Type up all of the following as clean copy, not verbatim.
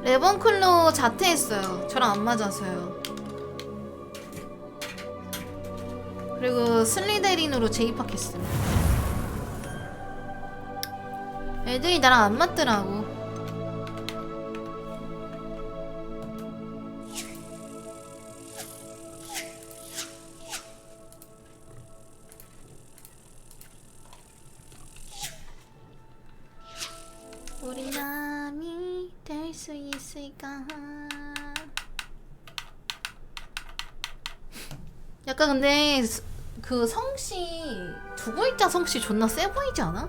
레번클로 자퇴했어요. 저랑 안 맞아서요. 그리고 슬리데린으로 재입학했음. 애들이 나랑 안 맞더라고. 우리 남이 될 수 있을까? 약간 근데 그 성씨 두 글자 성씨 존나 세 보이지 않아?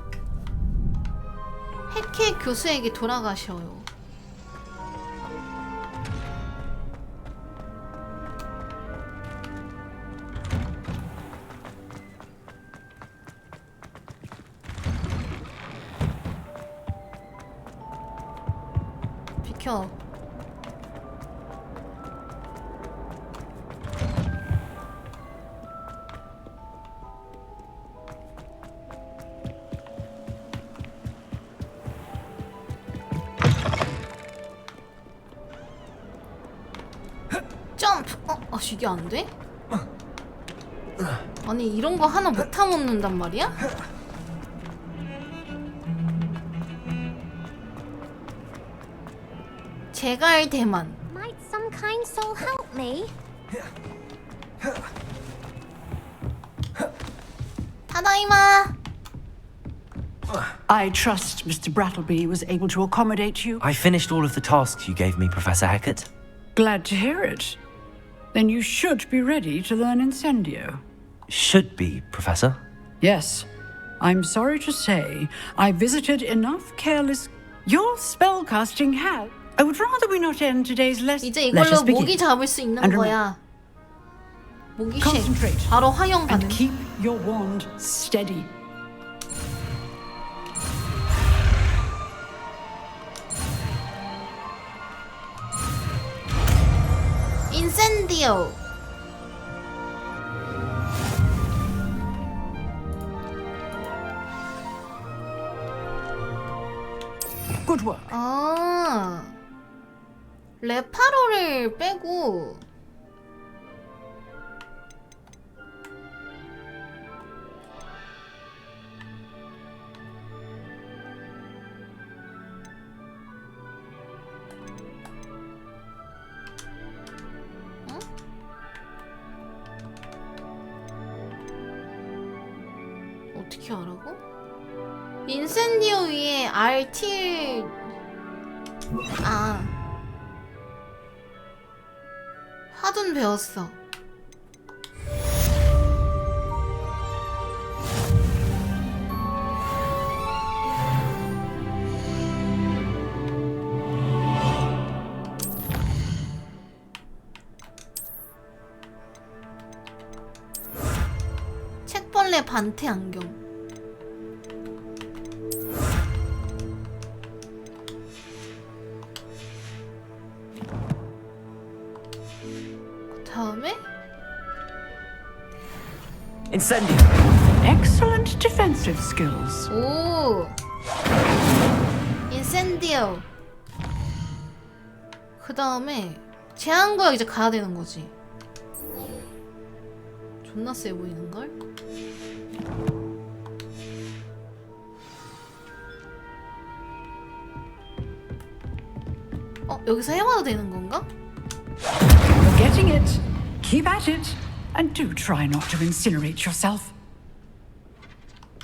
해케 교수에게 돌아가셔요. 비켜. 점프! 이게 안 돼? 아니 이런 거 하나 못 타먹는단 말이야? 제갈 대만. Might some kind soul help me? 타다이마. I trust Mr. Brattleby was able to accommodate you. I finished all of the tasks you gave me, Professor Hackett. Glad to hear it. Then you should be ready to learn Incendio. Should be, Professor. Yes. I'm sorry to say, I visited enough careless... Your spellcasting has... I would rather we not end today's lesson. 이제 Let us 이걸로 begin. 모기 잡을 수 있는 And 거야. 모기식. Concentrate. 바로 화형 가능. And keep your wand steady. 인센디오. Good work. 레파로를 빼고 어떻게 하라고? 인센디오 위에 RT 화둔 배웠어. 책벌레 반태 안경. 다음에 Incendio. Excellent defensive skills. 오 인센디오. 그 다음에 제한구역 이제 가야 되는 거지. 존나 세 보이는 걸. 여기서 해봐도 되는 건가? You're getting it. Keep at it. And do try not to incinerate yourself.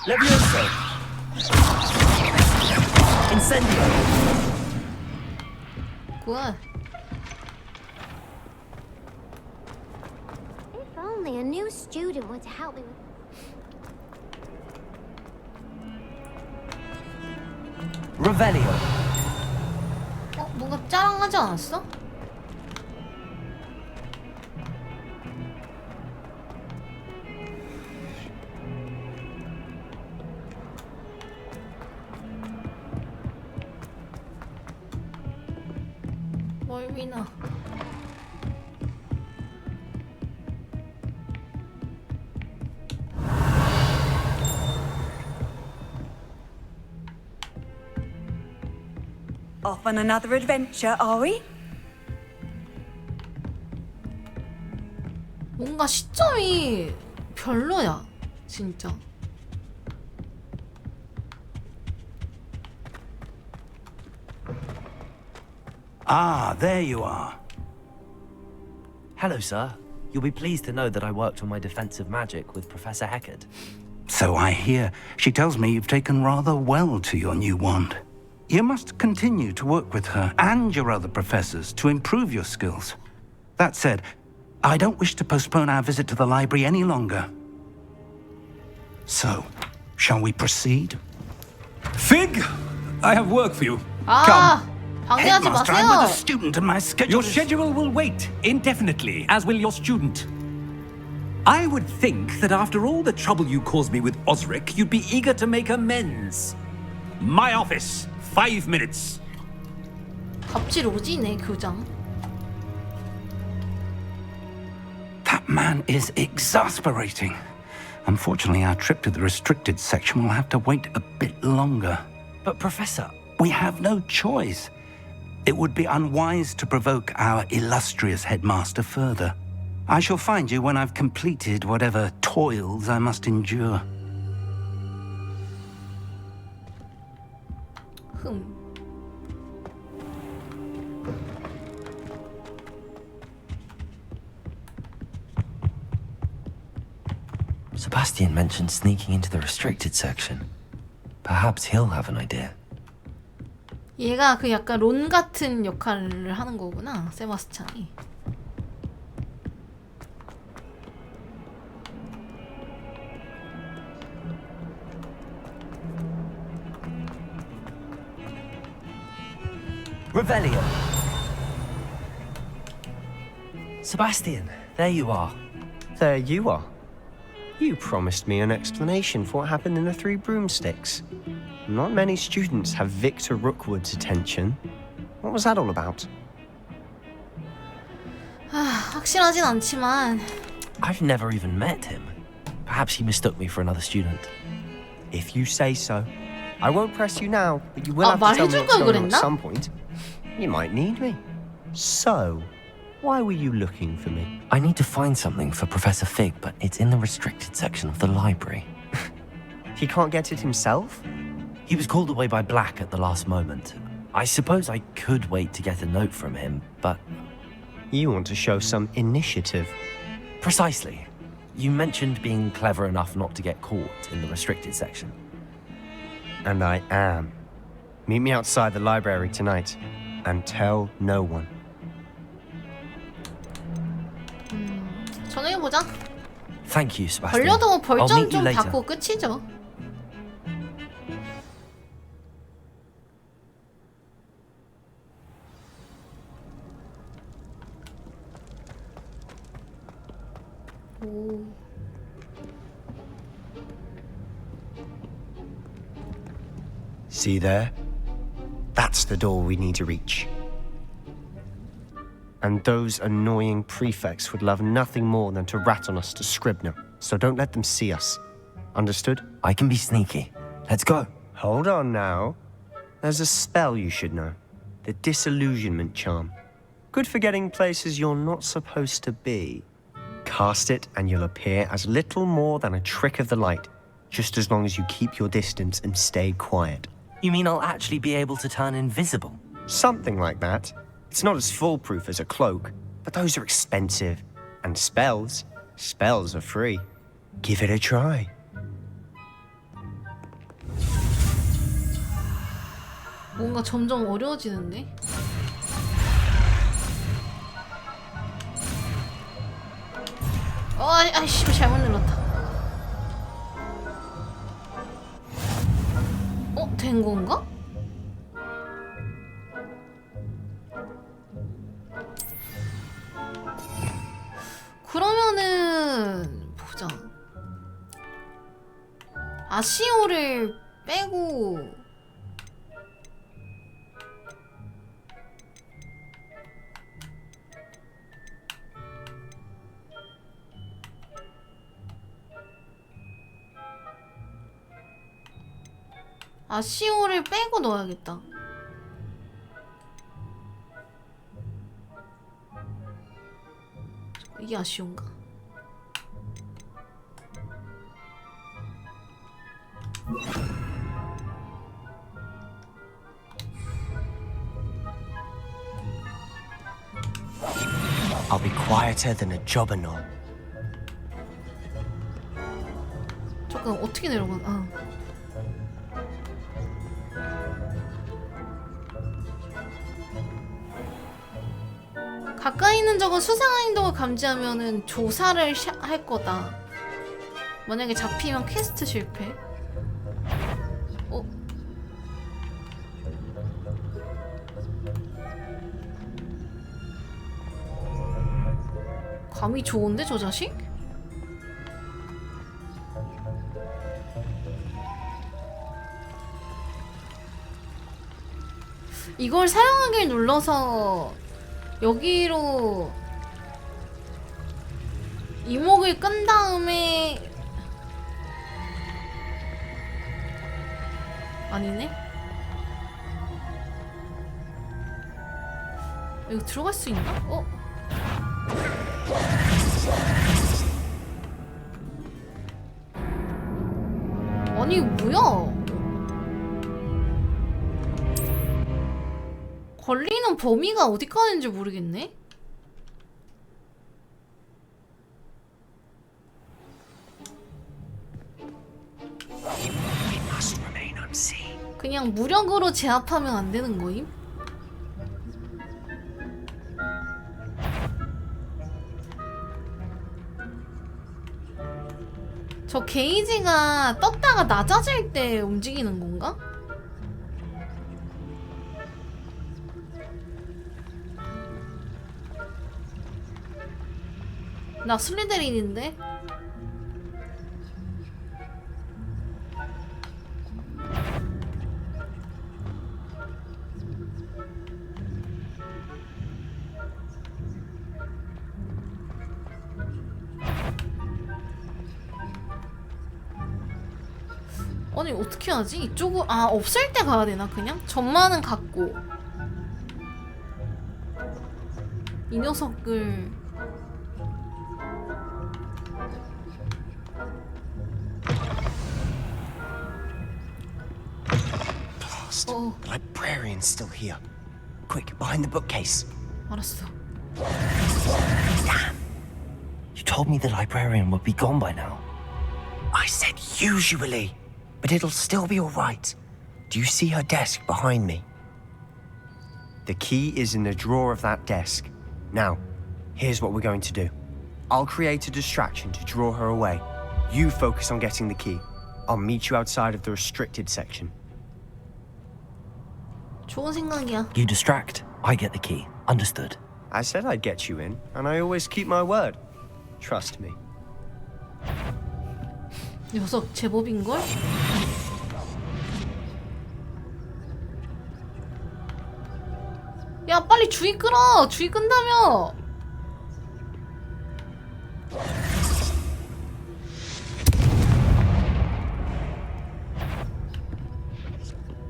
Levioso. Incendio. 굿. If only a new student were to help me with... Revelio. 뭔가 짜랑하지 않았어? 멀미나. Off on another adventure, are we? 뭔가 시점이 별로야, 진짜. Ah, there you are. Hello, sir. You'll be pleased to know that I worked on my defensive magic with Professor Heckard. So I hear. She tells me you've taken rather well to your new wand. You must continue to work with her and your other professors to improve your skills. That said, I don't wish to postpone our visit to the library any longer. So, shall we proceed? Fig, I have work for you. 아, 방해하지 Headmaster, I'm with a 마세요. student and my schedule Your is... schedule will wait indefinitely, as will your student. I would think that after all the trouble you caused me with Osric, you'd be eager to make amends. My office, 5 minutes. 갑질 오지네, 교장. That man is exasperating. Unfortunately, our trip to the restricted section will have to wait a bit longer. But, Professor, We have no choice. It would be unwise to provoke our illustrious headmaster further. I shall find you when I've completed whatever toils I must endure. 흠. Sebastian mentioned sneaking into the restricted section. Perhaps he'll have an idea. 얘가 그 약간 론 같은 역할을 하는 거구나, 세바스찬이. Revelio. Sebastian, there you are. There you are. You promised me an explanation for what happened in the Three Broomsticks. Not many students have Victor Rookwood's attention. What was that all about? 확실하진 않지만 I've never even met him. Perhaps he mistook me for another student. If you say so. I won't press you now, but you will have to tell me 말해줄 what's 걸 going on at 그랬나? some point. You might need me. So, why were you looking for me? I need to find something for Professor Fig, but it's in the restricted section of the library. He can't get it himself? He was called away by Black at the last moment. I suppose I could wait to get a note from him, but... You want to show some initiative. Precisely. You mentioned being clever enough not to get caught in the restricted section. And I am. Meet me outside the library tonight. And tell no one. 전화해보자. Thank you, Sebastian. 걸려도 I'll 벌점 meet you 좀 later. 받고 끝이죠. 오. See there? That's the door we need to reach. And those annoying prefects would love nothing more than to rat on us to Scribner, so don't let them see us. Understood? I can be sneaky. Let's go. Hold on now. There's a spell you should know. The Disillusionment Charm. Good for getting places you're not supposed to be. Cast it and you'll appear as little more than a trick of the light, just as long as you keep your distance and stay quiet. You mean I'll actually be able to turn invisible? Something like that. It's not as foolproof as a cloak, but those are expensive. And spells are free. Give it a try. 뭔가 점점 어려워지는데? 아이씨, 잘못 눌렀다. 된 건가? 그러면은 보자. 아시오를 빼고 아시오를 빼고 넣어야겠다. 이게 아쉬운가? I'll be quieter than a jobberknoll. 잠깐 어떻게 내려가? 아. 가까이 있는 적은 수상한 행동을 감지하면은 조사를 할 거다. 만약에 잡히면 퀘스트 실패. 어? 감이 좋은데 저 자식? 이걸 사용하길 눌러서 여기로 이목을 끈 다음에 아니네? 이거 들어갈 수 있나? 어? 아니 뭐야? 걸리는 범위가 어디까지인지 모르겠네? 그냥 무력으로 제압하면 안 되는 거임? 저 게이지가 떴다가 낮아질 때 움직이는 건가? 나 슬리데린인데? 아니 어떻게 하지? 이쪽은 아 없을 때 가야 되나 그냥? 전만은 갔고 이 녀석을 The librarian's still here. Quick, behind the bookcase. 알았어. You told me the librarian would be gone by now. I said usually, but it'll still be all right. Do you see her desk behind me? The key is in the drawer of that desk. Now, here's what we're going to do. I'll create a distraction to draw her away. You focus on getting the key. I'll meet you outside of the restricted section. 좋은 생각이야. You distract, I get the key. Understood. I said I'd get you in, and I always keep my word. Trust me. 녀석 제법인걸? 야 빨리 주의 끌어! 주의 끈다며!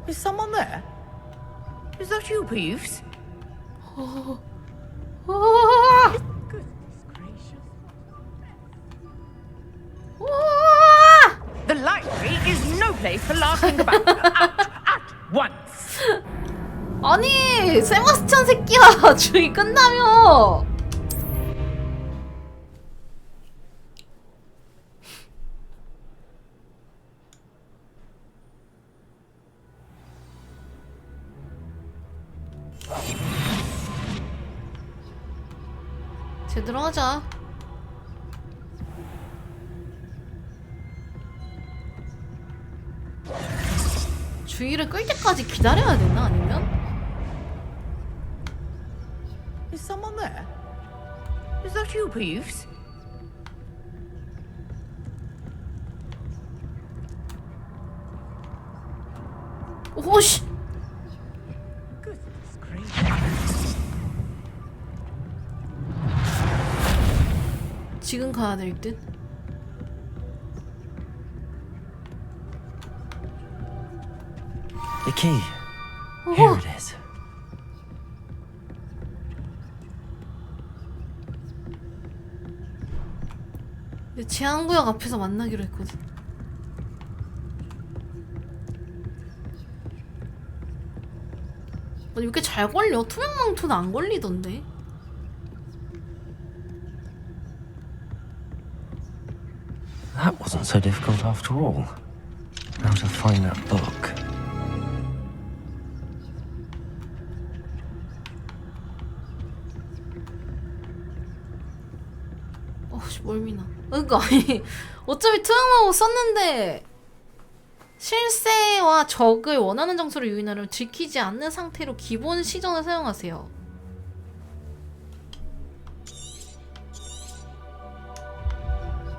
Is someone there? Is that you, Peeves? The library is no place for laughing about. Out once. 아니 세바스찬 새끼야 주의 끈다며! 제대로 하자. 주의를 끌 때까지 기다려야 되나 아니면? Is someone there? Is that you, Peeves? 오씨! Goodness gracious. 지금 가야 될 듯. The key. Here it is. 근데 제한구역 앞에서 만나기로 했거든. 아니 왜 이렇게 잘 걸려? 투명망토는 안 걸리던데. That wasn't so difficult after all. Now to find that book. 어씨 멀미나. 그러니까 아니 어차피 투명망토 썼는데 실세와 적을 원하는 장소로 유인하려면 들키지 않는 상태로 기본 시전을 사용하세요.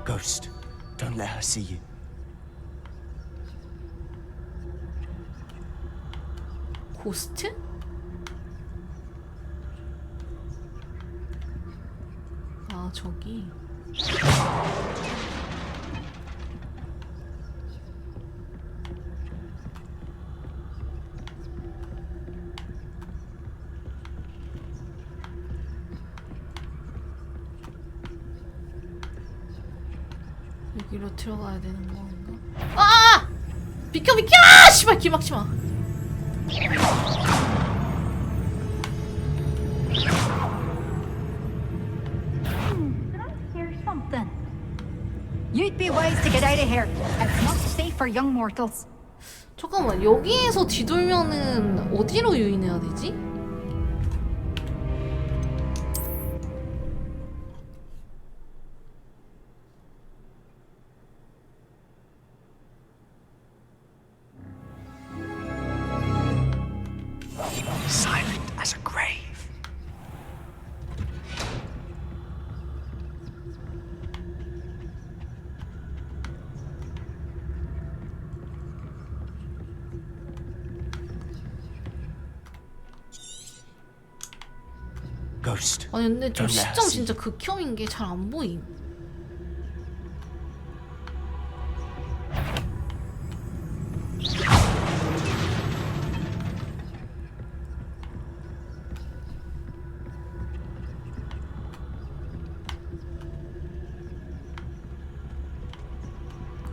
Ghost, don't let her see you. 고스트? 아 저기 여기로 들어가야 되는 건가? 아! 비켜 비켜! 씨발 길 막지 마. Here's something. You'd be wise to get out of here. It's not safe for young mortals. 잠깐만 여기에서 뒤돌면은 어디로 유인해야 되지? Silent as a grave. Ghost. 아니 근데 좀 Don't let her 시점 see. 진짜 극혐인 게 잘 안 보임.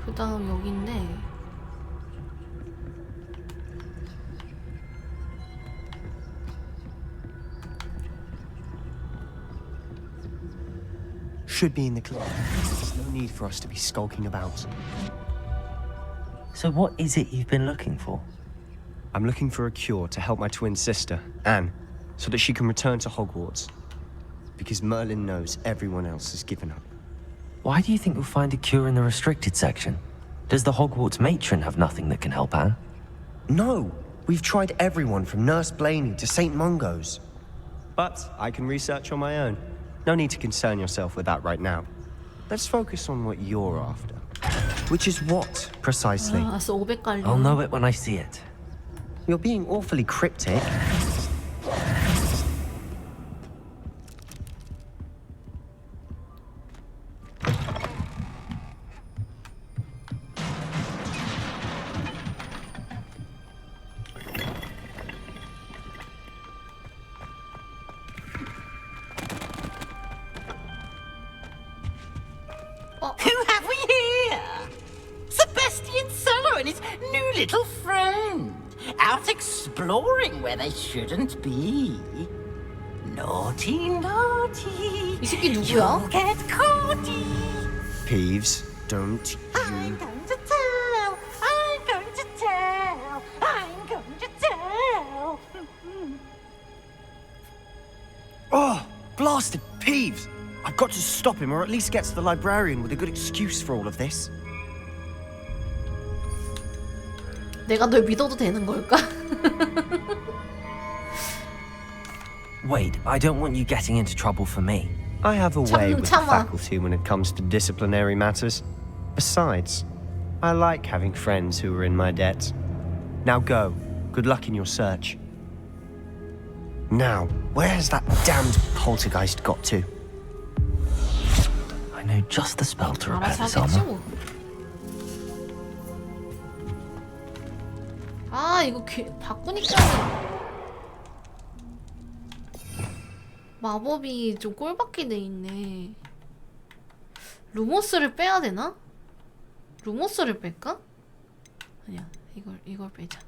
그 다음 여긴데 Should be in the club. There's no need for us to be skulking about. So what is it you've been looking for? I'm looking for a cure to help my twin sister, Anne, so that she can return to Hogwarts. Because Merlin knows everyone else has given up. Why do you think we'll find a cure in the restricted section? Does the Hogwarts matron have nothing that can help Anne? No! We've tried everyone from Nurse Blaney to St. Mungo's. But I can research on my own. No need to concern yourself with that right now. Let's focus on what you're after. Which is what, precisely? 아, 알았어 500 깔려. I'll know it when I see it. You're being awfully cryptic. Who have we here? Sebastian Solo and his new little friend. Out exploring where they shouldn't be. Naughty, naughty. 이 새끼 누구야? You'll get caughty. Peeves, don't I'm you... going to tell. I'm going to tell. I'm going to tell. Oh, blasted Peeves! I've got to stop him, or at least get to the librarian with a good excuse for all of this. 내가 널 믿어도 되는 걸까? Wait, I don't want you getting into trouble for me. I have a way with the 참아. faculty when it comes to disciplinary matters. Besides, I like having friends who are in my debt. Now go. Good luck in your search. Now, where has that damned poltergeist got to? I know just the spell to repair 알아서 this 하겠지 armor. 뭐. 아 이거 바꾸니까 마법이 좀 꼴받게 돼 있네. 루모스를 빼야 되나? 루모스를 뺄까? 아니야, 이걸 빼자.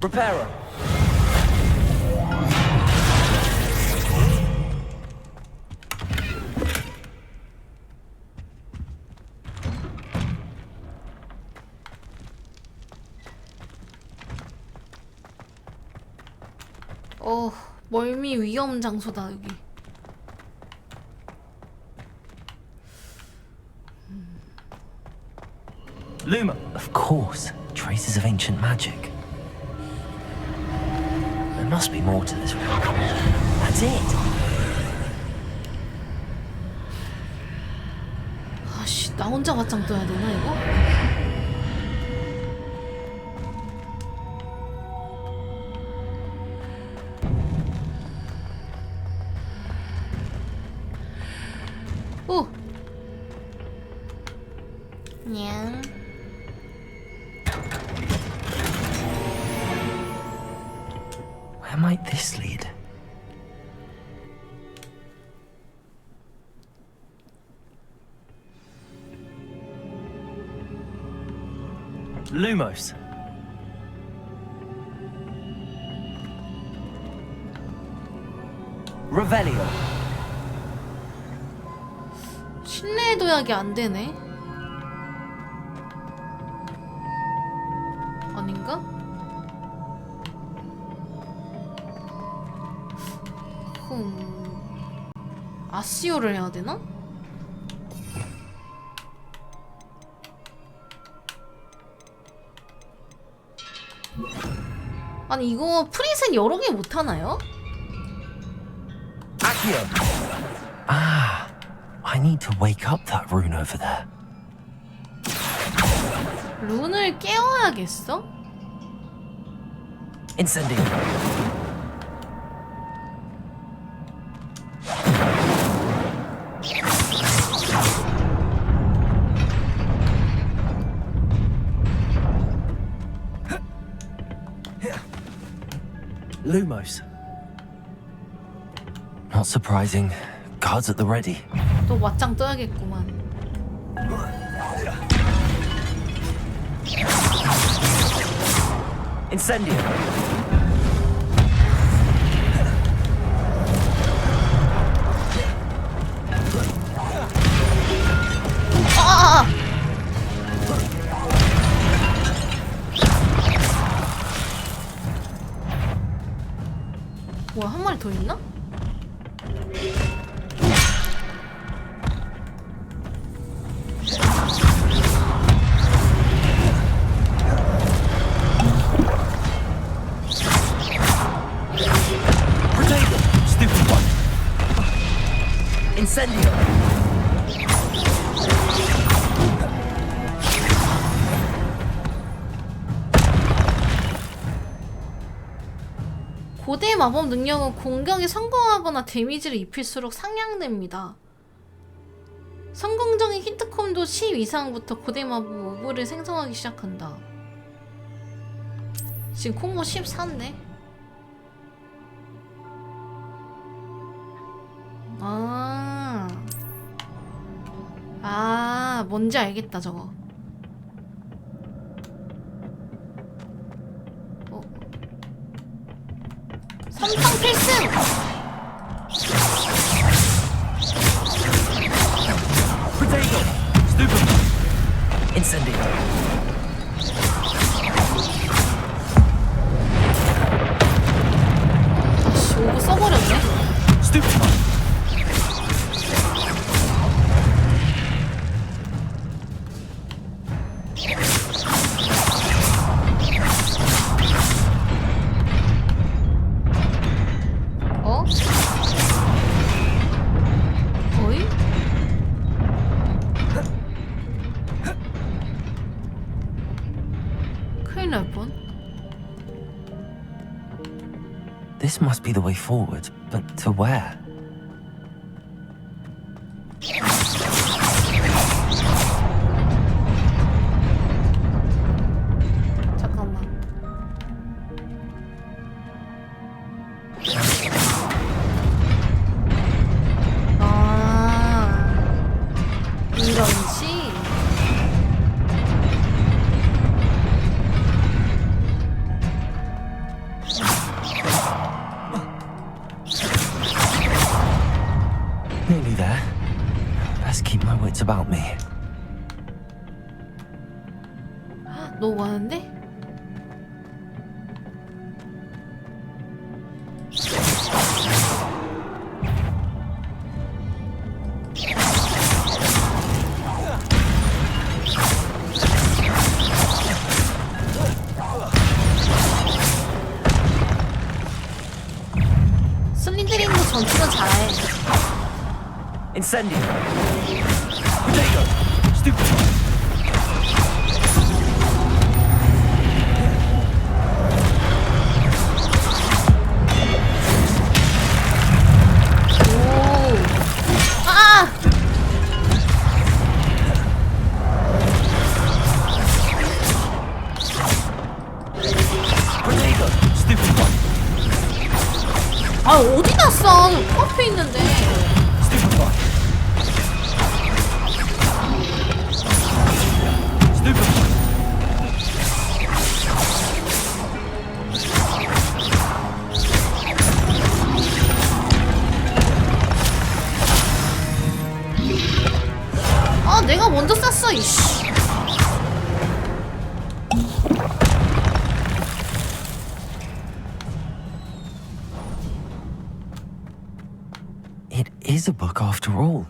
Repairer. 멀미 위험 장소다 여기. Luma. Of course. Traces of ancient magic. There must be more to this. That's it. 아씨, 나 혼자 맞짱 떠야 되나 이거? 오. 냥. Where might this lead? Lumos. Revelio. 신뢰의 도약이 안 되네. 아닌가? 아시오를 해야 되나? 아니 이거 프리셋 여러 개 못 하나요? Accio. Ah, I need to wake up that rune over there. 룬을 깨워야겠어? Incendio. Lumos. Not surprising. Guards at the ready. 또 맞짱 떠야겠구만. Incendio. 아! 뭐야, 한 마리 더 있나? Potato. Stupid one. Incendio. 고대 마법 능력은 공격에 성공하거나 데미지를 입힐수록 상향됩니다. 성공적인 히트콤도 10 이상부터 고대 마법 오브를 생성하기 시작한다. 지금 콤보 14인데? 뭔지 알겠다 저거. 삼성 필승! Potato. Stupid one. Incendio. 아씨, 오브 써버렸네? Stupid one. 어? 어이? 큰일 날 뻔. This must be the way forward, but to where? 잠깐만. Nearly there. Best keep my wits about me. 너무 많은데? 슬리데린도 전투는 잘해. Incendio. Potato. Stupid. 아 어디다 써? 앞에 있는데. 아 내가 먼저 쐈어 이씨. It is a book after all.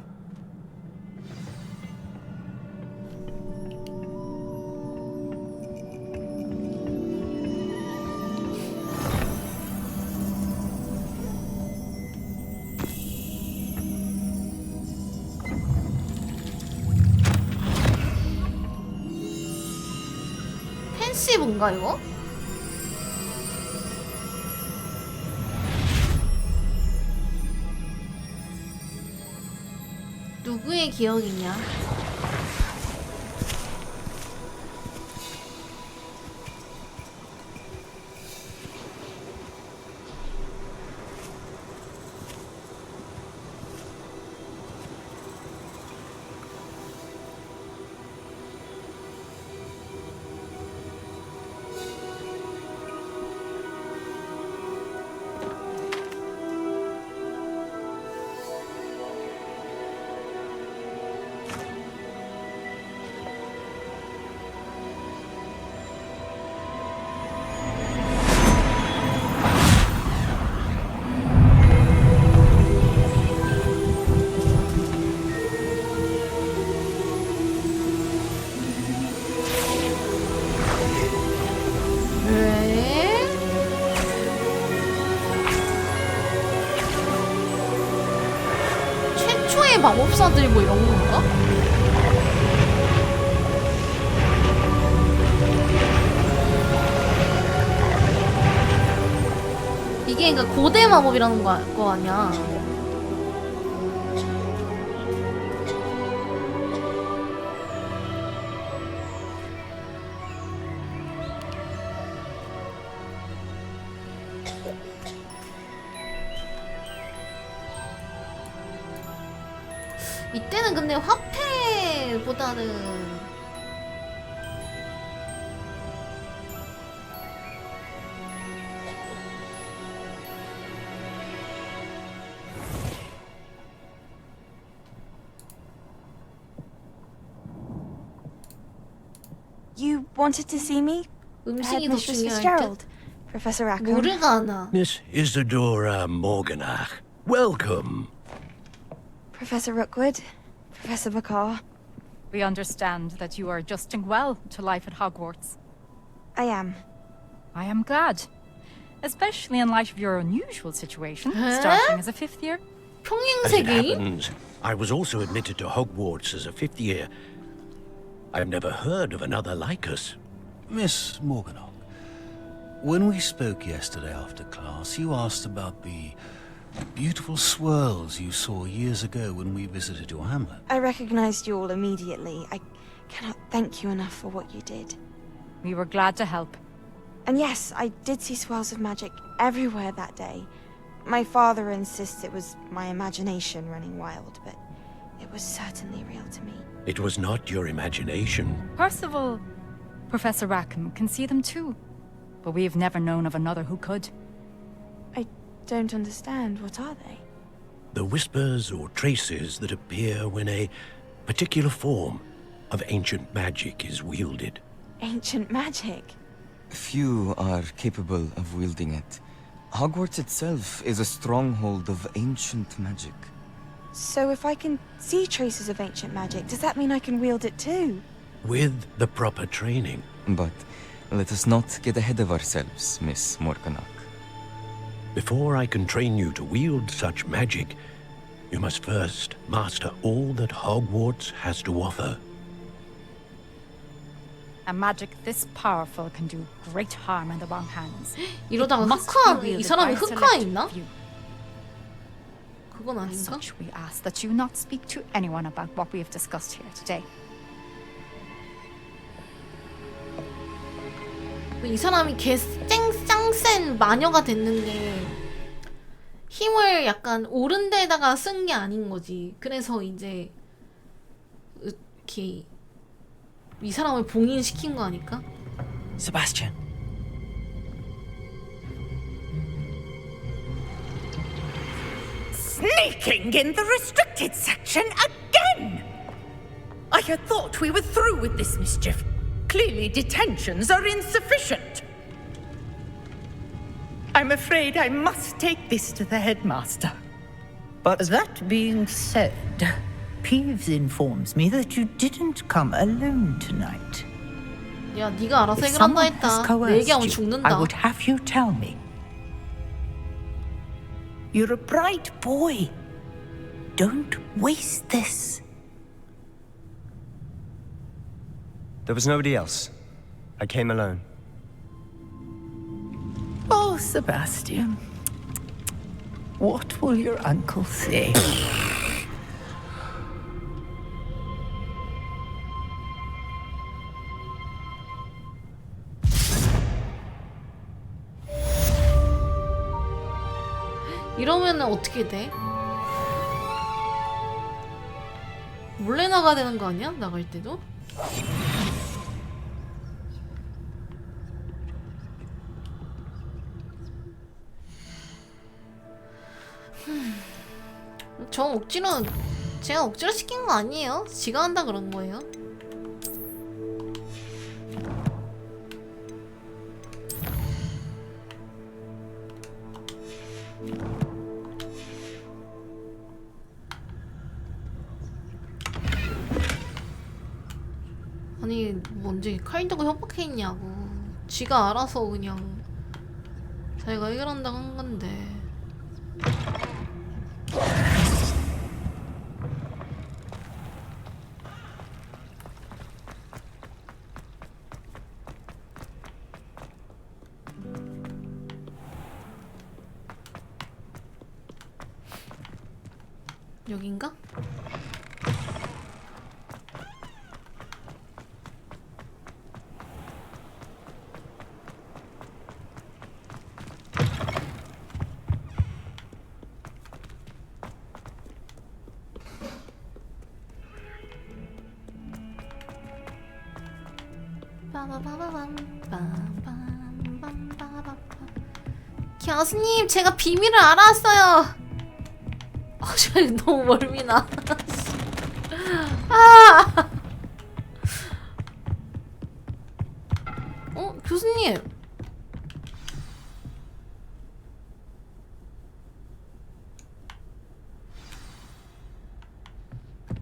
펜시브인가 이거? 누구의 기억이냐? 최초의 마법사들 뭐 이런 건가? 이게 그러니까 고대 마법이라는 거 아니야? 이때는 근데 화폐보다는 You wanted to see me? 음식이 더 Headmistress 중요할 듯. Fitzgerald, Professor Rackham. 모르가 않아. Miss Isadora Morganach, welcome. Professor Rookwood, Professor Macaw. We understand that you are adjusting well to life at Hogwarts. I am. I am glad. Especially in light of your unusual situation, starting as a fifth year. As it 평행세계인? happens, I was also admitted to Hogwarts as a fifth year. I've never heard of another like us. Miss Morganock, when we spoke yesterday after class, you asked about the beautiful swirls you saw years ago when we visited your hamlet. I recognized you all immediately. I cannot thank you enough for what you did. We were glad to help. And yes, I did see swirls of magic everywhere that day. My father insists it was my imagination running wild, but It was certainly real to me. It was not your imagination. Percival, Professor Rackham can see them too. But we've never known of another who could. I don't understand. What are they? The whispers or traces that appear when a particular form of ancient magic is wielded. Ancient magic? Few are capable of wielding it. Hogwarts itself is a stronghold of ancient magic. So if I can see traces of ancient magic, does that mean I can wield it too? With the proper training. But let us not get ahead of ourselves, Miss Morganach. Before I can train you to wield such magic, you must first master all that Hogwarts has to offer. A magic this powerful can do great harm in the wrong hands. 이러다가 It must 흑화 be 이 wielded 사람이 by a 흑화 select 있나? few. 그건 As 아닌가? such, we ask that you not speak to anyone about what we have discussed here today. 이 사람이 짱센 마녀가 됐는 게 힘을 약간 옳은 데다가 쓴 게 아닌 거지. 그래서 이제 이렇게 이 사람을 봉인시킨 거 아닐까? Sebastian. Sneaking in the restricted section again! I had thought we were through with this mischief. Clearly detentions are insufficient. I'm afraid I must take this to the headmaster. But that being said, Peeves informs me that you didn't come alone tonight. 야, 네가 알아서 If 해결한다 someone has 했다. 내 coerced 얘기하면 you, I 죽는다. would have you tell me. You're a bright boy. Don't waste this. There was nobody else. I came alone. Oh, Sebastian. What will your uncle say? 이러면은 어떻게 돼? 몰래 나가야 되는 거 아니야? 나갈 때도? 저 억지로 제가 억지로 시킨 거 아니에요? 지가 한다 그런 거예요. 아니 뭔지 카인도가 협박했냐고. 지가 알아서 그냥 자기가 해결한다고 한 건데. 여긴가? 교수님, 제가 비밀을 알았어요. 저기 너무 멀미나. 아! 교수님.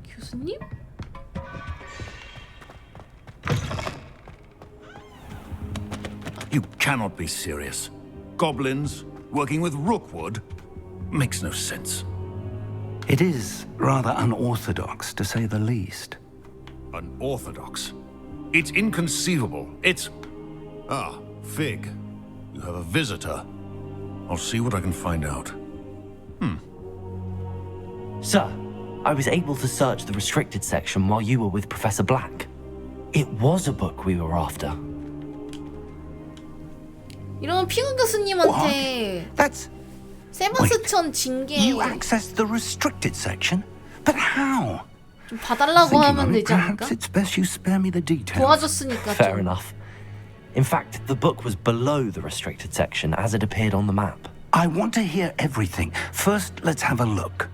교수님? You cannot be serious. Goblins working with Rookwood makes no sense. It is rather unorthodox, to say the least. Unorthodox? It's inconceivable. It's... Ah, Fig. You have a visitor. I'll see what I can find out. Sir, I was able to search the restricted section while you were with Professor Black. It was a book we were after. 이러면 피구 교수님한테 세바스찬 징계. You accessed the restricted section? But how? 좀 봐달라고 Thinking 하면 on it, 되지 않을까? perhaps it's best you spare me the details. 도와줬으니까 Fair 좀. enough. In fact, the book was below the restricted section as it appeared on the map. I want to hear everything. First, let's have a look.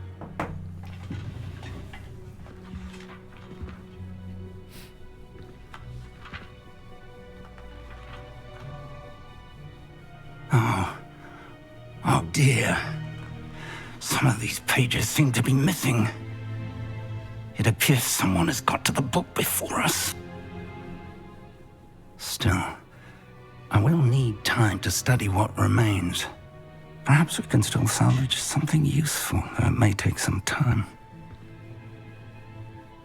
Oh dear. Some of these pages seem to be missing. It appears someone has got to the book before us. Still, I will need time to study what remains. Perhaps we can still salvage something useful, though it may take some time.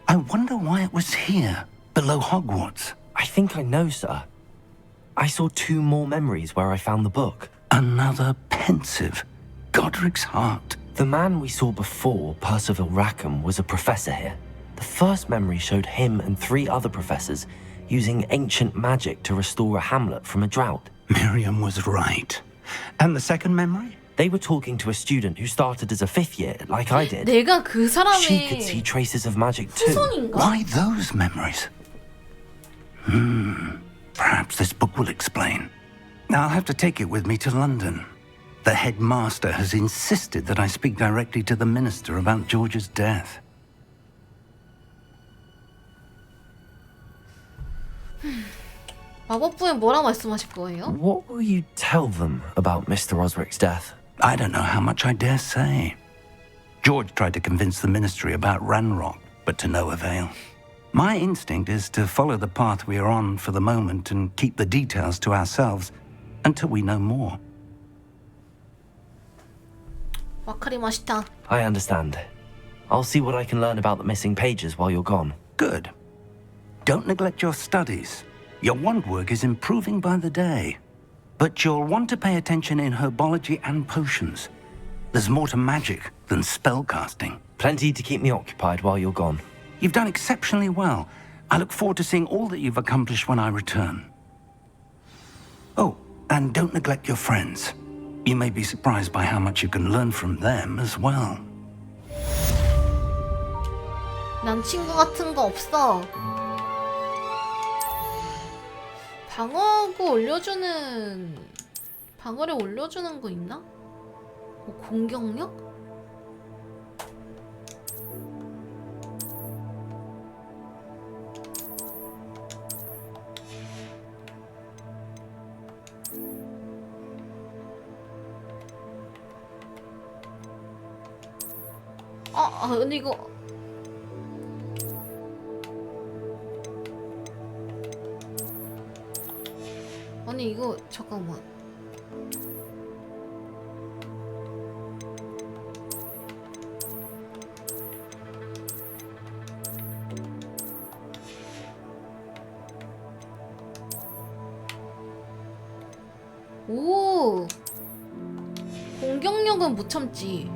I wonder why it was here, below Hogwarts. I think I know, sir. I saw 2 more memories where I found the book. Another pensive. Godric's heart. The man we saw before, Percival Rackham, was a professor here. The first memory showed him and 3 other professors using ancient magic to restore a hamlet from a drought. Miriam was right. And the second memory? They were talking to a student who started as a 5th year, like I did. 내가 그 She could see 사람의 traces of magic too. 후손인가? Why those memories? Perhaps this book will explain. Now I'll have to take it with me to London. The headmaster has insisted that I speak directly to the minister about George's death. 마법부에 뭐라고 말씀하실 거예요? What will you tell them about Mr. Osric's death? I don't know how much I dare say. George tried to convince the ministry about Ranrock, but to no avail. My instinct is to follow the path we are on for the moment and keep the details to ourselves until we know more. 와카리마시타. I understand. I'll see what I can learn about the missing pages while you're gone. Good. Don't neglect your studies. Your wand work is improving by the day. But you'll want to pay attention in herbology and potions. There's more to magic than spellcasting. Plenty to keep me occupied while you're gone. You've done exceptionally well. I look forward to seeing all that you've accomplished when I return. Oh, and don't neglect your friends. You may be surprised by how much you can learn from them as well. 난 친구 같은 거 없어. 방어구 올려주는 방어력 올려주는 거 있나? 뭐 공격력? 근데 이거 아니 이거 잠깐만. 오, 공격력은 못 참지.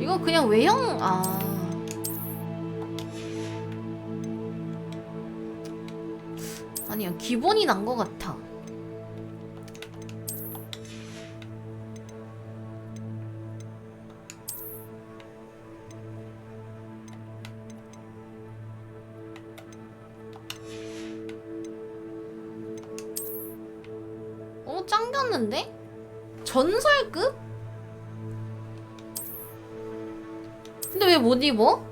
이거 그냥 외형 아니야, 기본이 난 것 같아. 짱겼는데? 전설급? 근데 왜 못 입어?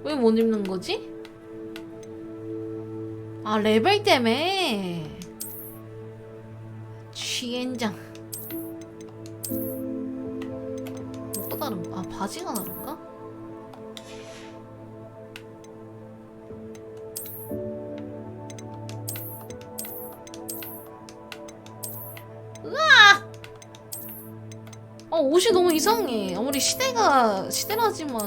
왜 못 입는 거지? 아, 레벨 때문에. 취엔장. 뭐가 다른가? 아, 바지가 다른가? 옷이 너무 이상해. 아무리 시대라지만.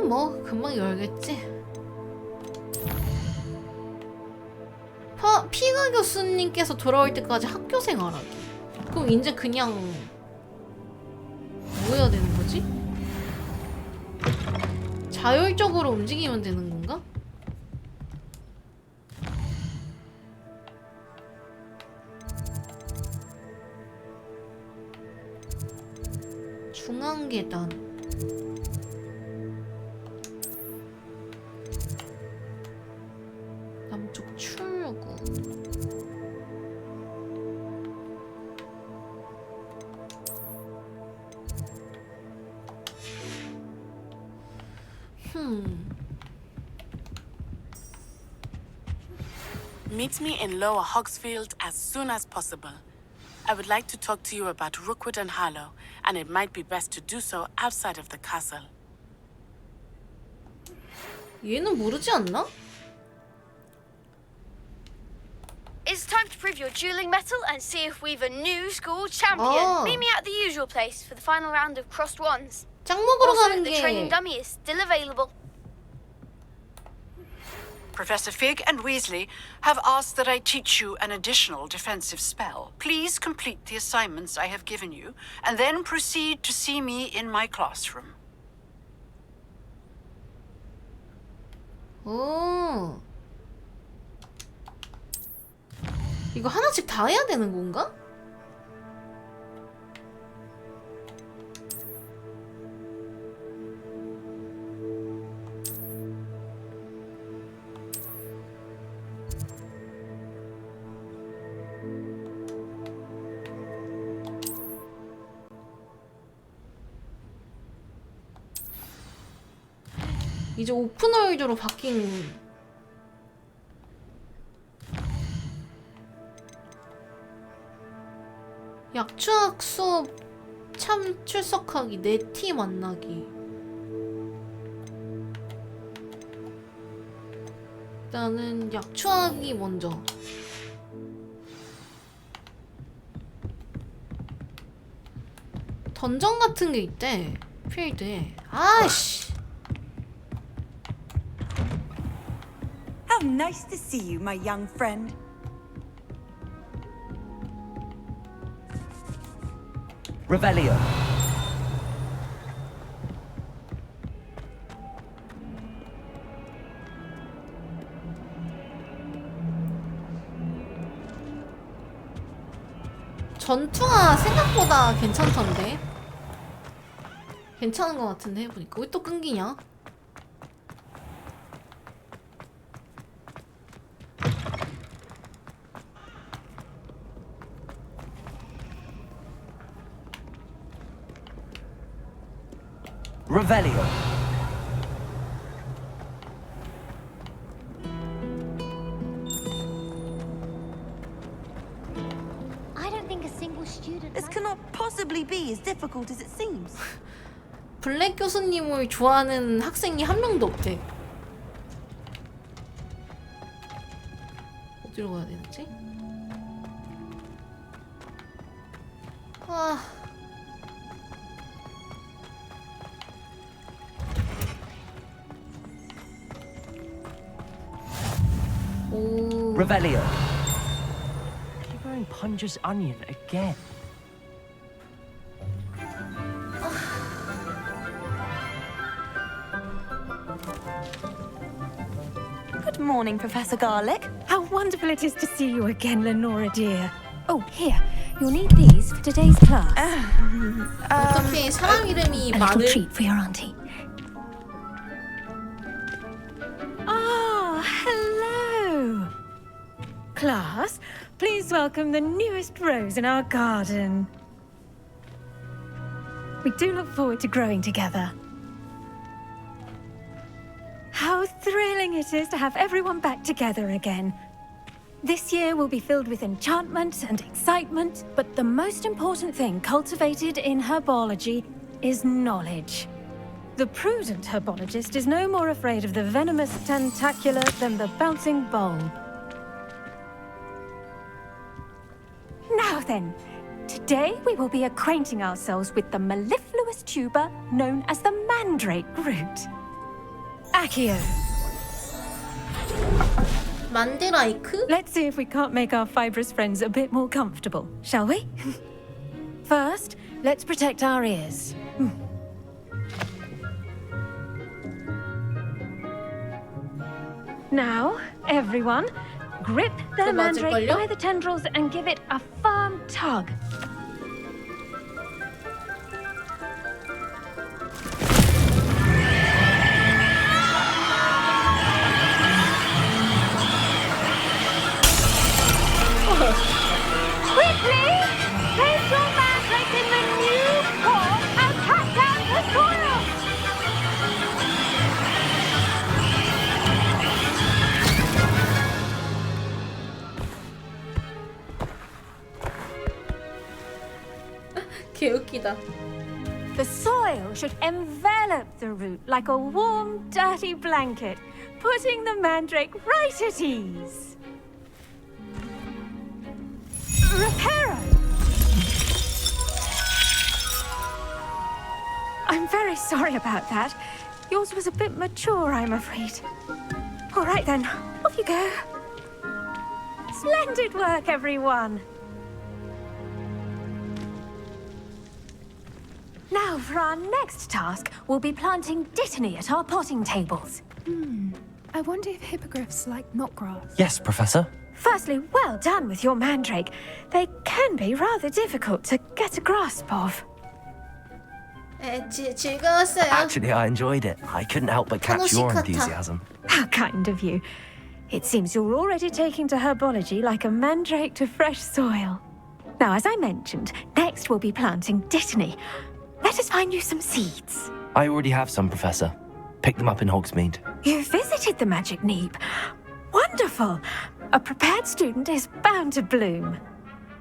이건 뭐 금방 열겠지. 피가 교수님께서 돌아올 때까지 학교 생활하기. 그럼 이제 그냥 뭐 해야 되는 거지? 자율적으로 움직이면 되는 건가? 중앙 계단. 남쪽 출구. Meet me in Lower Hogsfield as soon as possible. I would like to talk to you about Rookwood and Harlow, and it might be best to do so outside of the castle. 얘는 모르지 않나? It's time to prove your dueling mettle and see if we've a new school champion. Oh. Meet me at the usual place for the final round of crossed wands. 짱 먹으러 Also, 가는 the training 게 dummy is still available. Professor Fig and Weasley have asked that I teach you an additional defensive spell. Please complete the assignments I have given you, and then proceed to see me in my classroom. 오. 이거 하나씩 다 해야 되는 건가? 이제 오픈월드로 바뀐 약추학 수업 참 출석하기, 네티 만나기. 일단은 약추학이 먼저. 던전 같은 게 있대 필드에. 아씨. How nice to see you, my young friend. Revelio. 전투가 생각보다 괜찮던데. 괜찮은 것 같은데 해보니까. 왜 또 끊기냐? Revelio. I don't think a single student. This cannot possibly be as difficult as it seems. 블랙 교수님을 좋아하는 학생이 한 명도 없대. 어디로 가야 되지? 아. 오. Revelio. Shivering Punger's onion again. Good morning, Professor Garlick. How wonderful it is to see you again, Lenora dear. Oh, here. You'll need these for today's class. 어떻게 사람 이름이 A little 많은 treat for your auntie. Ah, hello. Class, please welcome the newest rose in our garden. We do look forward to growing together. How thrilling it is to have everyone back together again. This year will be filled with enchantment and excitement, but the most important thing cultivated in herbology is knowledge. The prudent herbologist is no more afraid of the venomous tentacula than the bouncing bulb. Now then, today we will be acquainting ourselves with the mellifluous tuber known as the mandrake root. Accio. 만드라이크? Let's see if we can't make our fibrous friends a bit more comfortable, shall we? First, let's protect our ears. Now, everyone, grip the mandrake by the tendrils and give it a firm tug. Quickly! Place your mandrake in the new pot and cut down the soil! 개웃기다. The soil should envelop the root like a warm, dirty blanket, putting the mandrake right at ease. Reparo! I'm very sorry about that. Yours was a bit mature, I'm afraid. All right then, off you go. Splendid work, everyone. Now, for our next task, we'll be planting dittany at our potting tables. I wonder if hippogriffs like knotgrass. Yes, Professor. Firstly, well done with your mandrake. They can be rather difficult to get a grasp of. 즐거웠어요. Actually, I enjoyed it. I couldn't help but catch your enthusiasm. How kind of you. It seems you're already taking to herbology like a mandrake to fresh soil. Now, as I mentioned, next we'll be planting dittany. Let us find you some seeds. I already have some, Professor. Picked them up in Hogsmeade. You visited the Magic Neep. Wonderful. A prepared student is bound to bloom.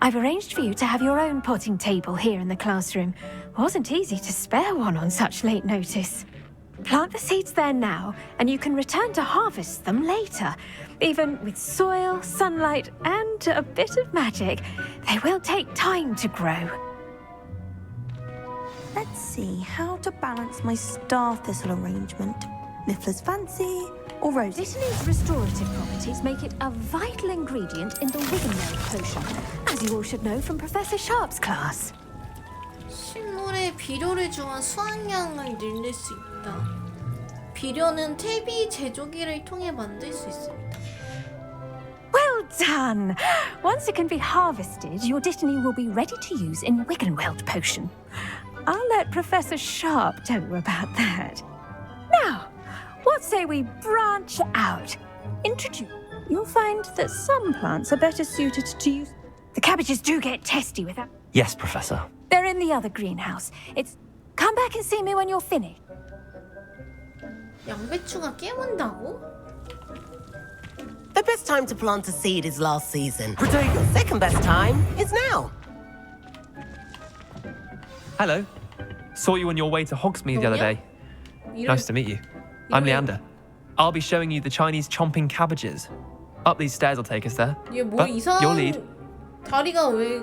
I've arranged for you to have your own potting table here in the classroom. Wasn't easy to spare one on such late notice. Plant the seeds there now, and you can return to harvest them later. Even with soil, sunlight, and a bit of magic, they will take time to grow. Let's see how to balance my star thistle arrangement. Miffler's fancy or rose? Dittany's restorative properties make it a vital ingredient in the Wiggenweld potion, as you all should know from Professor Sharp's class. 식물에 비료를 주면 수확량을 늘릴 수 있다. 비료는 퇴비 제조기를 통해 만들 수 있습니다. Well done! Once it can be harvested, your dittany will be ready to use in Wiggenweld potion. I'll let Professor Sharp tell you about that. Now, what say we branch out? Introduce. You'll find that some plants are better suited to use. The cabbages do get testy with that. Yes, Professor. They're in the other greenhouse. It's. Come back and see me when you're finished. 양배추가 깨문다고? The best time to plant a seed is last season. The second best time is now. Hello. Saw you on your way to Hogsmeade the other day. Nice to meet you. I'm Leander. I'll be showing you the Chinese chomping cabbages. Up these stairs will take us there. 얘 뭐 Your lead. 이상한 다리가 왜?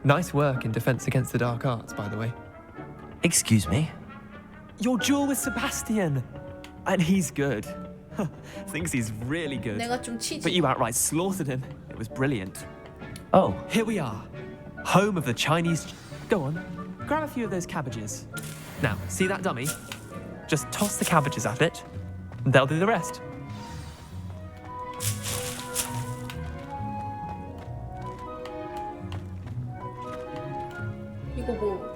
Nice work in Defense Against the Dark Arts, by the way. Excuse me? Your duel with Sebastian. And he's good. Thinks he's really good. 내가 좀 치지. But you outright slaughtered him. It was brilliant. Oh. Here we are. Home of the Chinese... Go on. Grab a few of those cabbages. Now, see that dummy? Just toss the cabbages at it. And they'll do the rest. 이거 뭐?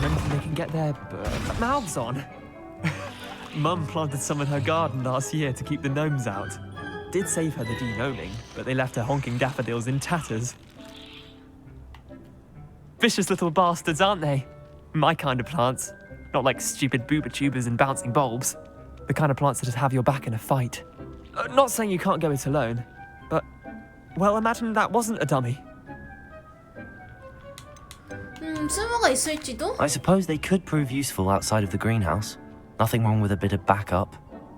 Remember they can get their mouths on. Mum planted some in her garden last year to keep the gnomes out. Did save her the de-gnoming, but they left her honking daffodils in tatters. Vicious little bastards, aren't they? My kind of plants. Not like stupid booba tubers and bouncing bulbs. The kind of plants that just have your back in a fight. Not saying you can't go it alone, But, well, imagine that wasn't a dummy. 쓸모가 있을지도? I suppose they could prove useful outside of the greenhouse. Nothing wrong with a bit of backup,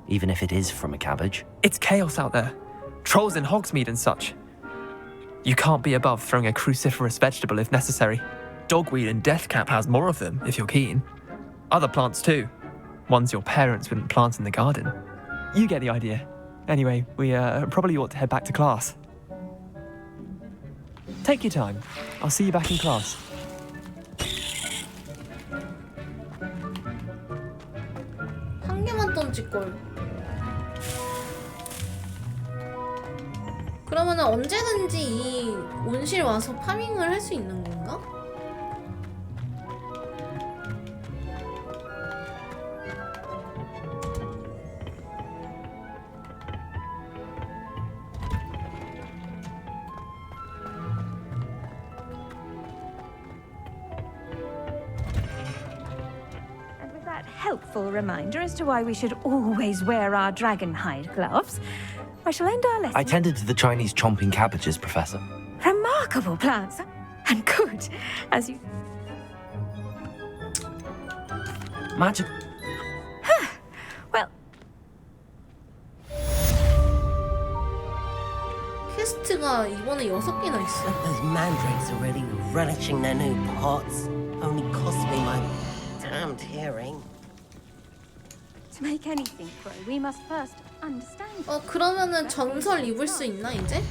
even if it is from a cabbage. It's chaos out there. Trolls in Hogsmeade and such. You can't be above throwing a cruciferous vegetable if necessary. Dogweed and deathcap has more of them, if you're keen. Other plants too. Ones your parents wouldn't plant in the garden. You get the idea. Anyway, we probably ought to head back to class. Take your time. I'll see you back in class. 한 개만 던질걸. 그러면은 언제든지 이 온실 와서 파밍을 할 수 있는 건가? And with that helpful reminder as to why we should always wear our dragon hide gloves, I shall end our lesson. I tended to the Chinese chomping cabbages, Professor. Remarkable plants, and good, as you... Magic. Well... 퀘스트가 이번에 6개나 있어. Those mandrakes are really relishing their new pots. Only cost me my damned hearing. To make anything grow, we must first understand. 그러면은 전설 입을 수 있나 이제?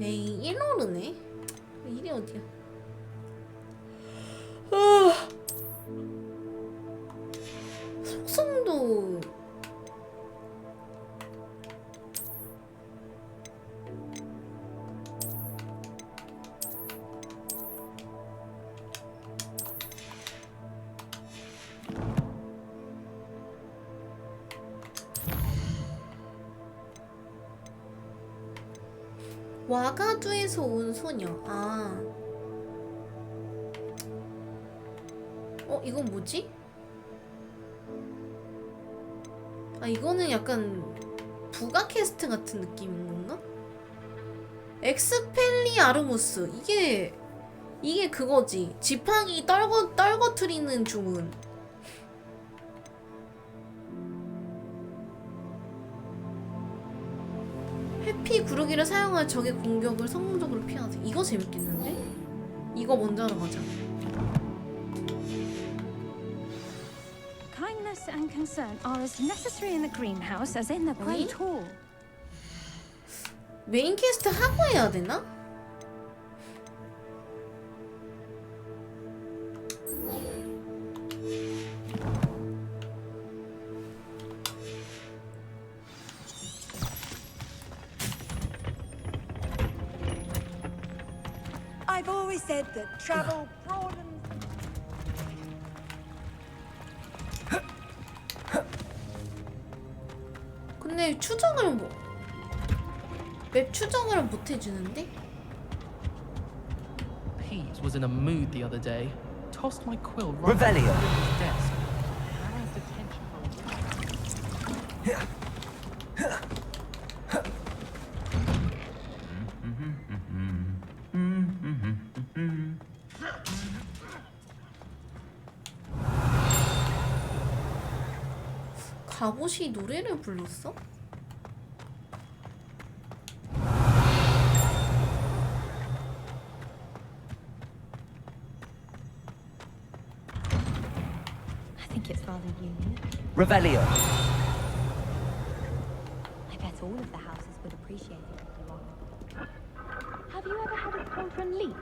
에이 1호르네? 일이 어디야? 속성도 와가두에서 온 소녀. 이건 뭐지? 이거는 약간 부가 퀘스트 같은 느낌인 건가? 엑스펠리아르무스. 이게 그거지. 지팡이 떨궈트리는 주문. 해피 구르기를 사용할 적의 공격을 성공적으로 피하세요. 이거 재밌겠는데? 이거 먼저 하러 가자. Kindness and concern are as necessary in the greenhouse as in the great hall. 메인 퀘스트 하고 해야 되나? I've always said that travel broadens. 근데 맵 추적을 못 해주는데? Pete was in a mood the other day. Tossed my quill right Revelio. on his desk. Aroused attention 갑옷이 노래를 불렀어? I think it's rather unique. Revelio. I bet all of the houses would appreciate it if you want. Have you ever had a cauldron leak?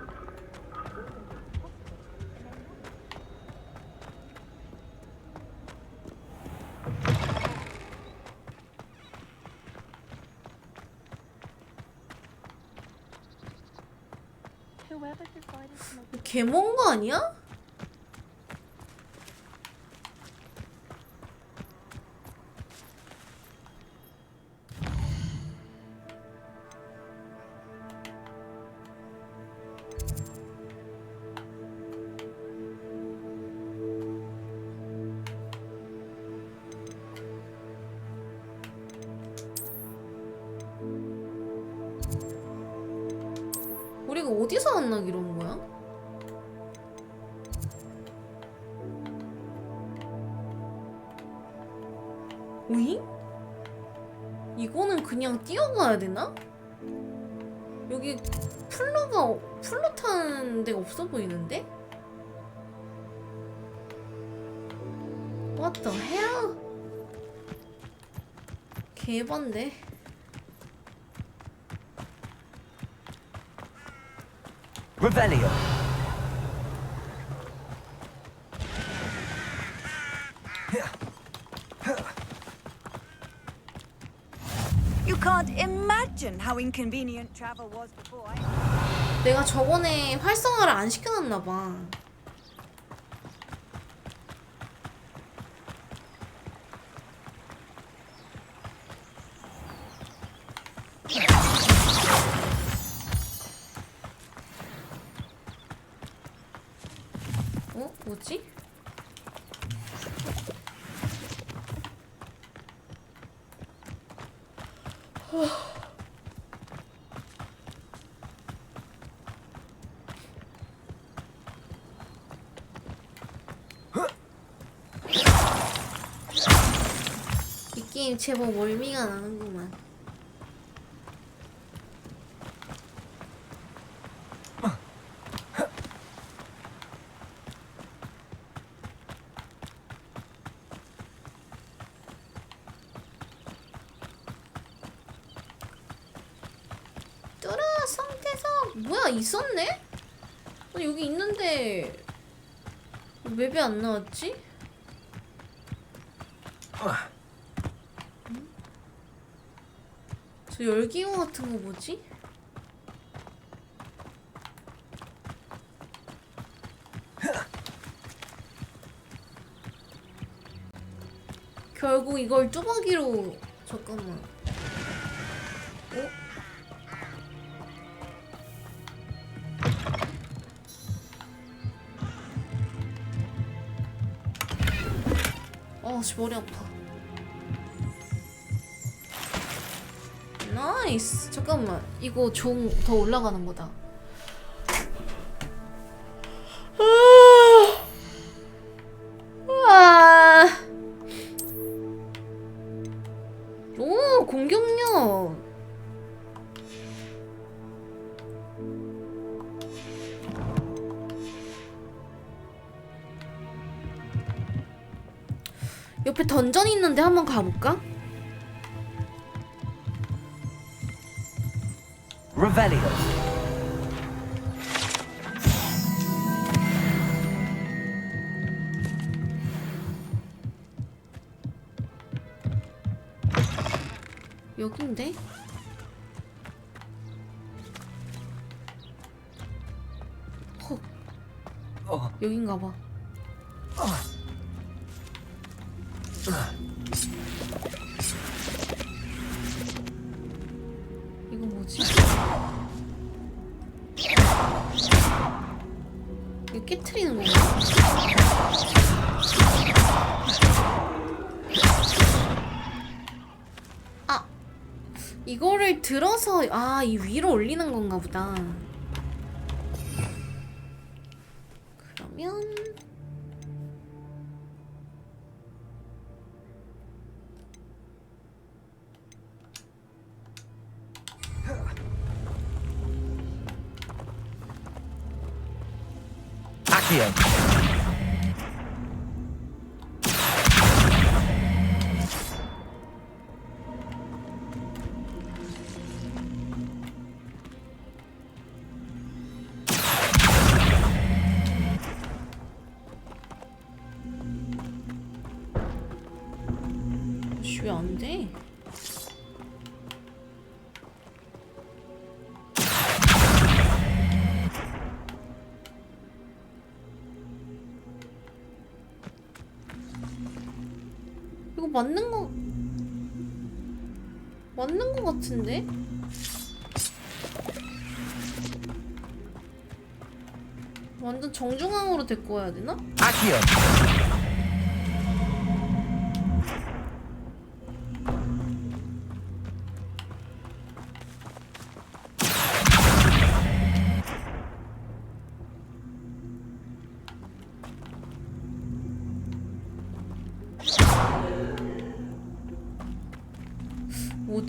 개 먼 거 아니야? 이거 어디서 만나기로 한 거야? 오잉? 이거는 그냥 뛰어가야 되나? 여기 플로 타는 데가 없어 보이는데? What the hell? 개반데. Revelio. You can't imagine how inconvenient travel was before. 내가 저번에 활성화를 안 시켜놨나 봐. 어? 뭐지? 이 게임 제법 멀미가 나는구만. 뚜라 성태석 뭐야 있었네? 아니, 여기 있는데 맵이 안 나왔지? 응? 저 열기구 같은 거 뭐지? 결국 이걸 뚜벅이로 잠깐만. 어? 머리 아파. 나이스. 잠깐만. 이거 종 더 올라가는 거다. 오, 공격력. 옆에 던전이 있는데 한번 가볼까? Revelio. 여긴데? 헉. 여긴가봐. 이거 뭐지? 이거 깨트리는 건가? 아! 이거를 들어서 이 위로 올리는 건가 보다. 그러면 왜 안 돼? 이거 맞는 거 같은데? 완전 정중앙으로 데리고 와야 되나?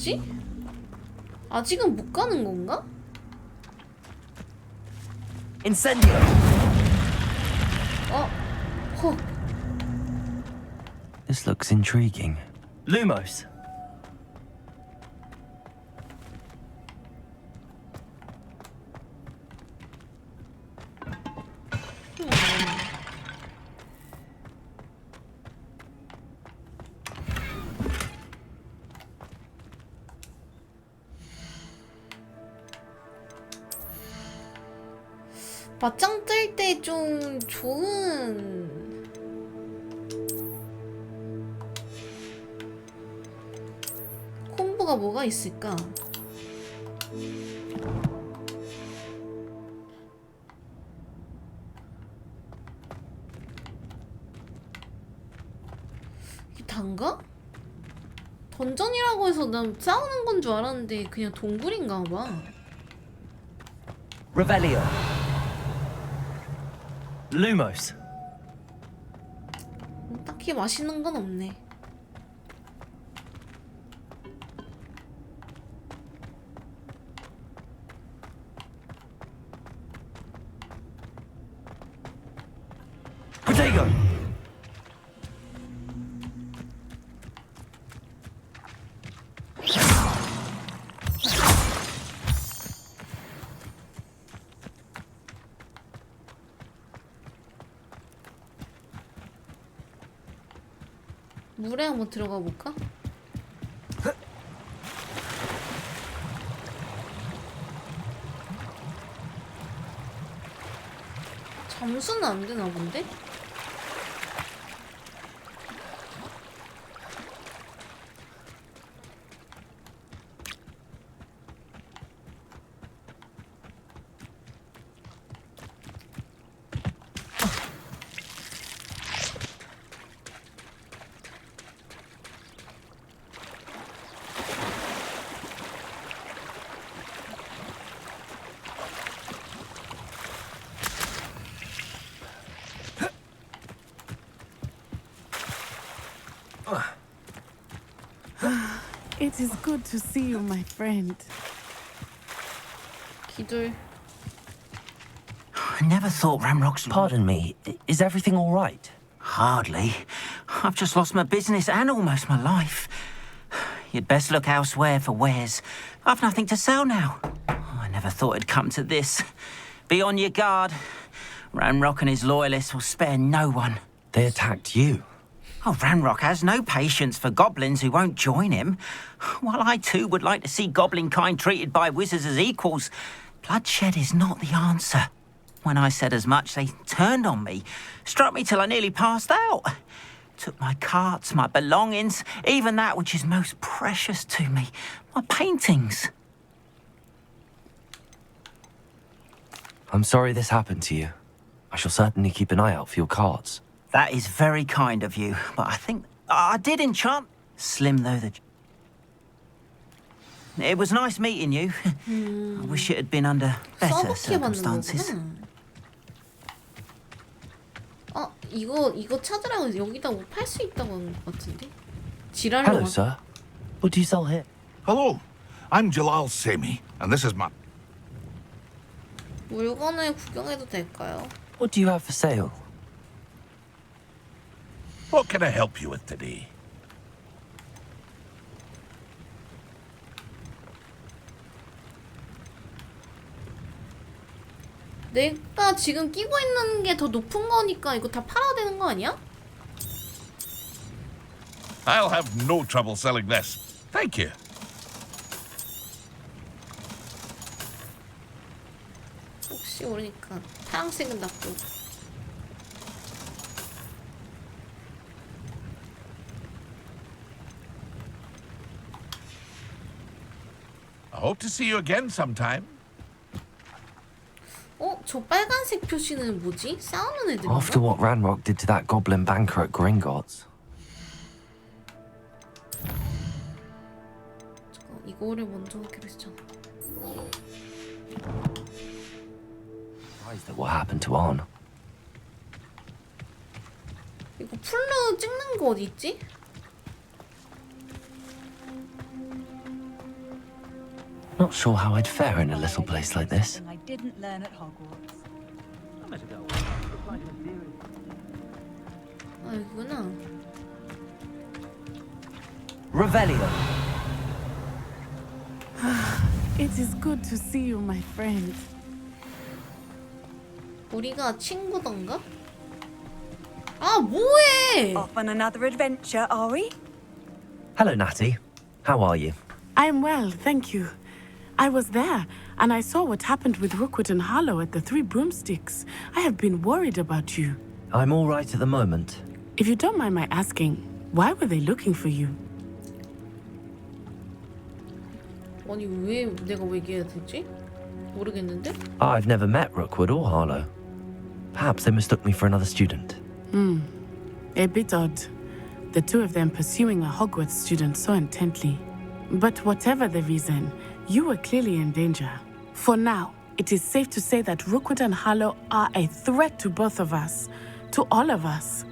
뭐지? 아직은 못 가는 건가? Incendio. 헉. This looks intriguing. Lumos. 맞짱 뜰 때 좀 좋은 콤보가 뭐가 있을까? 이게 단가? 던전이라고 해서 난 싸우는 건 줄 알았는데 그냥 동굴인가 봐. Revelio. Lumos. 딱히 맛있는 건 없네. Protego. 물에 한번 들어가 볼까? 잠수는 안 되나 본데? It is good to see you, my friend. 기둘. I never thought Ramrock's... Pardon me, is everything all right? Hardly. I've just lost my business and almost my life. You'd best look elsewhere for wares. I've nothing to sell now. I never thought it'd come to this. Be on your guard. Ramrock and his loyalists will spare no one. They attacked you. Oh, Ranrock has no patience for goblins who won't join him. While I too would like to see goblin kind treated by wizards as equals, bloodshed is not the answer. When I said as much, they turned on me, struck me till I nearly passed out. Took my carts, my belongings, even that which is most precious to me, my paintings. I'm sorry this happened to you. I shall certainly keep an eye out for your cards. That is very kind of you, but I think I did enchant. Slim though the... It was nice meeting you. I wish it had been under better circumstances. 이거 찾으라고 여기다 뭐 팔 수 있다고 하는 것 같은데? 지랄로. Hello, sir. What do you sell here? Hello, I'm lllllamar, and this is my... 물건을 구경해도 될까요? What do you have for sale? What can I help you with today? 내가 지금 끼고 있는 게 더 높은 거니까 이거 다 팔아야 되는 거 아니야? I'll have no trouble selling this. Thank you. 혹시 모르니까 파란색은 놔두고. I hope to see you again sometime. 저 빨간색 표시는 뭐지? 싸우는 애들인가? After what Ranrock did to that goblin banker at Gringotts. 잠깐, 이거를 먼저 하기로 했잖아. Surprised at what happened to On. 이거 풀로 찍는 거 어디 있지? not sure how I'd fare in a little place like this. I didn't learn at Hogwarts. 아이구나. Revelio. It is good to see you, my friend. 우리가 친구던가? 아, 뭐해? Off on another adventure, are we? Hello, Natty. How are you? I'm well, thank you. I was there, and I saw what happened with Rookwood and Harlow at the Three Broomsticks. I have been worried about you. I'm all right at the moment. If you don't mind my asking, why were they looking for you? 아니, 왜 내가 왜 얘기해야 되지? 모르겠는데? I've never met Rookwood or Harlow. Perhaps they mistook me for another student. A bit odd. The two of them pursuing a Hogwarts student so intently. But whatever the reason, you were clearly in danger. For now, it is safe to say that Rookwood and Harlow are a threat to both of us, to all of us.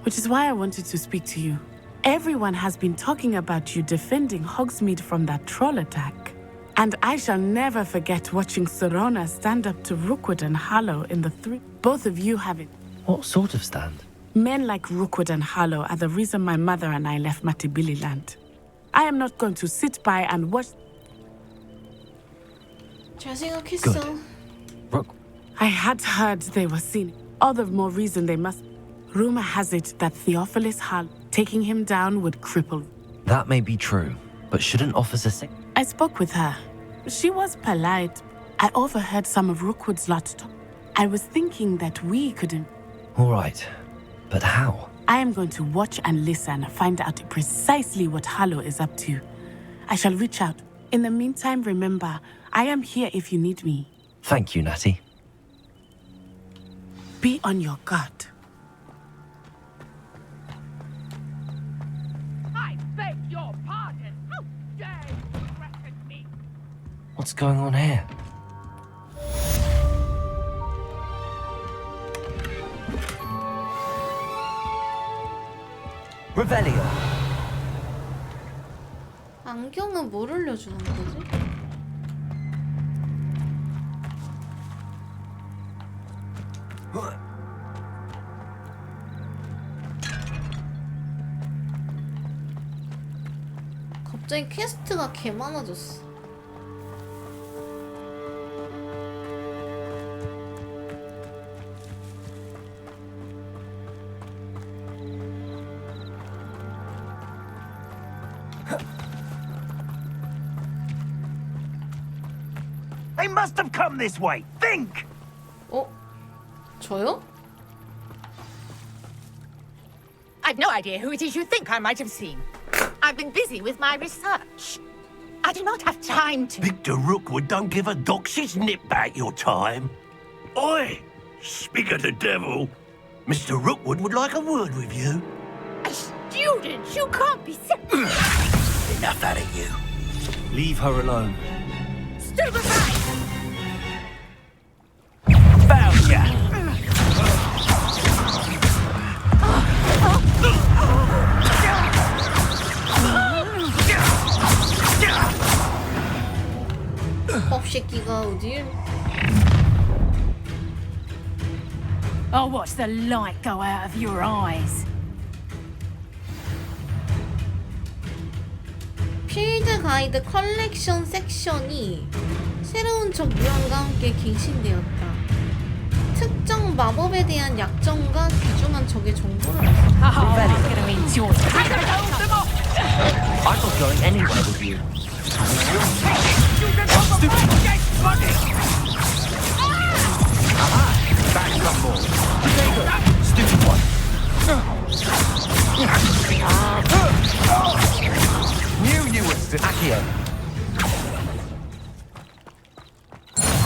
Which is why I wanted to speak to you. Everyone has been talking about you defending Hogsmeade from that troll attack. And I shall never forget watching Serona stand up to Rookwood and Harlow in the three. Both of you have it. What sort of stand? Men like Rookwood and Harlow are the reason my mother and I left Matabeleland. I am not going to sit by and watch. 잘 생각했어. I had heard they were seen. All the more reason they must. Rumor has it that Theophilus Harlow taking him down would cripple. That may be true, but shouldn't Officer Six... I spoke with her. She was polite. I overheard some of Rookwood's lot talk. I was thinking that we could. All right, but how? I am going to watch and listen, find out precisely what Harlow is up to. I shall reach out. In the meantime, remember, I am here if you need me. Thank you, Natty. Be on your guard. I beg your pardon. How dare you threaten me? What's going on here? Revelio. 안경은 뭘 올려주는 거지? 갑자기 퀘스트가 개 많아졌어. They must have come this way. Think! 어? 저요? I've no idea who it is you think I might have seen. I've been busy with my research. I do not have time to... Victor Rookwood don't give a doxy's nip back your time. Oi! Speak of the devil. Mr. Rookwood would like a word with you. A student? You can't be Enough out of you. Leave her alone. Stupefy! Found ya! 겁새끼가 어딜? I'll watch the light go out of your eyes. 필드 가이드 컬렉션 섹션이 새로운 적 무언과 함께 갱신되었다. 특정 마법에 대한 약점과 귀중한 적의 정보를 I thought going anywhere with you. Back some more. Stupid one. Knew you were Akio.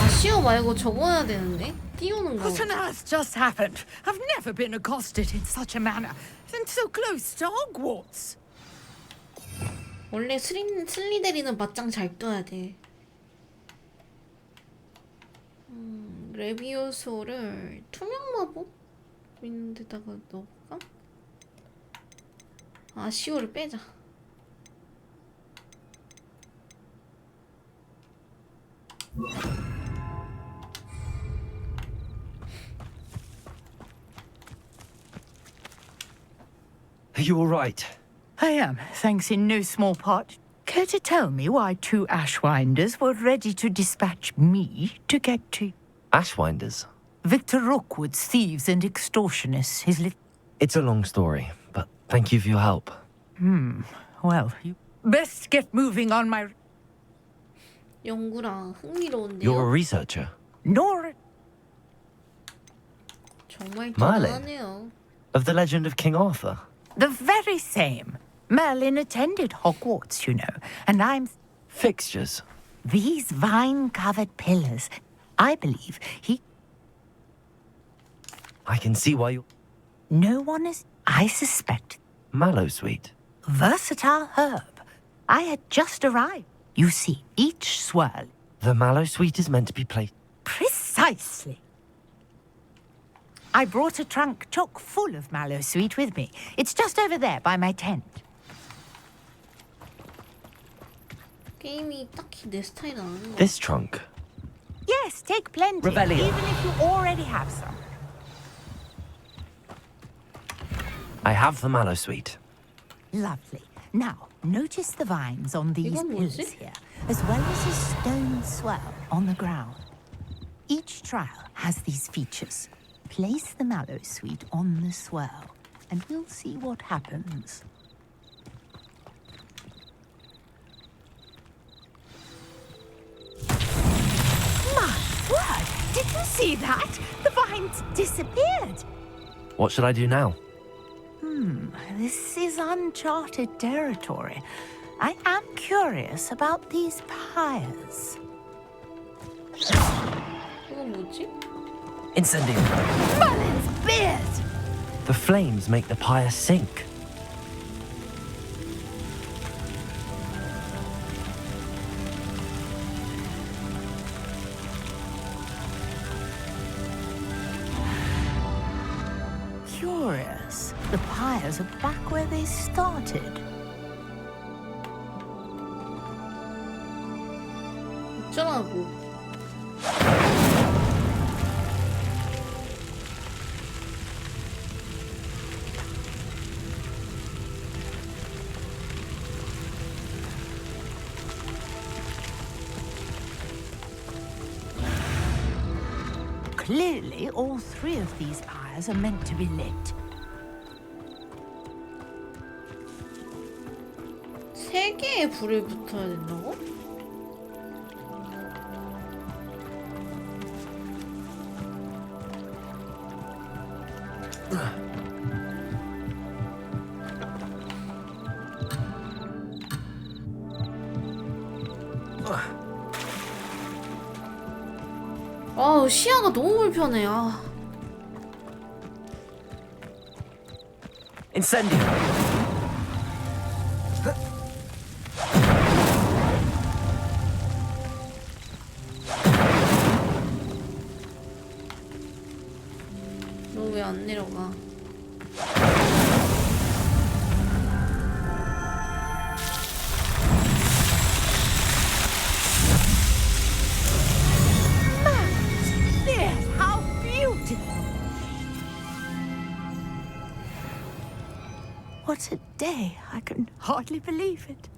아쉬워 말고 적어야 되는데? 띄우는 거. What on earth just happened? I've never been accosted in such a manner, and so close to Hogwarts. 원래 슬리데린은 맞짱 잘 떠야 돼. 레비오소를 투명 마법 있는 데다가 넣을까? 아쉬워를 빼자. Are you all right? I am, thanks in no small part. Care to tell me why 2 Ashwinders were ready to dispatch me to get to Ashwinders? Victor Rookwood's thieves and extortionists, his little... It's a long story, but thank you for your help. Well, you best get moving on my... 연구랑 흥미로운데요. You're a researcher? Nor... 정말 Merlin? 대단하네요. Of the legend of King Arthur? The very same. Merlin attended Hogwarts, you know, and I'm... Fixtures? These vine-covered pillars. I believe he... I can see why you... No one is... I suspect... Mallowsweet? Versatile herb. I had just arrived. You see, each swirl... The Mallowsweet is meant to be placed... Precisely. I brought a trunk chock full of Mallowsweet with me. It's just over there by my tent. 게임이 딱히 내 스타일은 아닌 것 같아. This trunk? Yes, take plenty, Revelio. even if you already have some. I have the Mallowsweet. Lovely. Now, notice the vines on these 이건 pillars 뭐지? here, as well as a stone swell on the ground. Each trial has these features. Place the Mallowsweet on the swell, and we'll see what happens. My word! Did you see that? The vines disappeared. What should I do now? This is uncharted territory. I am curious about these pyres. 이건 뭐지? Incendio. Merlin's beard! The flames make the pyre sink. Curious. The pyres are back where they started. 어쩌라고. Clearly, all 3 of these pyres are meant to be lit. 3개의 불을 붙어야 된다고? 아우, 시야가 너무 불편해. 아. Incendio. 너 왜 안 내려가? Yes, how beautiful! What a day. I can hardly believe it.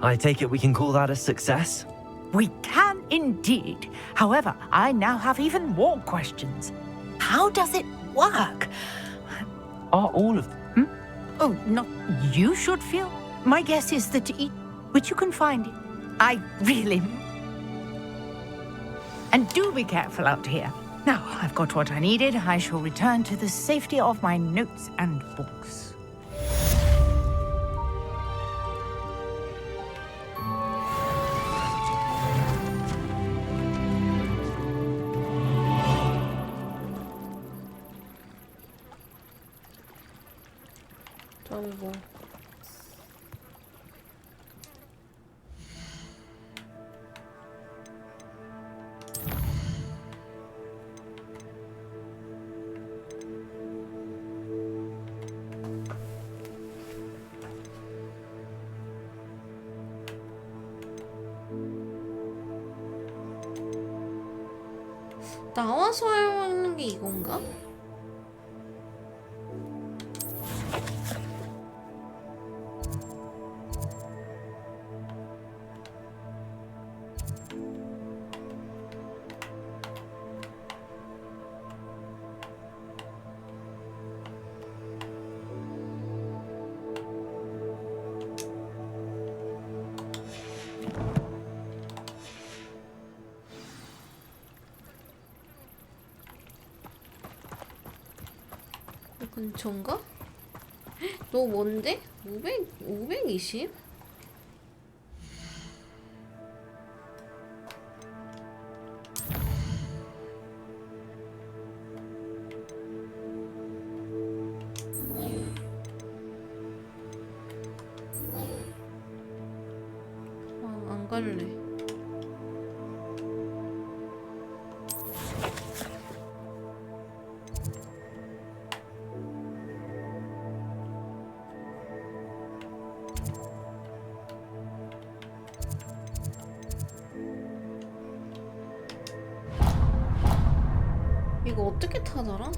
I take it we can call that a success? We can indeed. However, I now have even more questions. How does it work? Are all of them? Oh, not you should feel. My guess is that to eat, which you can find. I really... And do be careful out here. Now, I've got what I needed. I shall return to the safety of my notes and books. 정보. 나와서 하는 게 이건가? 근처인가? 너 뭔데? 520? 안 갈래. 이거 어떻게 타더라?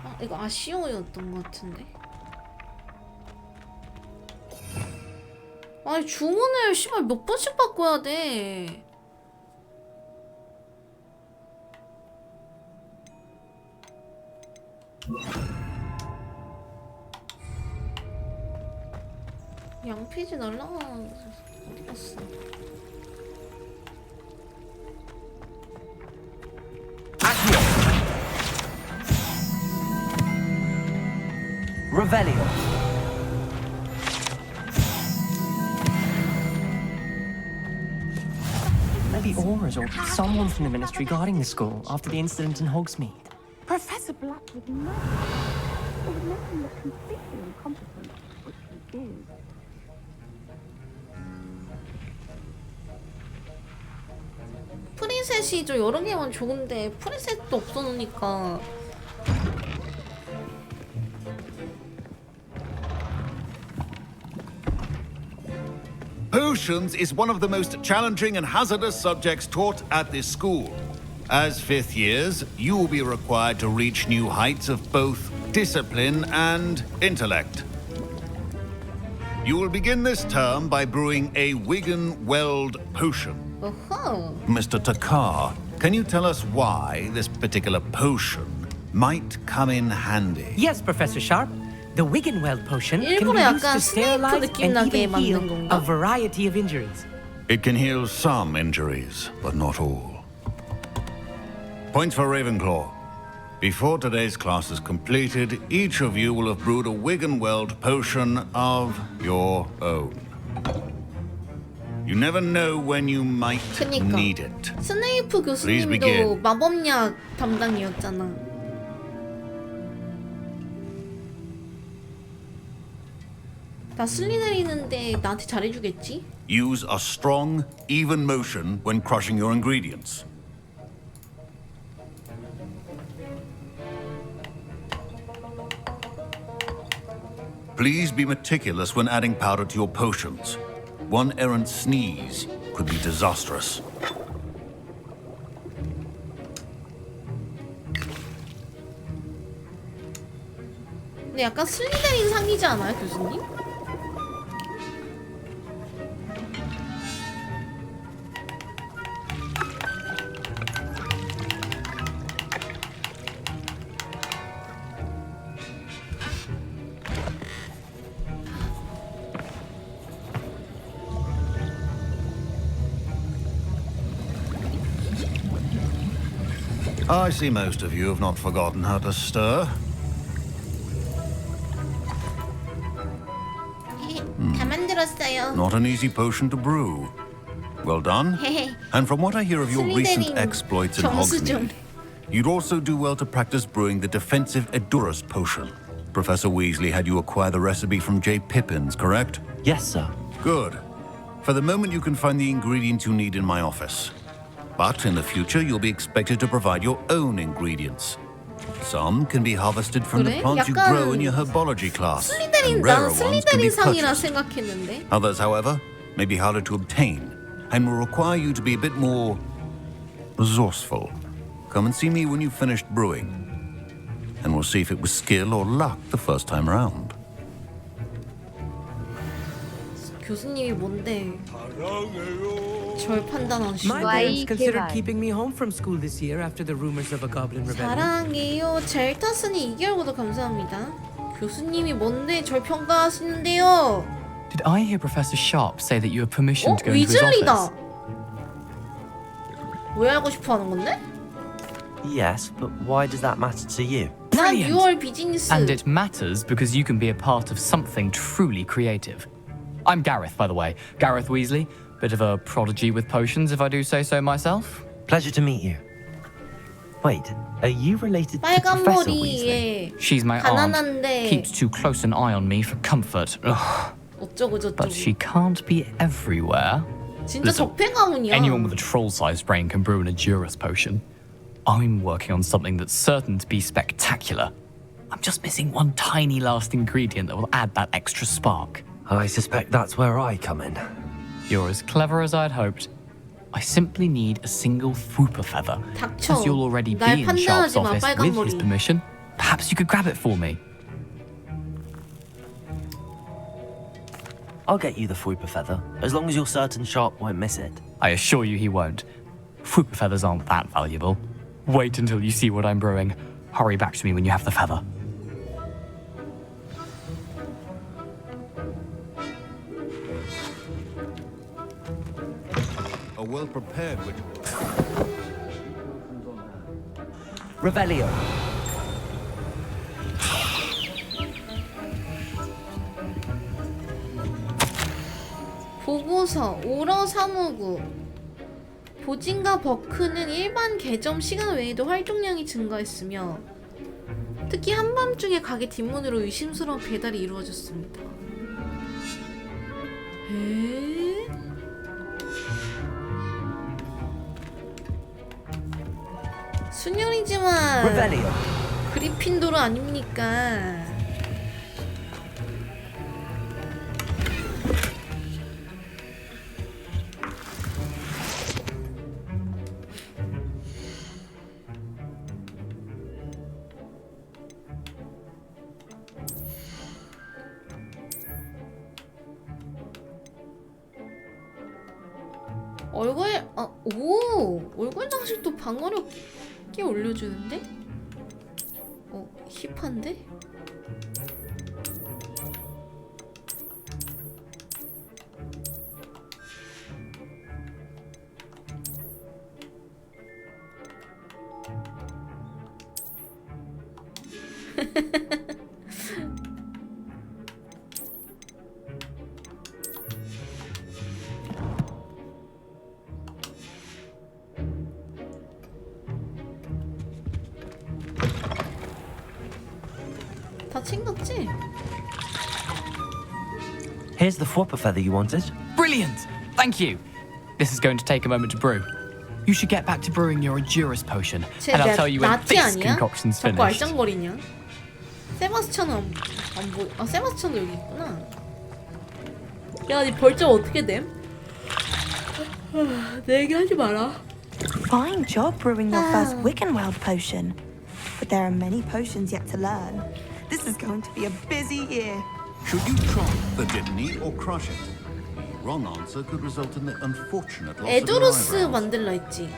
아, 이거 아쉬워였던 것 같은데. 아니 주문을 씨발 몇 번씩 바꿔야 돼. 양피지 날라가 어디 갔어? Revelio. Maybe Aura's or someone from the ministry guarding the school after the incident in Hogsmeade. Professor Black would know. It would make him look completely incompetent, which he is. 프리셋이 좀 여러 개만 좋은데 프리셋도 없어놓으니까. Potions is one of the most challenging and hazardous subjects taught at this school. As fifth years, you will be required to reach new heights of both discipline and intellect. You will begin this term by brewing a Wigan-Weld potion. Mr. Takar, can you tell us why this particular potion might come in handy? Yes, Professor Sharp. The Wigan-Weld potion can be 일부러 used to 약간 스네이프 sterilize 느낌 and 나게 even heal 만든 a 건가? variety of injuries. It can heal some injuries, but not all. Point for Ravenclaw. Before today's class is completed, each of you will have brewed a Wigan-Weld potion of your own. You never know when you might need it. 스네이프 Please 교수님도 begin. 마법약 담당이었잖아. 나 슬리데린인데 나한테 잘해주겠지? Use a strong, even motion when crushing your ingredients. Please be meticulous when adding powder to your potions. One errant sneeze could be disastrous. 근데 약간 슬리데린 상이지 않아요, 교수님? I see most of you have not forgotten how to stir. 다 만들었어요. Not an easy potion to brew. Well done. And from what I hear of your recent 슬리데린 exploits in 점수 좀. Hogsmeade, you'd also do well to practice brewing the defensive Edurus potion. Professor Weasley had you acquire the recipe from J. Pippins, correct? Yes, sir. Good. For the moment, you can find the ingredients you need in my office. But in the future, you'll be expected to provide your own ingredients. Some can be harvested from the 그래? plants you 약간 grow in your herbology class. 슬리데린, and 난 rarer ones can be 슬리데린상이라 purchased. 생각했는데. Others, however, may be harder to obtain and will require you to be a bit more resourceful. Come and see me when you've finished brewing, and we'll see if it was skill or luck the first time around. 교수님이 뭔데 절 판단하시고. My parents considered keeping me home from school this year after the rumors of a goblin rebellion. 사랑해요. 젤타스니 2개월 구독 감사합니다. 교수님이 뭔데 절 평가하시는데요? Did I hear Professor Sharp say that you have permission to go into his 위즐리다. office? 왜 알고 싶어 하는 건데? Yes, but why does that matter to you? 난 6월 비즈니스. And it matters because you can be a part of something truly creative. I'm Gareth, by the way. Gareth Weasley. Bit of a prodigy with potions, if I do say so myself. Pleasure to meet you. Wait, are you related to 빨간 Professor Weasley? 머리에 She's my aunt. 가난한데 Keeps too close an eye on me for comfort. Ugh. 어쩌고 저쩌고. But she can't be everywhere. 진짜 Listen, 적폐 가문이야. anyone with a troll-sized brain can brew an Edurus potion. I'm working on something that's certain to be spectacular. I'm just missing one tiny last ingredient that will add that extra spark. I suspect that's where I come in. You're as clever as I'd hoped. I simply need a single Fwooper feather. 닥쳐. As you'll already be 날 in Sharp's 판단하지 마, office 빨간 with his 머리. permission, perhaps you could grab it for me. I'll get you the Fwooper feather, as long as you're certain Sharp won't miss it. I assure you he won't. Fwooper feathers aren't that valuable. Wait until you see what I'm brewing. Hurry back to me when you have the feather. A well-prepared witch. Revelio. 보고서 오러 사무구. 보진과 버크는 일반 개점 시간 외에도 활동량이 증가했으며 특히 한밤중에 가게 뒷문으로 의심스러운 배달이 이루어졌습니다. 에? 순혈이지만 Revelio. 그리핀도르 아닙니까? 얼굴 장식도 방어력 꽤 올려주는데? 힙한데? 다 챙겼지? Here's the Fwooper feather you wanted. Brilliant! Thank you! This is going to take a moment to brew. You should get back to brewing your Edurus potion, and I'll tell you when 나티 this 아니야? concoction's 자꾸 finished. 알짱거리냐? 세바스찬은 안 보여. 아, 세바스찬도 여기 있구나. 야, 니 벌점 어떻게 됨? 내 얘기 하지 마라. Fine job brewing your first Wiggenweld potion. But there are many potions yet to learn. This is going to be a busy year. Should you chop the dipney or crush it? Wrong answer could result in the unfortunate loss of your 에두루스 eyebrows. 만들라 했지.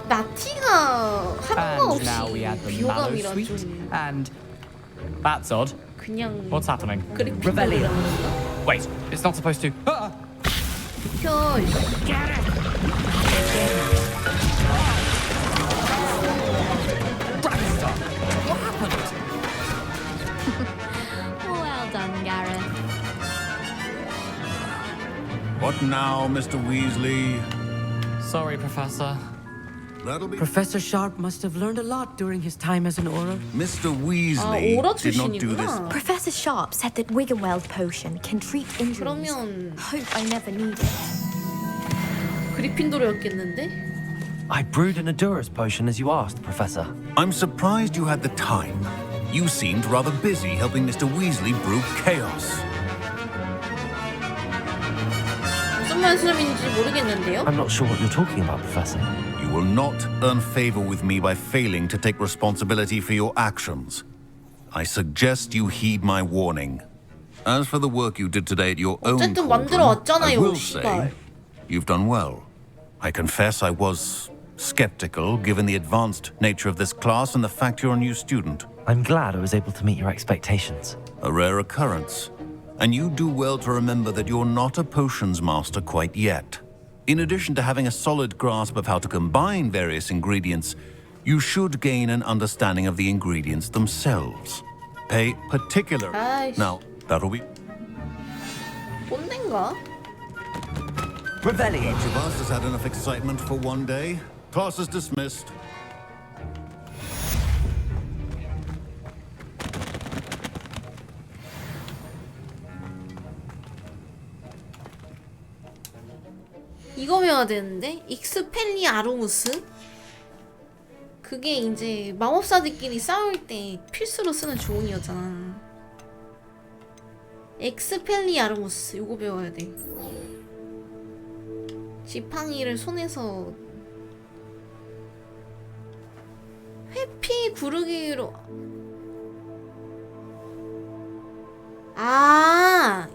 나티가 하루가 And now we add 없이 the mallow 비호감이라 sweet. 좀 And that's odd. 그냥 What's happening? 그리핀도르라는 건가? Wait, it's not supposed to. 비켜. What happened? Well done, Gareth. What now, Mr. Weasley? Sorry, Professor. That'll be... Professor Sharp must have learned a lot during his time as an Auror. Mr. Weasley Aura did not do this. 출신이구나. Professor Sharp said that Wiggenweld potion can treat injuries. 그러면 Hope I never need it. 그리핀도르였겠는데? I brewed an Adurus potion as you asked, Professor. I'm surprised you had the time. You seemed rather busy helping Mr. Weasley brew chaos. 무슨 말씀인지 모르겠는데요? I'm not sure what you're talking about, Professor. You will not earn favor with me by failing to take responsibility for your actions. I suggest you heed my warning. As for the work you did today at your own 어쨌든 cauldron, 만들어 왔잖아요, I will 씨발. say you've done well. I confess I was skeptical given the advanced nature of this class and the fact you're a new student. I'm glad I was able to meet your expectations. A rare occurrence. And you do well to remember that you're not a potions master quite yet. In addition to having a solid grasp of how to combine various ingredients, you should gain an understanding of the ingredients themselves. Pay particular... Now, that'll be... 꼰대인가? Revelio. Each of us has had enough excitement for one day. Class is dismissed. 이거 외워야 되는데? 익스펠리아르무스? 그게 이제 마법사들끼리 싸울 때 필수로 쓰는 조언이었잖아. 익스펠리아르무스 이거 배워야 돼. 지팡이를 손에서 회피 구르기로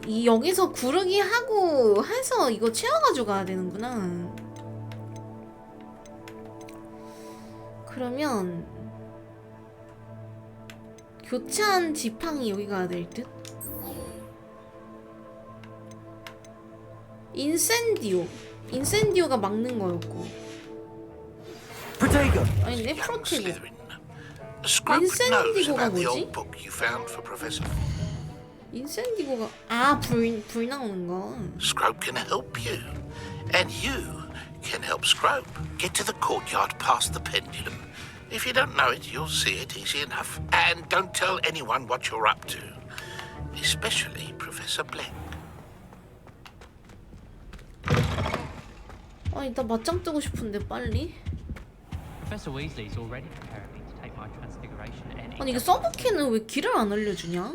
이 여기서 구르기 하고 해서 이거 채워가지고 가야 되는구나. 그러면 교차한 지팡이 여기 가야 될 듯? 인센디오가 막는 거였고. 아닌데? 프로테고. 인센디고가 뭐지? 인센디고가 불 나오는 거. Scrope can help you, and you can help Scrope get to the courtyard past the pendulum. If you don't know it, you'll see it easy enough. And don't tell anyone what you're up to, especially Professor Black. 나 맞짱 뜨고 싶은데 빨리. Professor Weasley's already preparing me to take my transfiguration any. 아니 이게 서브캐는 왜 길을 안 알려주냐?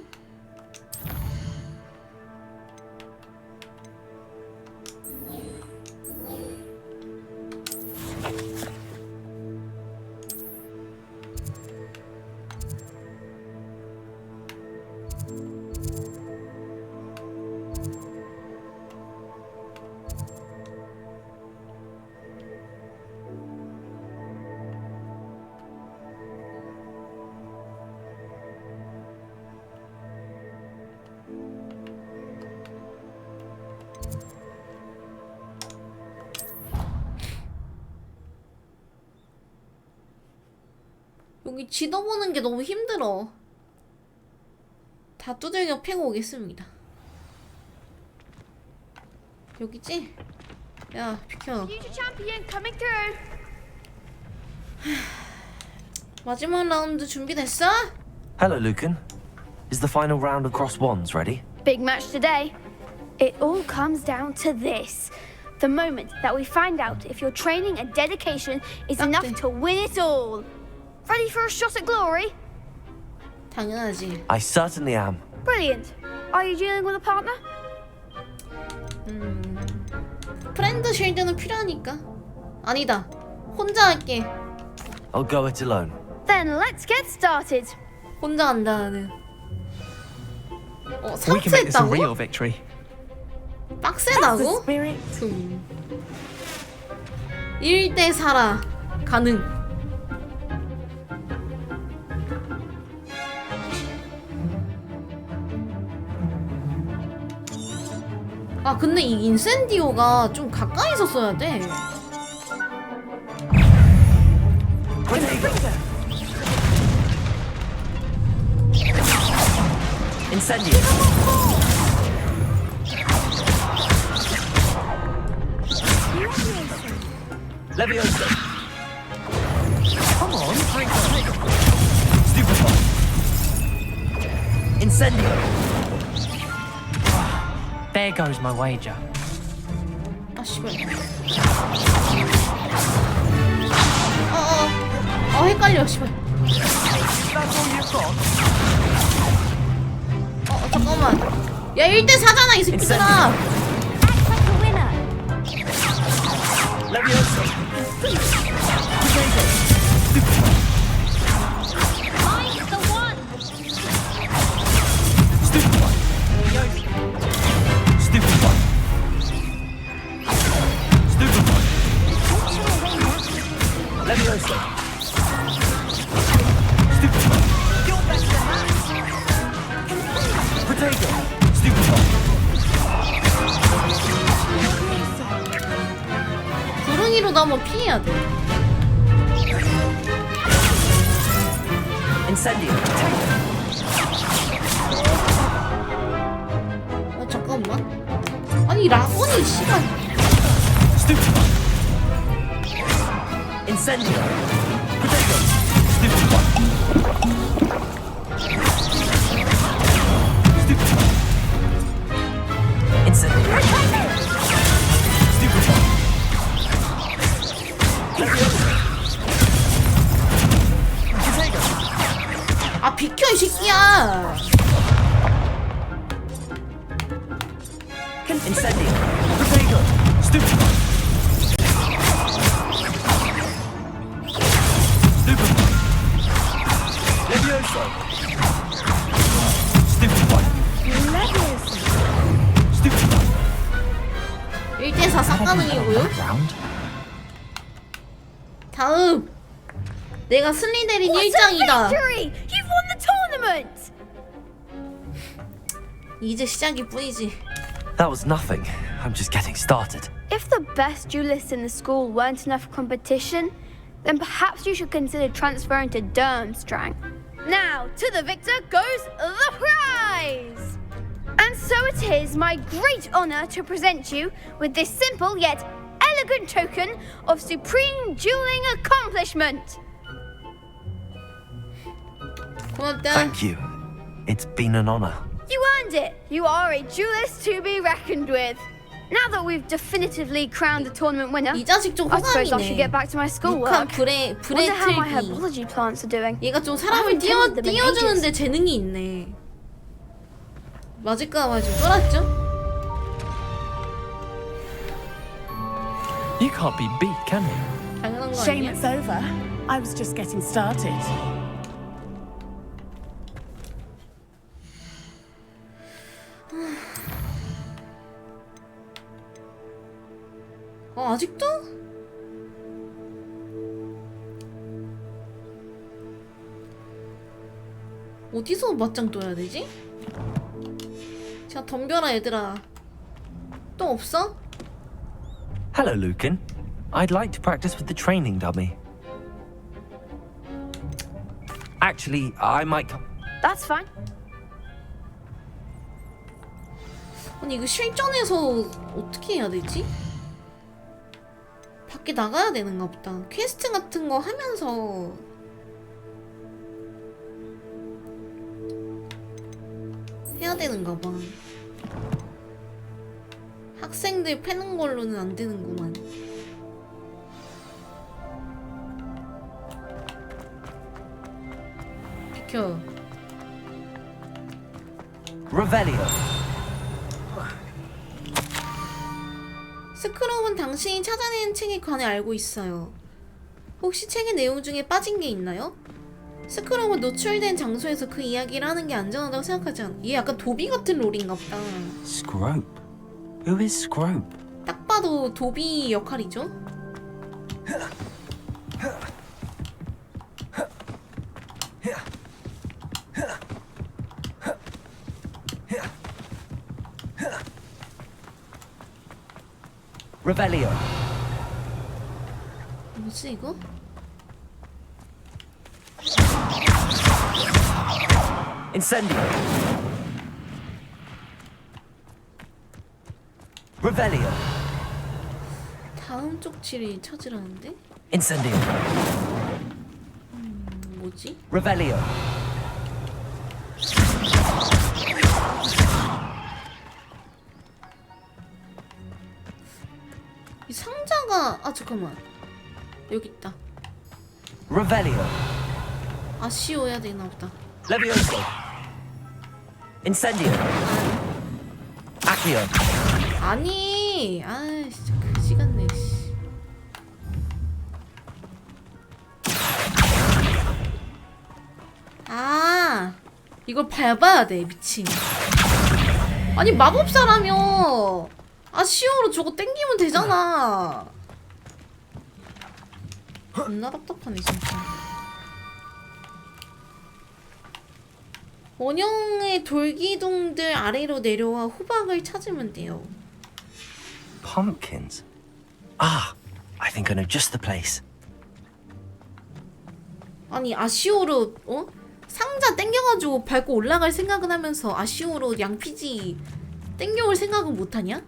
여기 지도 보는 게 너무 힘들어. 다 두들겨 패고 오겠습니다. 여기지? 야, 비켜. 마지막 라운드 준비됐어? Hello, Lucan. Is the final round of cross wands ready? Big match today. It all comes down to this. The moment that we find out if your training and dedication is enough to win it all. Ready for a shot at glory? 당연하지. I certainly am. Brilliant. Are you dealing with a partner? 프렌드 쉴드는 필요하니까. 아니다. 혼자 할게. I'll go it alone. Then let's get started. 혼자 한다 나는. We can make this a 삭제했다고? real victory. 빡세다고? 1대 4라 가능. 아 근데 이 인센디오가 좀 가까이서 써야 돼. Incendio. Levioso. Come on, drink it. Stupefy. Incendio. There goes my wager. 아 씨발. 헷갈려 씨발. 잠깐만. 야 1대4잖아 이 새끼들아. Levioso. Levioso. Protego. 구릉이로도 한번 피해야 돼. Incendio. 잠깐만. 아니 라곤이 씨발. Incendio. Protego. Stupefy. Incendio. Stupefy. Levioso. Protego. 아 비켜 이 새끼야. Incendio. Protego. Stupefy. Levioso. Stupefy. Stupefy. 1대4 싹가능이고요. 다음. 내가 슬리데린 1장이다. Victory! You've won the tournament! 이제 시작일 뿐이지. That was nothing. I'm just getting started. If the best duelists in the school weren't enough competition, then perhaps you should consider transferring to Durmstrang. Now, to the victor goes the prize! And so it is my great honor to present you with this simple yet elegant token of supreme dueling accomplishment. Thank you. It's been an honor. You earned it! You are a duelist to be reckoned with. Now that we've definitively crowned the tournament winner, 이 자식 좀 I suppose I 호감이네. should get back to my schoolwork. Wonder how my herbology plants are doing. 얘가 좀 사람을 띄워주는데 재능이 있네. 맞을까 봐 좀 쫄았죠? You can't be beat, can you? 당연한 거 Shame 아니야? it's over. I was just getting started. 아직도? 어디서 맞짱 떠야 되지? 자 덤벼라 얘들아. 또 없어? Hello, Lucan. I'd like to practice with the training dummy. Actually, I might come. That's fine. 아니 이거 실전에서 어떻게 해야 되지? 밖에 나가야 되는가 보다. 퀘스트 같은 거 하면서 해야 되는가 봐. 학생들 패는 걸로는 안 되는구만. 비켜. Revelio. 스크롭은 당신이 찾아낸 책에 관해 알고 있어요. 혹시 책의 내용 중에 빠진 게 있나요? 스크롭은 노출된 장소에서 그 이야기를 하는 게 안전하다고 생각하지 않아. 얘 약간 도비 같은 롤인가 보다. Scrope. Who is Scrope? 딱 봐도 도비 역할이죠? Revelio. 뭐지 이거? Incendio. Revelio. 다음 쪽지를 찾으라는데? Incendio. 뭐지? Revelio. 이 상자가 잠깐만 여기 있다. Revelio. 아쉬워야 되나 보다. Levioso. Incendio. Accio. 아니, 진짜 그지 같네. 씨. 이걸 밟아야 돼, 미친. 아니 마법사라며. 아쉬워로 저거 땡기면 되잖아. 겁나 답답하네 진짜. 원형의 돌기둥들 아래로 내려와 호박을 찾으면 돼요. Pumpkins? Ah, I think I know just the place. 아니 아쉬워로 상자 땡겨가지고 밟고 올라갈 생각은 하면서 아쉬워로 양피지 땡겨올 생각은 못하냐?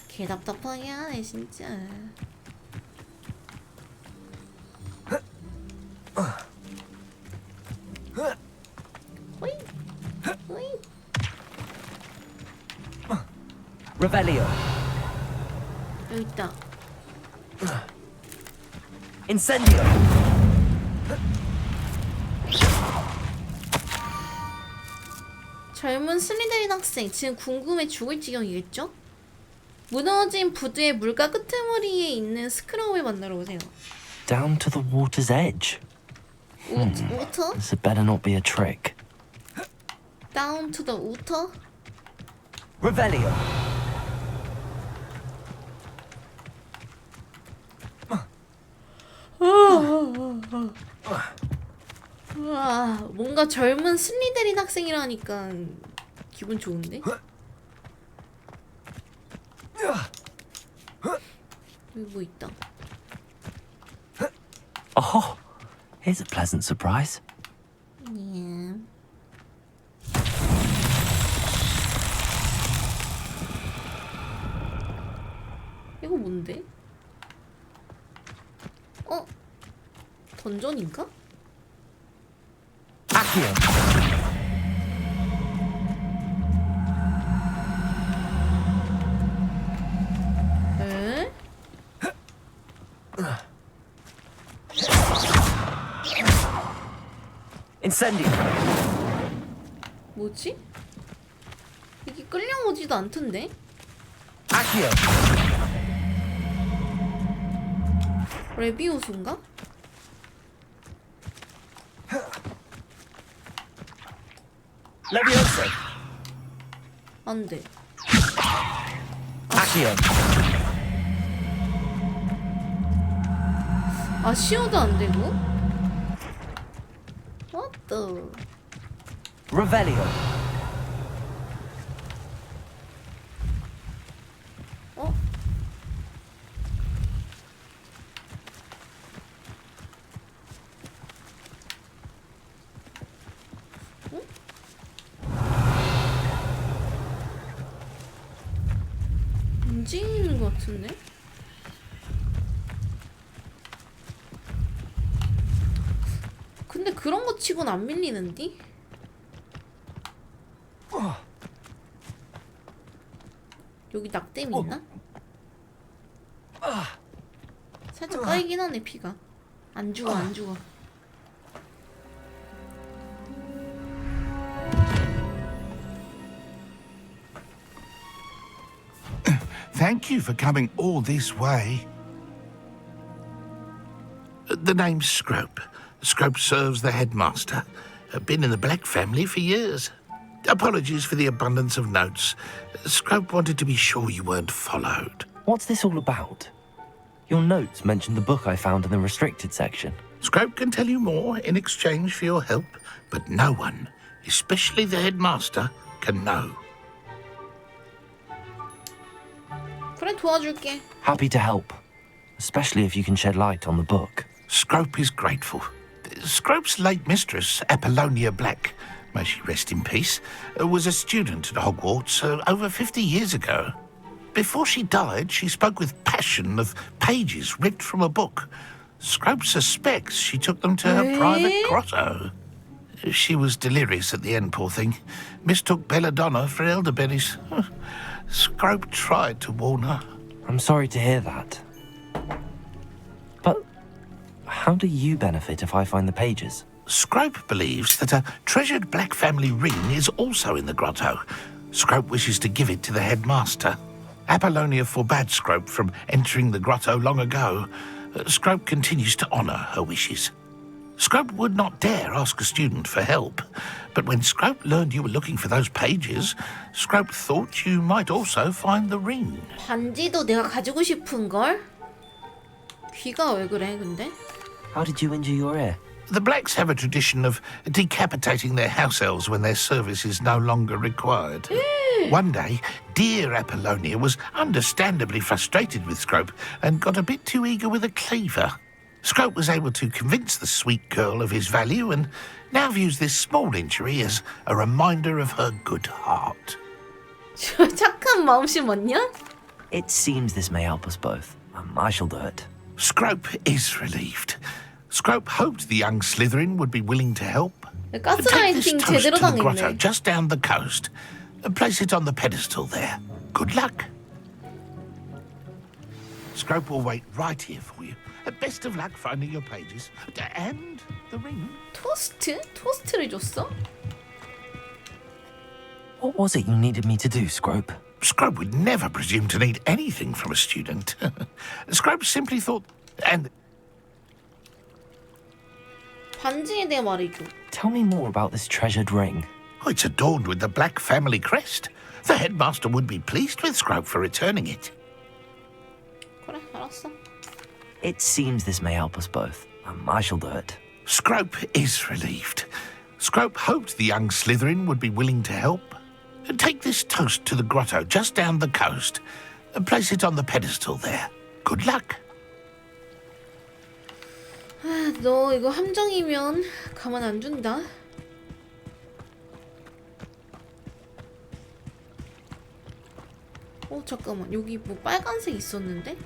개 답답하게 하네 진짜. 호이 호이. Revelio. 여기 있다. Incendio. 젊은 슬리데린 학생, 지금 궁금해 죽을 지경이겠죠? 무너진 부두의 물가 끄트머리에 있는 스크럽을 만나러 오세요. Down to the water's edge. Water? This had better not be a trick. Down to the water? Revelio. 와, 뭔가 젊은 슬리데린 학생이라니까 기분 좋은데? 여기 뭐 있다. Oh, here's a pleasant surprise. 예. 이거 뭔데? 던전인가? Accio. 에? Incendio. 뭐지? 이게 끌려오지도 않던데? Accio. 레비오스인가? Levioso. 안 돼. Accio. 아쉬워도 안 되고? What the? Revelio. 움직이는 것 같은데? 근데 그런 거 치곤 안 밀리는디? 여기 낙댐이 있나? 살짝 까이긴 하네 피가. 안 죽어 안 죽어. Thank you for coming all this way. The name's Scrope. Scrope serves the headmaster. Been in the Black family for years. Apologies for the abundance of notes. Scrope wanted to be sure you weren't followed. What's this all about? Your notes mentioned the book I found in the restricted section. Scrope can tell you more in exchange for your help, but no one, especially the headmaster, can know. 그래, 도와줄게. Happy to help, especially if you can shed light on the book. Scrope is grateful. Scrope's late mistress, Apollonia Black, may she rest in peace, was a student at Hogwarts over 50 years ago. Before she died, she spoke with passion of pages ripped from a book. Scrope suspects she took them to her private grotto. She was delirious at the end, poor thing. Mistook belladonna for elderberries. Scrope tried to warn her. I'm sorry to hear that. But how do you benefit if I find the pages? Scrope believes that a treasured black family ring is also in the grotto. Scrope wishes to give it to the headmaster. Apollonia forbade Scrope from entering the grotto long ago. Scrope continues to honour her wishes. Scrope would not dare ask a student for help, but when Scrope learned you were looking for those pages, Scrope thought you might also find the ring. 반지도 내가 가지고 싶은 걸? 귀가 왜 그래, 근데? How did you injure your ear? The Blacks have a tradition of decapitating their house elves when their service is no longer required. One day, dear Apollonia was understandably frustrated with Scrope and got a bit too eager with a cleaver. Scrope was able to convince the sweet girl of his value and now views this small injury as a reminder of her good heart. 착한 마음씨 맞냐? It seems this may help us both. I shall do it. Scrope is relieved. Scrope hoped the young Slytherin would be willing to help. Take this 가스라이팅 toast 제대로 to the grotto 당했네. just down the coast and place it on the pedestal there. Good luck. Scrope will wait right here for you. Best of luck finding your pages and the ring. 토스트? 토스트를 줬어? What was it you needed me to do, Scrope? Scrope would never presume to need anything from a student. Scrope simply thought, and 반지에 대해 말해줘. Tell me more about this treasured ring. Oh, it's adorned with the Black family crest. The headmaster would be pleased with Scrope for returning it. 그래, 알았어. It seems this may help us both. I shall do it. Scrope is relieved. Scrope hoped the young Slytherin would be willing to help. Take this toast to the grotto just down the coast and place it on the pedestal there. Good luck. 아, 너 이거 함정이면 가만 안 둔다. 잠깐만, 여기 뭐 빨간색 있었는데?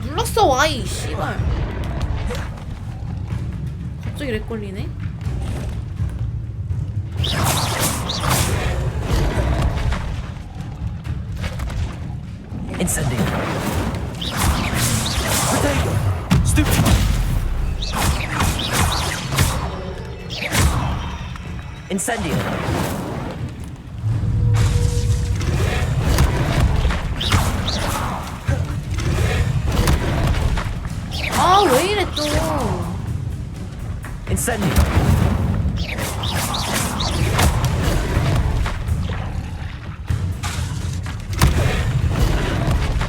눌렀어. Y 씨발. 갑자기 렉 걸리네. Incendio. Potato. Stupid. Incendio. 아, 왜 이래 또. Incendio.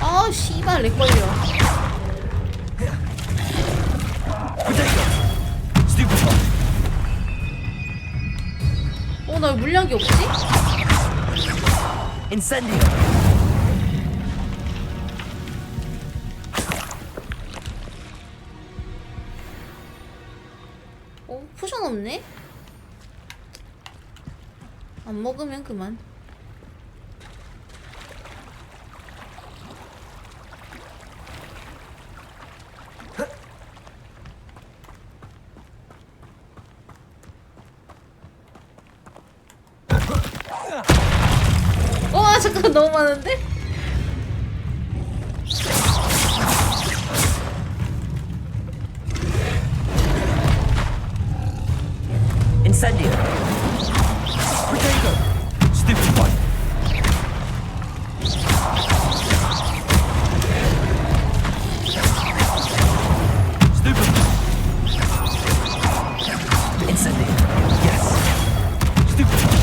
아, 씨발 렉 걸려. 나 왜 물약이 없지? Incendio. 포션 없네? 안 먹으면 그만. 와, 잠깐 너무 많은데? Incendio. Potato. Stupid one. Stupid. Incendio. Yes. Stupid one.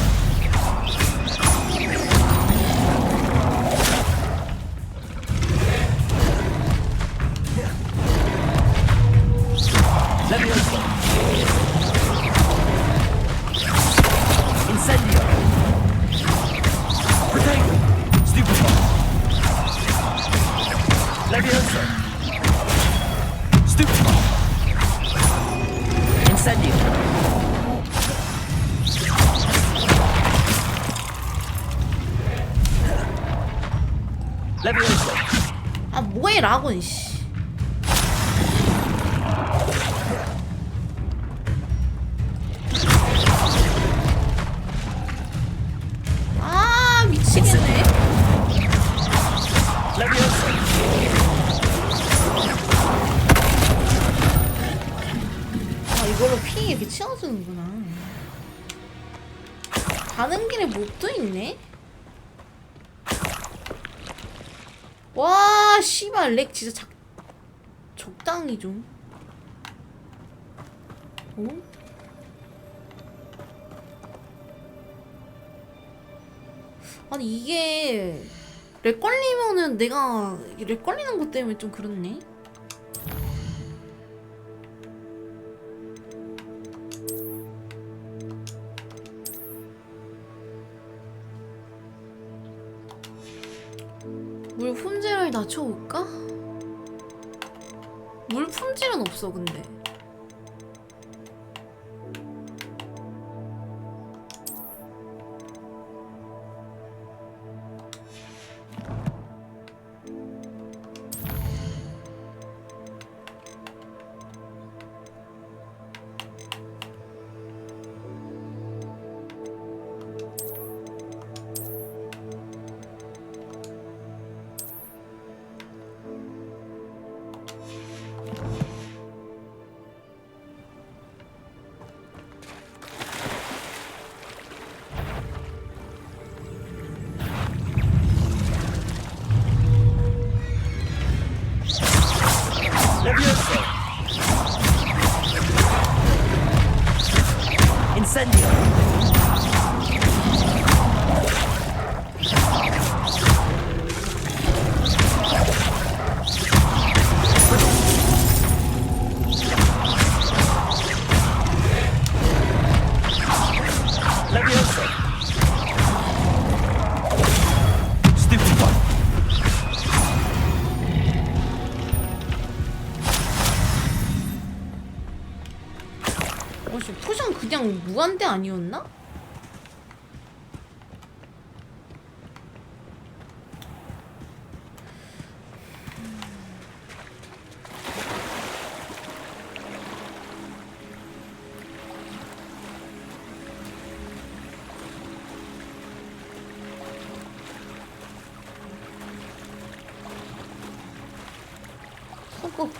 Levioso. Stupefy. Incendio. Levioso. 아 뭐해 라곤 씨. 아 미치겠네. 아 이걸로 피 이렇게 치워주는구나. 가는 길에 몹도 있네. 와 씨발 렉 진짜 적당히 좀. 어? 아니 이게 렉 걸리면은 내가 렉 걸리는 것 때문에 좀 그렇네. 물 품질을 낮춰볼까? 물 품질은 없어 근데. Incendio. Levioso. Stupid one. 저 포션 그냥 무한대 아니었나? 꼭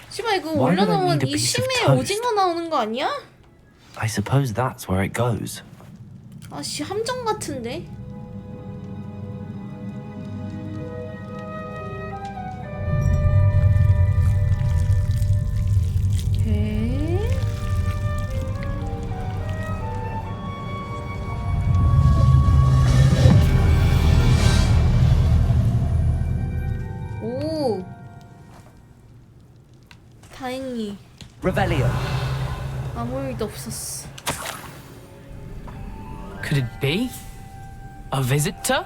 씨발 이거 Why would I 올려놓으면 need a 이 piece of 심해 toast? 오징어 나오는 거 아니야? I suppose that's where it goes. 아씨 함정 같은데? 에? 오 다행히 Revelio. 아무 일도 없었어. Could it be? A visitor?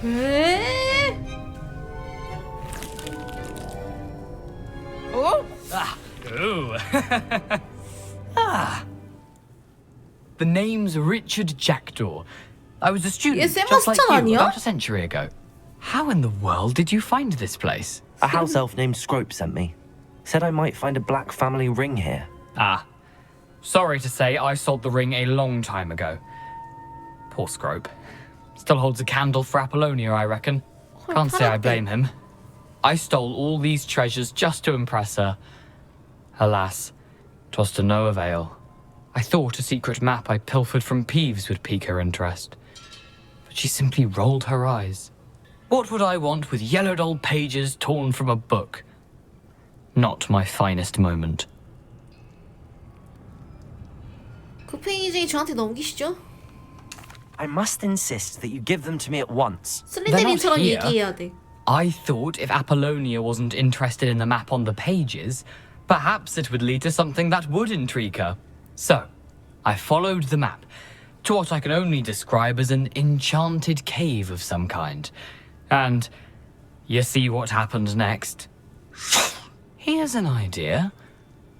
에? Oh? Ooh. The name's Richard Jackdaw. I was a student 얘 just like 세바스찬 you 아니야? about a century ago. How in the world did you find this place? A house elf named Scrope sent me. Said I might find a black family ring here. Ah. Sorry to say, I sold the ring a long time ago. Poor Scrope. Still holds a candle for Apollonia, I reckon. Can't say I blame him. I stole all these treasures just to impress her. Alas, 'twas to no avail. I thought a secret map I pilfered from Peeves would pique her interest. But she simply rolled her eyes. What would I want with yellowed old pages torn from a book? Not my finest moment. 그 페이지 저한테 넘기시죠? I must insist that you give them to me at once. 슬리데린처럼 here. 얘기해야 돼. I thought if Apollonia wasn't interested in the map on the pages, perhaps it would lead to something that would intrigue her. So, I followed the map to what I can only describe as an enchanted cave of some kind. And you see what happened next? Here's an idea.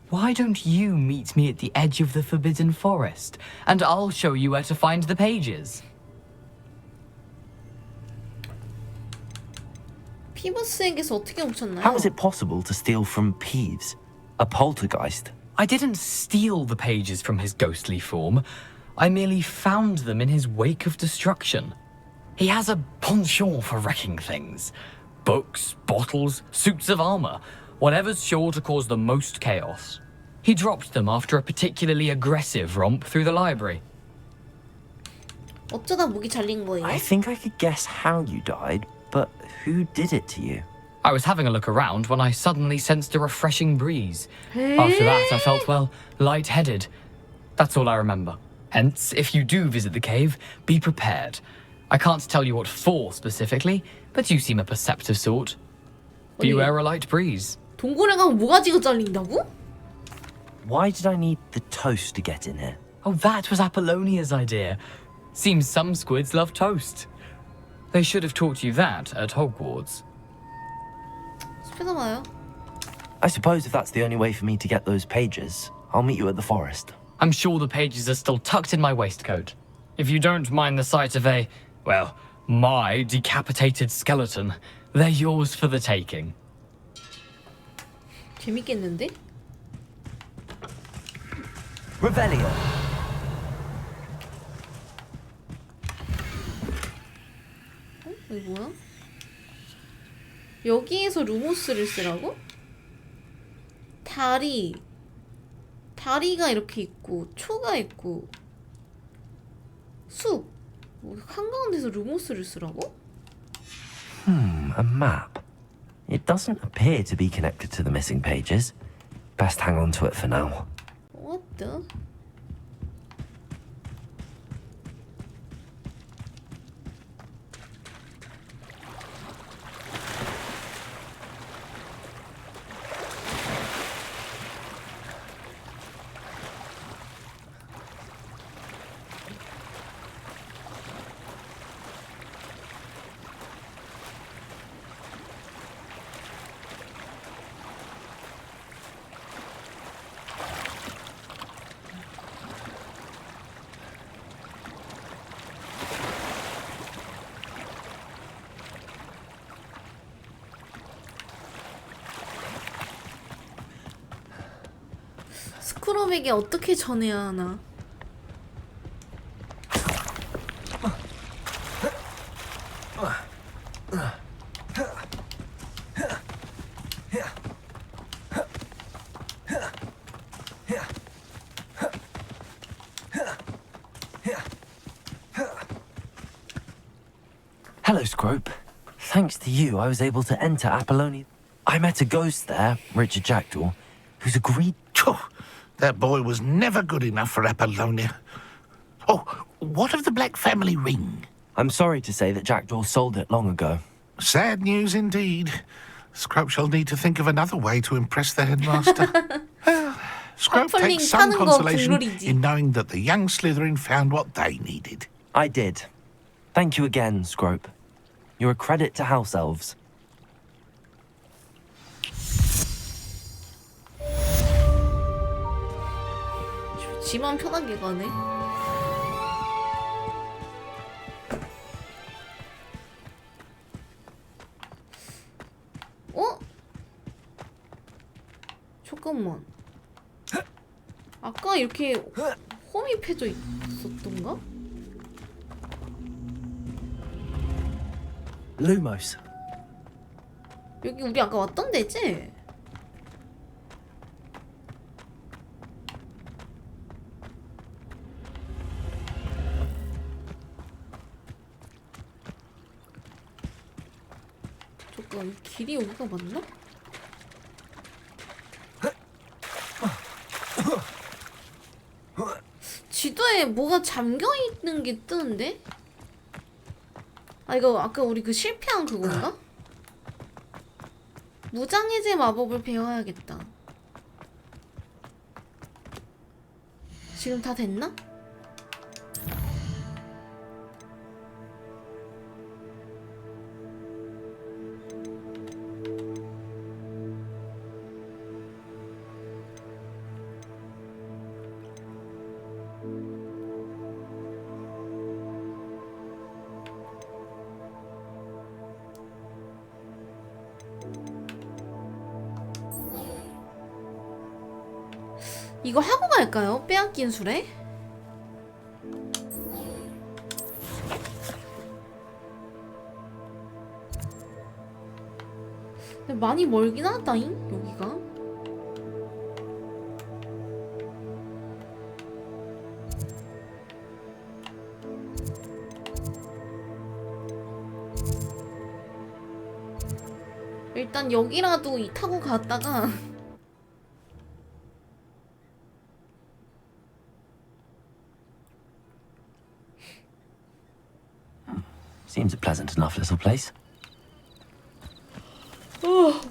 Why don't you meet me at the edge of the Forbidden Forest, and I'll show you where to find the pages. 피버스에게서 어떻게 훔쳤나요? How is it possible to steal from Peeves, a poltergeist? I didn't steal the pages from his ghostly form. I merely found them in his wake of destruction. He has a penchant for wrecking things. Books, bottles, suits of armor, whatever's sure to cause the most chaos. He dropped them after a particularly aggressive romp through the library. 어쩌다 목이 잘린 거예요? I think I could guess how you died, but who did it to you? I was having a look around when I suddenly sensed a refreshing breeze. After that, I felt, well, lightheaded. That's all I remember. Hence, if you do visit the cave, be prepared. I can't tell you what for specifically, but you seem a perceptive sort. Beware a light breeze. 동굴에 가면 모가지가 잘린다고? Why did I need the toast to get in here? Oh, that was Apollonia's idea. Seems some squids love toast. They should have taught you that at Hogwarts. 숲에서 봐요. I suppose if that's the only way for me to get those pages, I'll meet you at the forest. I'm sure the pages are still tucked in my waistcoat. If you don't mind the sight of a, well, my decapitated skeleton, they're yours for the taking. 재밌겠는데? Revelio. 이게 뭐야? 여기에서 루모스를 쓰라고? 다리가 이렇게 있고 초가 있고 숲 한가운데서 루모스를 쓰라고? A map. It doesn't appear to be connected to the missing pages. Best hang on to it for now. What the? 스크럽에게 어떻게 전해야 하나? Hello, Scrope. Thanks to you, I was able to enter Apollonia. I met a ghost there, Richard Jackdaw, who's agreed. That boy was never good enough for Apollonia. Oh, what of the Black family ring? I'm sorry to say that Jackdaw sold it long ago. Sad news indeed. Scrope shall need to think of another way to impress the headmaster. Well, Scrope takes some consolation in knowing that the young Slytherin found what they needed. I did. Thank you again, Scrope. You're a credit to House Elves. 지만 편하게 가네. 어? 잠깐만. 아까 이렇게 홈입해져 있었던가? Lumos. 여기 우리 아까 왔던 데지? 잠깐 길이 여기가 맞나? 지도에 뭐가 잠겨있는 게 뜨는데? 아 이거 아까 우리 그 실패한 그건가? 무장해제 마법을 배워야겠다. 지금 다 됐나? 이거 하고 갈까요? 빼앗긴 수레? 근데 많이 멀긴 하다잉 여기가. 일단 여기라도 타고 갔다가 Seems a pleasant enough little place.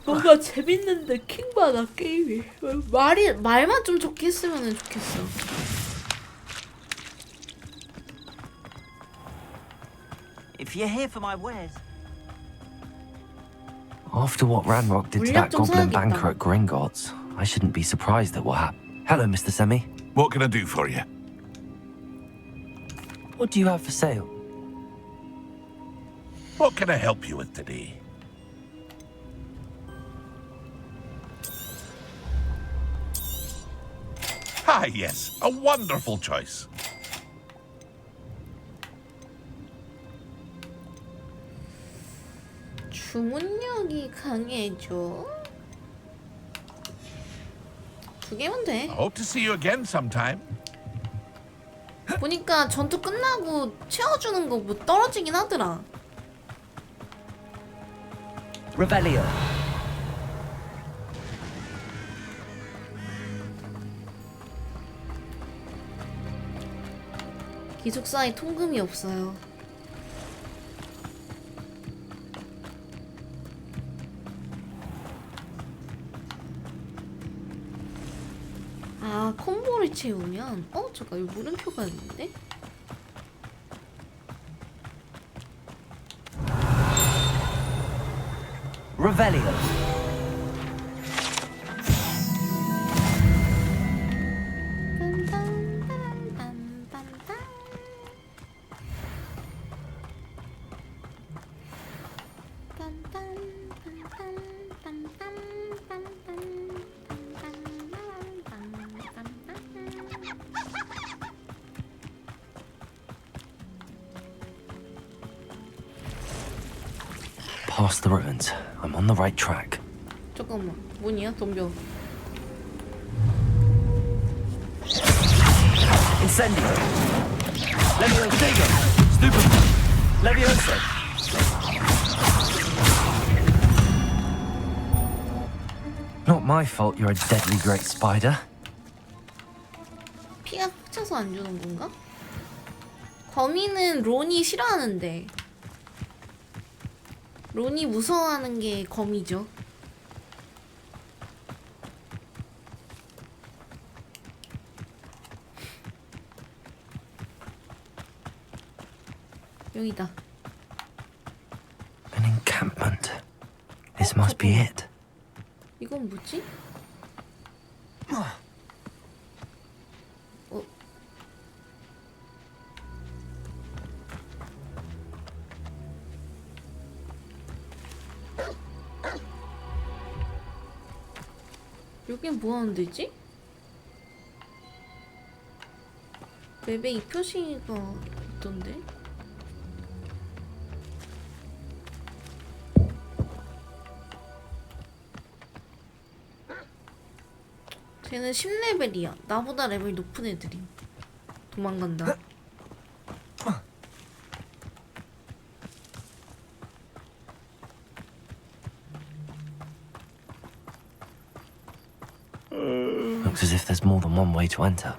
뭔가 재밌는데 킹받아 게임이. 말만 좀 좋게 했으면 좋겠어. If you're here for my wares. After what Ranrock did to that goblin banker at Gringotts, I shouldn't be surprised that what happened. Hello, Mr. Semi. What can I do for you? What do you have for sale? What can I help you with today? Ah, yes, a wonderful choice. 주문력이 강해져. 2개면 돼. I hope to see you again sometime. 보니까 전투 끝나고 채워주는 거 뭐 떨어지긴 하더라. Revelio. 기숙사에 통금이 없어요. 아, 콤보를 채우면 잠깐 여기 물음표가 있는데? Revelio. Past the ruins. I'm on the right track. 잠깐만, 뭐냐, 덤벼. Incendio. Leviosa. Stupid. Leviosa. Not my fault you're a deadly great spider. 피가 푹 차서 안 주는 건가? 거미는 론이 싫어하는데 론이 무서워하는 게 거미죠. 여기다. An encampment. This must be it. 이건 뭐지? 여긴 뭐 하는 데지? 맵에 이 표시가 있던데? 쟤는 10레벨이야. 나보다 레벨 높은 애들이. 도망간다. Looks as if there's more than one way to enter.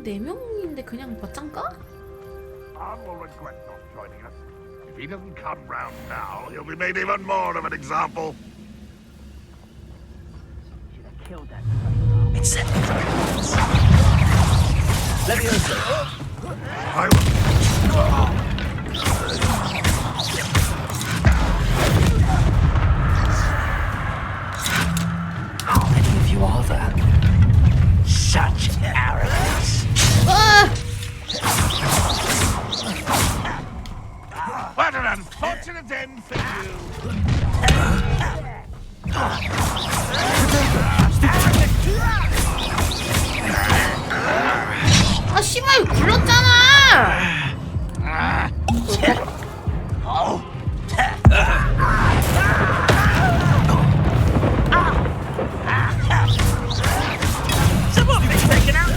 네 명인데 그냥 맞짱 까? Arm will regret not joining us. If he doesn't come round now, he'll be made even more of an example. Should have killed that. It's set. Leviosa. I will. 불렀잖아. Someone been taken out.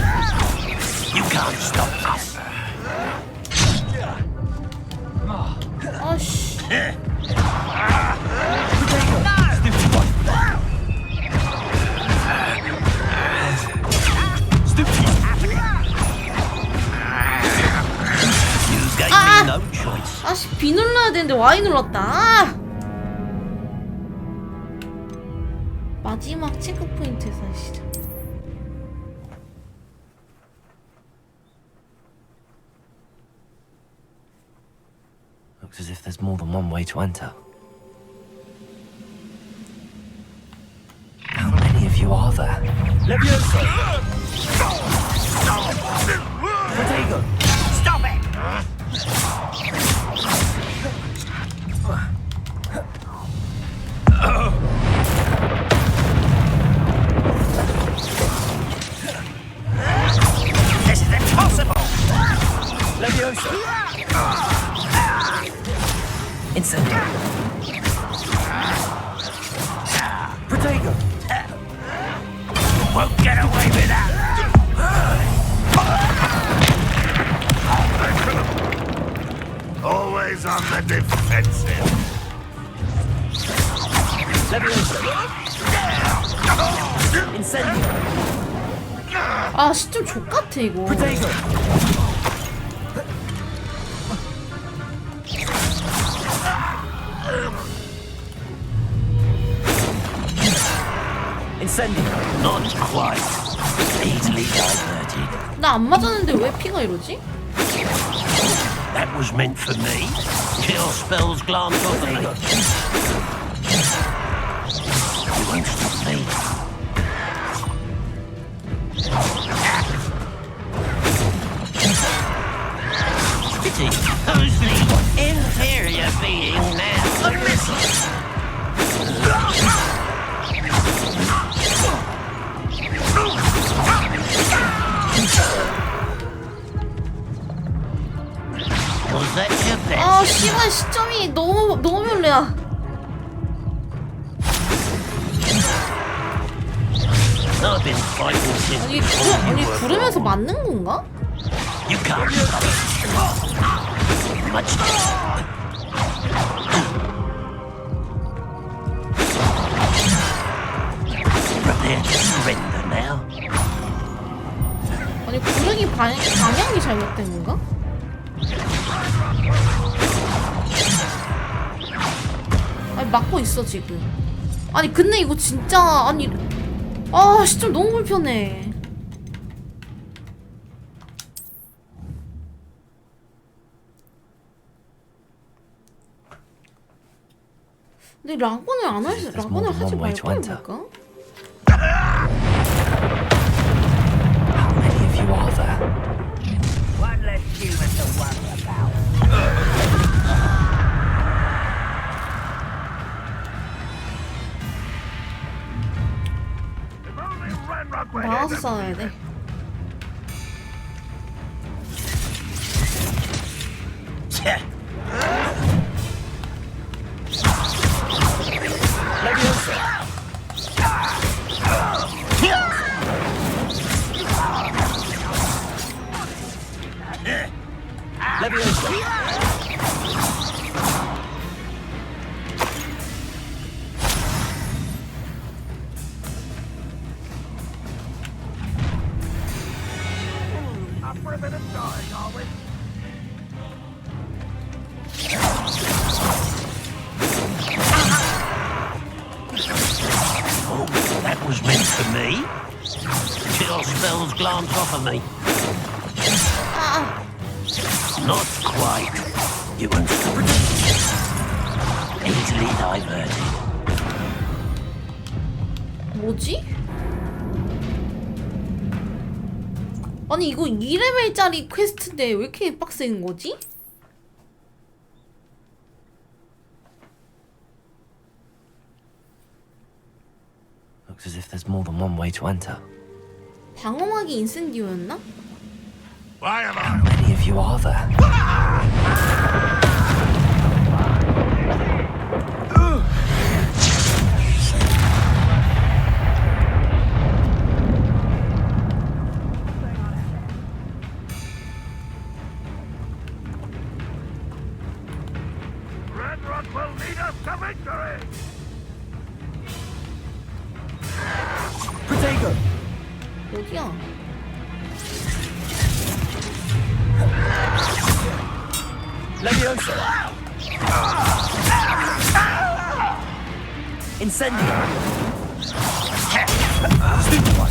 You can't stop us. 아씨. 아씨 B 눌러야 되는데 Y 눌렀다. 아! 마지막 체크 포인트에서 시작. Looks as if there's more than one way to enter. How many of you are there? Levioso. Protego. Stop it. This is impossible. Levioso. Incendio. Protego. Won't get away with that. Always on the defensive. Levioso. Incendio. 아 시점 족같아 이거. Protego. Incendio. Not quite. Easily diverted. 나 안 맞았는데 왜 피가 이러지? That was meant for me. Kill spells glance off of me. You won't stop me. Pity. Who's the inferior being now? Was that your best? 아 씨발 시점이 너무 별로야. I've been fighting since 아니 before you 아니 were 구르면서 born. 맞는 건가? You can't stop it. Much prepare to surrender now. 아니 구르기 방향이 잘못된 건가? 아니 막고 있어 지금. 아니 근데 이거 진짜 아니 아 시점 너무 불편해. 근데 락원을 하지 말까 해볼까? How many of you are there? One less human to worry about. 나와서 싸워야 돼. That was meant for me. Kill spells glance off of me. Not quite. You won't stop it. Easily diverted. 뭐지? 아니 이거 2레벨짜리 퀘스트인데 왜 이렇게 빡센 거지? Looks as if there's more than one way to enter. 방어막이 인센디오였나? Why am How many of you are there? Red Rock will lead us to victory! Protego! 어디야? Levioso! Incendio! Stupid one!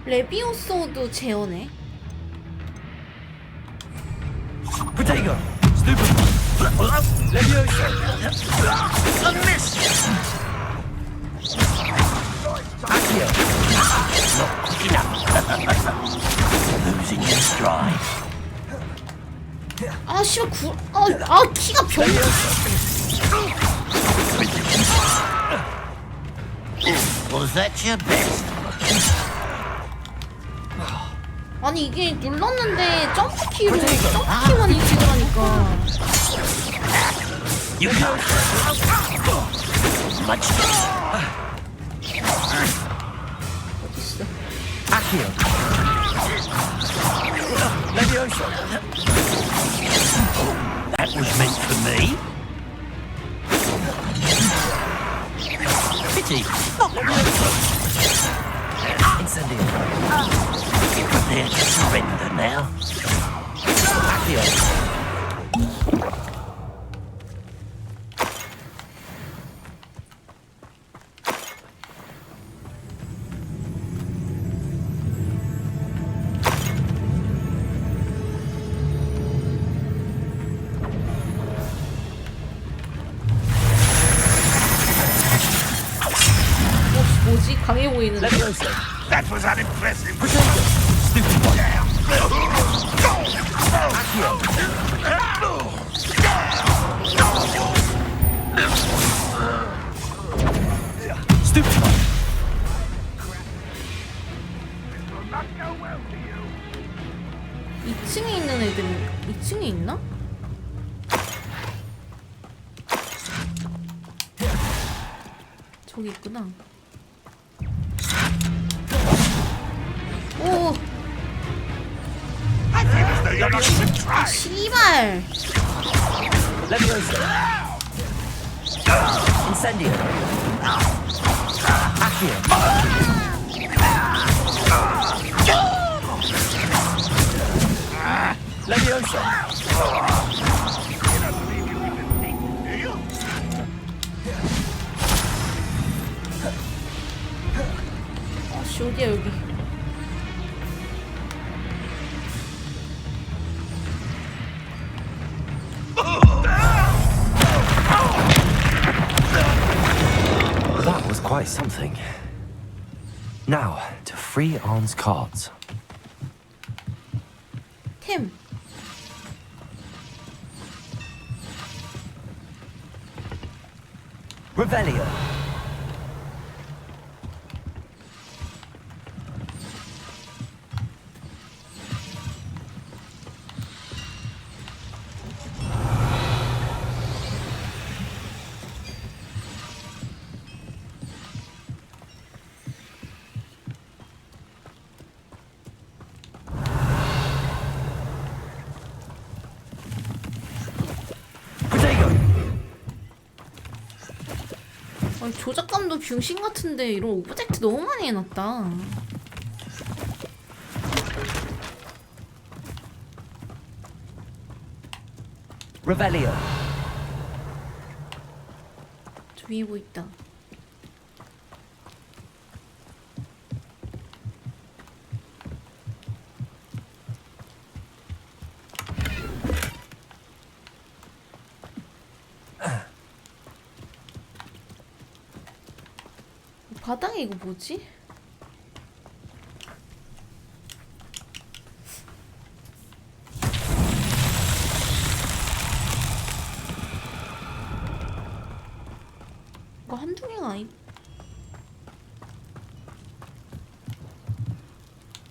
레비오소도 제어네. Protego! Stupid one! Levioso! A miss! Accio! Not quick enough. Losing your stride. 아 씨발 키가 병. Was that your best? 아니 이게 눌렀는데 점프키만 인식을 하니까. You can't. Much. 어딨어? Accio! Levioso! That was meant for me. Pity. Not Incendio! Prepare to surrender now. Accio! 뭐지? 강해 보이는데. Levioso! That was unimpressive. Protego! Stupid one! Accio! Stupid one! This will not go well for you. 2층에 있는 애들이 2층에 있나? 저기 있구나. 오! 아, 씨발! Levioso! Incendio! Accio! Levioso! 아씨 어디야 여기. That was quite something. Now, to free Arn's cards. 템. Revelio! 아니, 조작감도 병신 같은데 이런 오브젝트 너무 많이 해놨다. Revelio! 저 위에 뭐 있다. 바닥에 이거 뭐지? 이거 한두 개가 아니.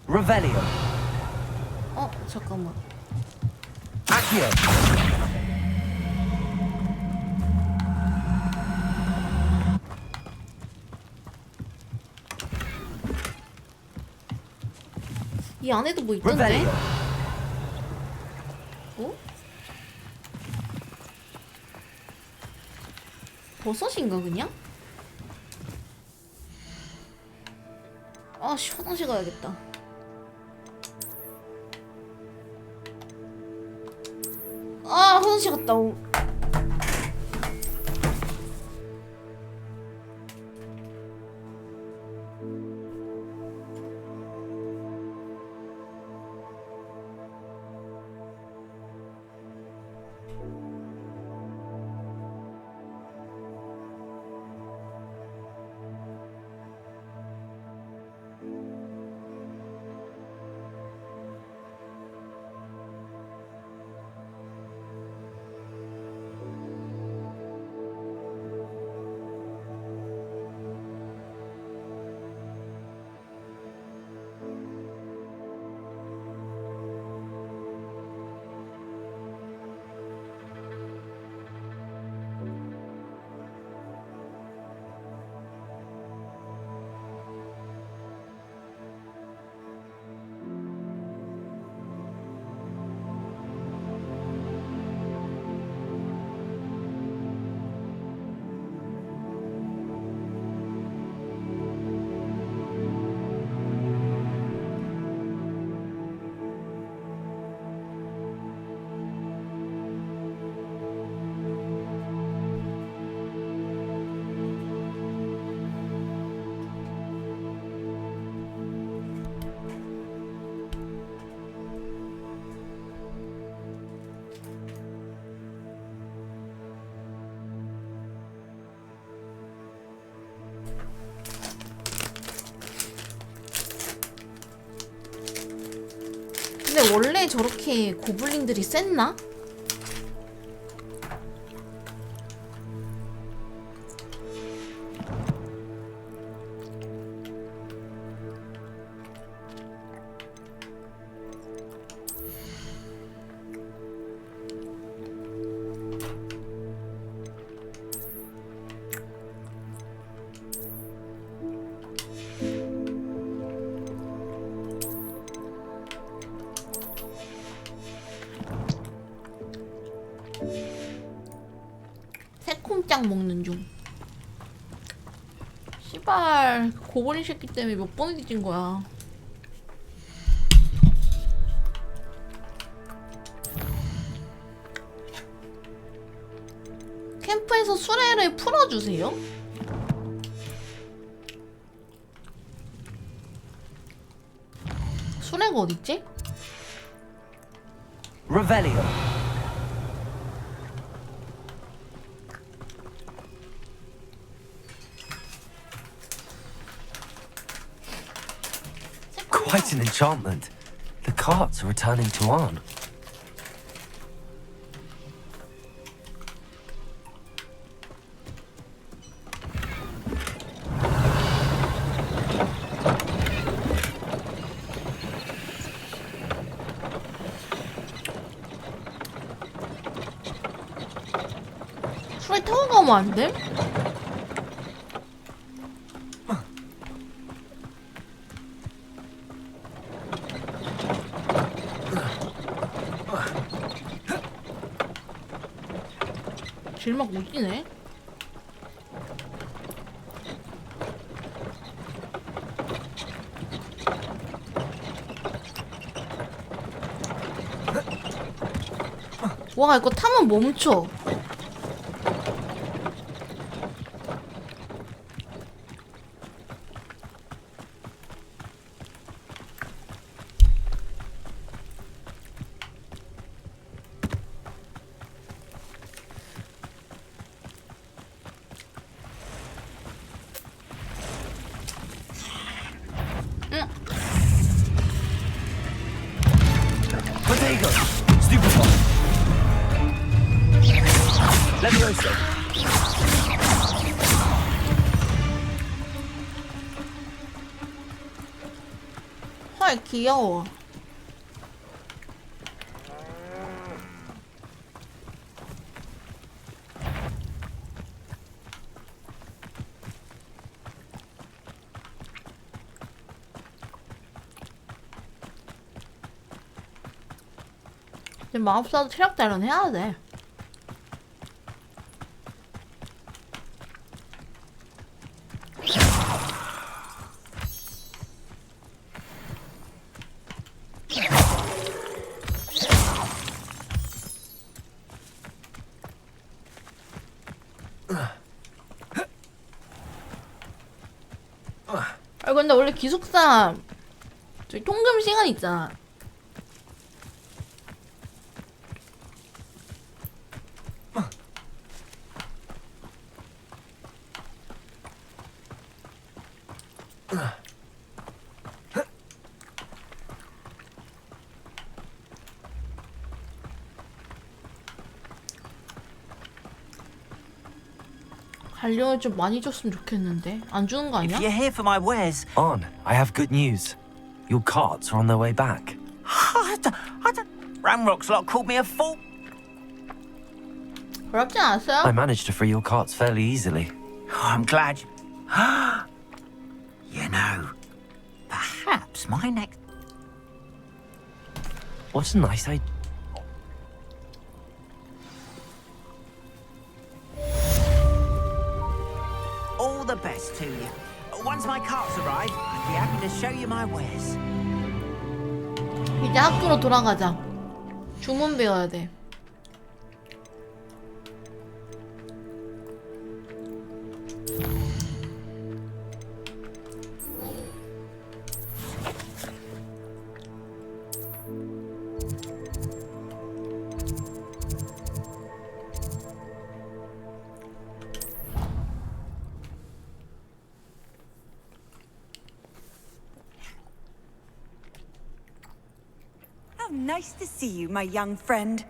Revelio. 잠깐만. Accio. 이 안에도 뭐 있던데? 어? 버섯인가 그냥? 씨, 화장실 가야겠다. 화장실 갔다 오. 근데 원래 저렇게 고블린들이 셌나? 새콤짱 먹는 중. 씨발 고블린 새끼 때문에 몇 번을 뒤진 거야. 캠프에서 수레를 풀어주세요? 수레가 어딨지? Revelio. Quite an enchantment. The carts are returning to Arn. 수레 타고 가면 안 돼? 길막 웃기네. 와 이거 타면 멈춰. closer. 헐 귀여워. 이제 마법사도 체력 단련 해야 돼. 아 근데 원래 기숙사 저기 통금 시간 있잖아. 관련을 좀 많이 줬으면 좋겠는데 안 주는 거 아니야? If you're here for my wares, on. I have good news. Your carts are on their way back. Ramrock's lot called me a fool. 그렇지 않았어요? I managed to free your carts fairly easily. Oh, I'm glad. You know, perhaps my next. What a nice idea. All the best to you. Once my carts arrive, I'd be happy to show you my wares. 이제 학교로 돌아가자. 주문 배워야 돼. How nice to see you, my young friend.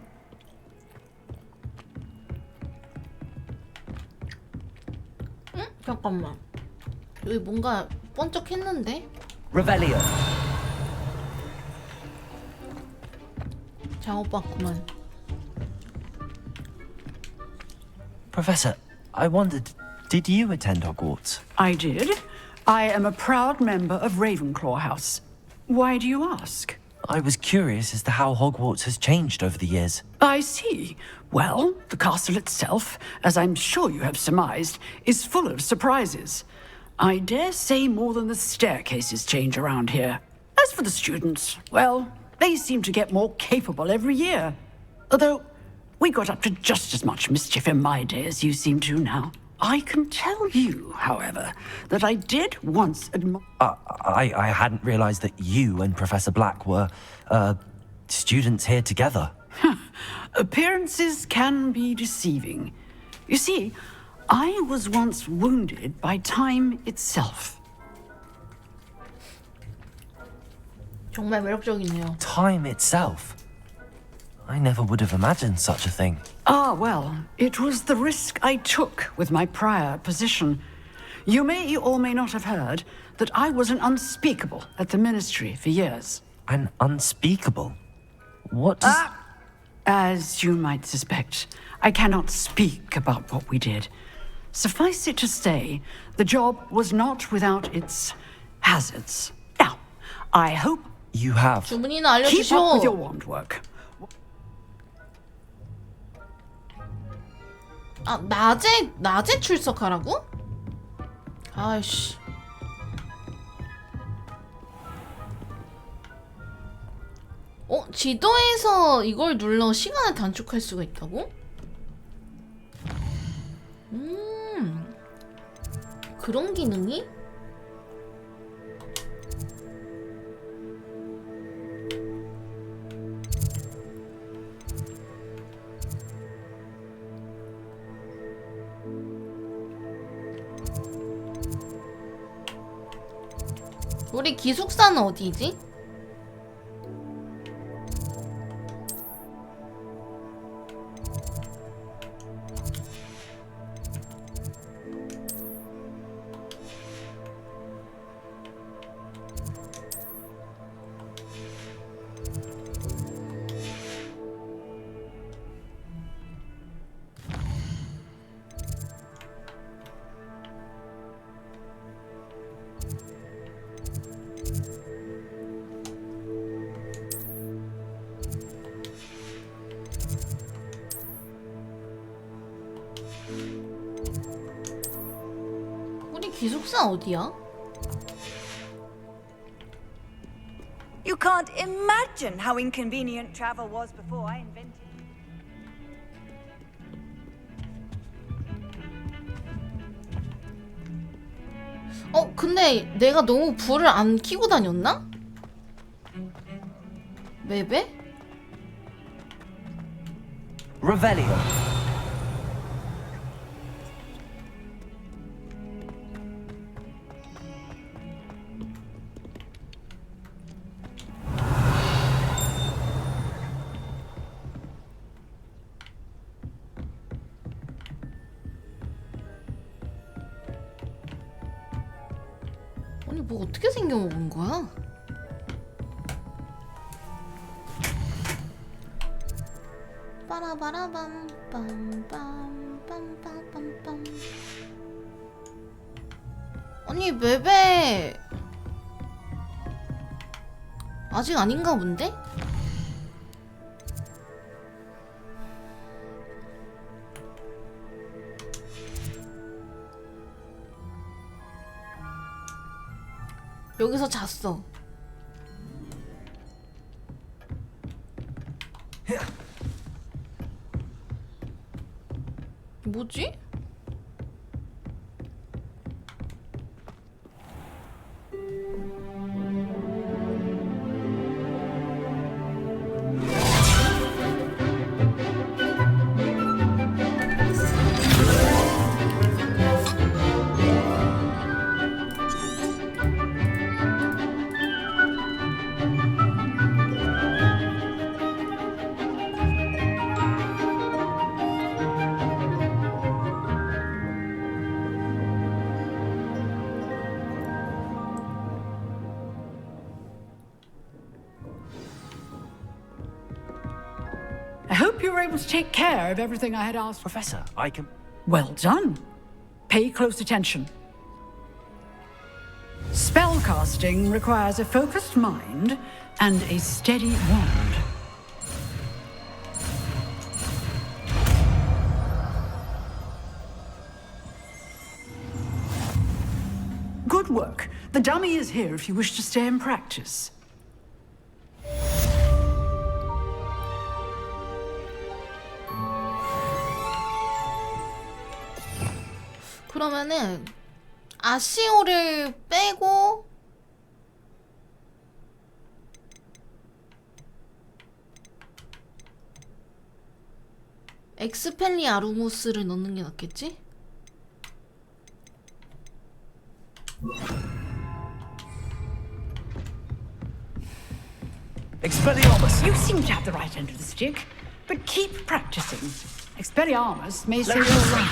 응? 잠깐만. 여기 뭔가 번쩍했는데? Revelio. 작업받구만. Professor, I wondered, did you attend Hogwarts? I did. I am a proud member of Ravenclaw House. Why do you ask? I was curious as to how Hogwarts has changed over the years. I see. Well, the castle itself, as I'm sure you have surmised, is full of surprises. I dare say more than the staircases change around here. As for the students, well, they seem to get more capable every year. Although, we got up to just as much mischief in my day as you seem to now. I can tell you, however, that I did once admire... I hadn't realized that you and Professor Black were, students here together. Appearances can be deceiving. You see, I was once wounded by time itself. 정말 매력적이네요. Time itself? I never would have imagined such a thing. Ah, well, it was the risk I took with my prior position. You may or may not have heard that I was an unspeakable at the Ministry for years. An unspeakable? What does... As you might suspect, I cannot speak about what we did. Suffice it to say, the job was not without its hazards. Now, I hope you have. 주문이나 Keep up with your 알려주셔. wand work. 아 낮에 출석하라고? 아이씨. 지도에서 이걸 눌러 시간을 단축할 수가 있다고? 그런 기능이? 우리 기숙사는 어디지? 기숙사 어디야? You can't imagine how inconvenient travel was before I invented it. 근데 내가 너무 불을 안 켜고 다녔나? 맵에? Revelio. 아니 뭐 어떻게 생겨먹은 거야? 빠라바라밤 빰빰빰빰빰빰빰. 아니 맵에 아직 아닌가 본데? 여기서 잤어. 뭐지? I hope you were able to take care of everything I had asked. Professor, I can... Well done. Pay close attention. Spellcasting requires a focused mind and a steady wand. Good work. The dummy is here if you wish to stay and practice. 그러면은 아시오를 빼고 엑스펠리아르무스를 넣는 게 낫겠지? Expelliarmus! You seem to have the right end of the stick, but keep practicing. Expelliarmus may save your life.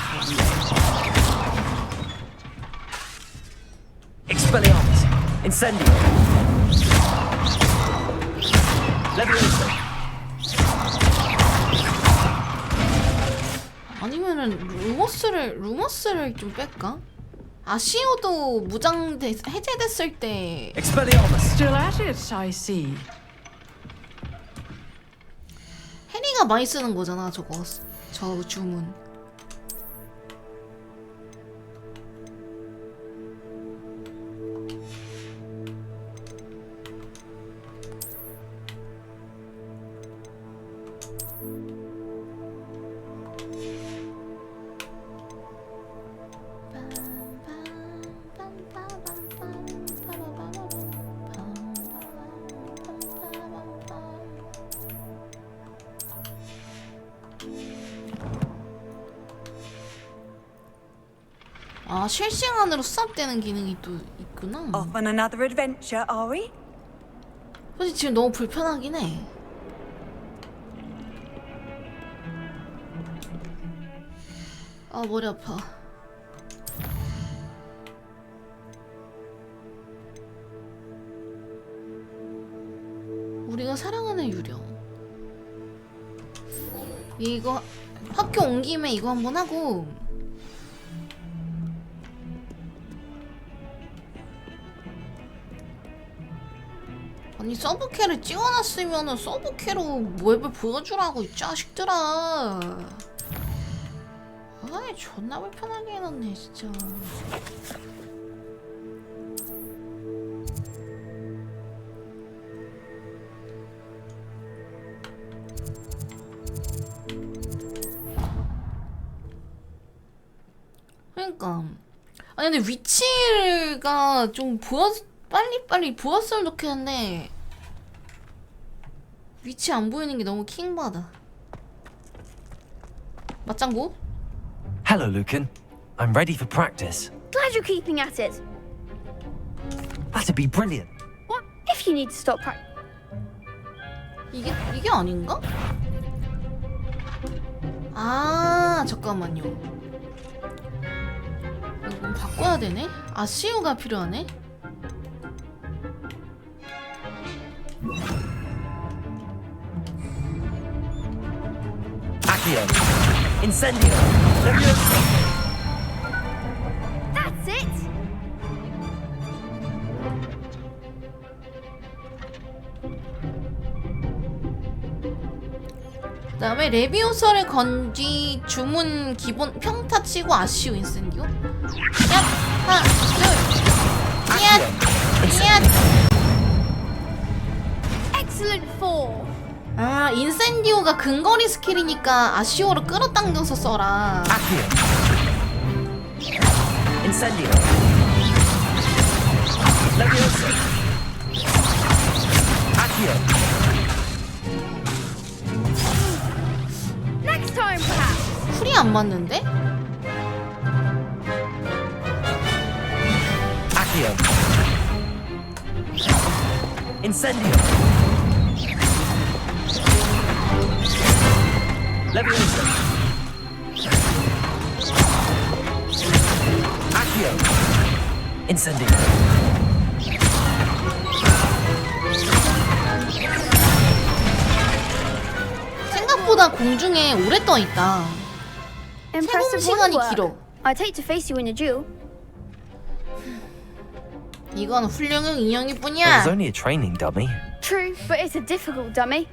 Expelliarmus! Incendio! Levioso! 아니면은 루머스를 좀 뺄까? 아시오도 해제됐을 때 Expelliarmus! Still at it, I see. 해리가 많이 쓰는 거잖아, 저거. 저 주문. 아, 실시간으로 수납되는 기능이 또 있구나. Off on another adventure, are we? 솔직히 지금 너무 불편하긴 해. 아, 머리 아파. 우리가 사랑하는 유령. 이거 학교 온 김에 이거 한번 하고 아니 서브캐를 찍어놨으면은 서브캐로 웹을 보여주라고 이 자식들아. 아이 존나 불편하게 해놨네 진짜. 그러니까 아니 근데 위치가 좀 빨리 보았으면 좋겠는데 위치 안 보이는 게 너무 킹받아. 맞장구? Hello, Lucan. I'm ready for practice. Glad you're keeping at it. That'd be brilliant. What if you need to stop practice? 이게 아닌가? 아 잠깐만요. 이건 바꿔야 되네? 아시오가 필요하네? Accio. Incendio. Leviosa. That's it. 그 다음에 레비오서를 건지 주문 기본 평타 치고 아시오 인센디오. 야 하나 둘 야. Excellent fall. 아 인센디오가 근거리 스킬이니까 아시오를 끌어당겨서 써라. Incendio. Leviosa. Accio. Next time, perhaps. 풀이 안 맞는데? Accio. Incendio. Leviosa. Accio. Incendio. 생각보다 공중에 오래 떠 있다. 세공 Impressive 시간이 work. 길어. I'd hate to face you in a duel. 이건 훌륭한 인형일 It 뿐이야. was only a training dummy. True, but it's a difficult dummy.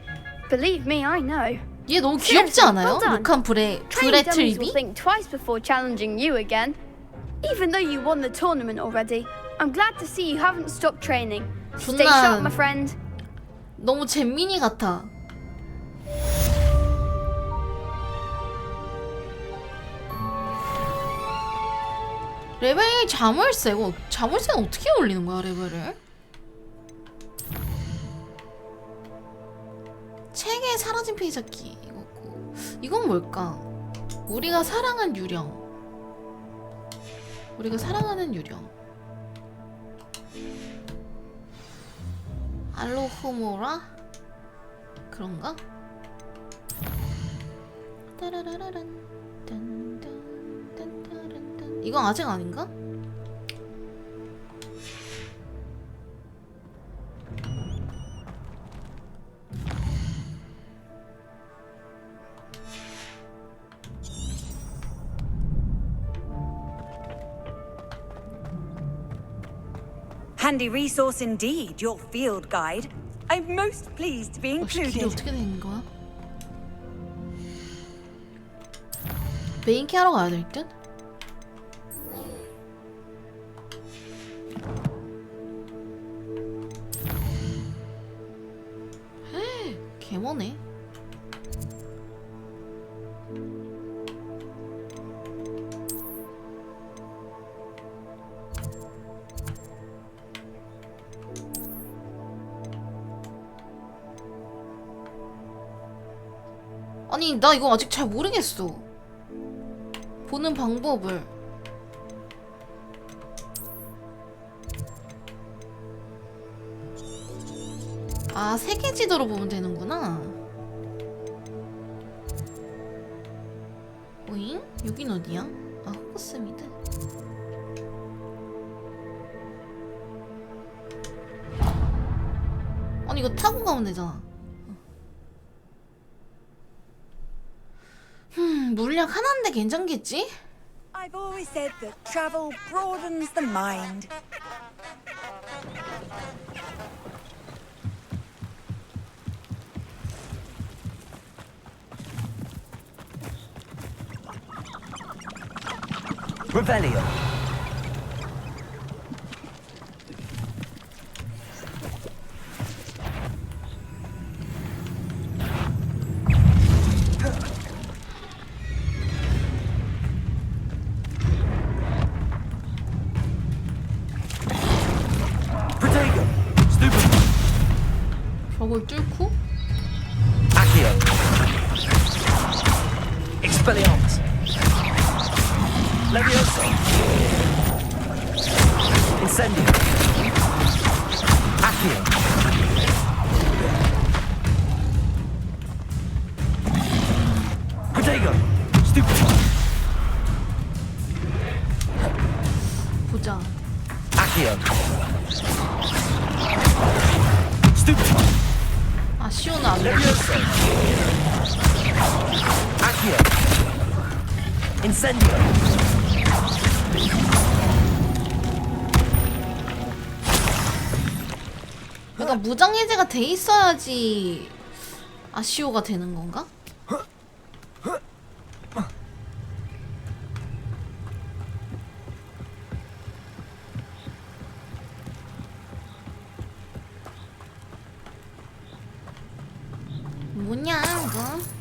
Believe me, I know. 얘 너무 귀엽지 않아요? Well done. 목한 Trained 불의 dummies will 틀비? think twice before challenging you again. Even though you won the tournament already, I'm glad to see you haven't stopped training. Stay sharp, my friend. 너무 잼민이 같아. 레벨 자물쇠. 자물쇠는 어떻게 올리는 거야, 레벨을? 책에 사라진 페이지 찾기. 이거고. 이건 뭘까? 우리가 사랑한 유령. 우리가 사랑하는 유령. 알로호모라? 그런가? 따라라라란. 이건 아직 아닌가? Handy resource indeed, your field guide. I'm most pleased to be 길이 included. 어떻게 되는 거야? 메인 캐하러 가야 될 듯? 개머네. 아니 나 이거 아직 잘 모르겠어. 보는 방법을. 아, 세계 지도로 보면 되는구나. 오잉? 여긴 어디야? 아, 호그스미드. 아니 이거 타고 가면 되잖아. 물약 하나인데 괜찮겠지? I've always said that travel broadens the mind. Revelio. 벽을 뚫고? Accio. Expelliarmus. Levioso. Incendio. Accio. Protego. Stupefy. 보자. Accio. Stupefy. 아쉬워는 안 돼. Levioso. Accio. Incendio. 그러니까 무장 해제가 돼 있어야지 아쉬워가 되는 건가? 뭐냐 이거?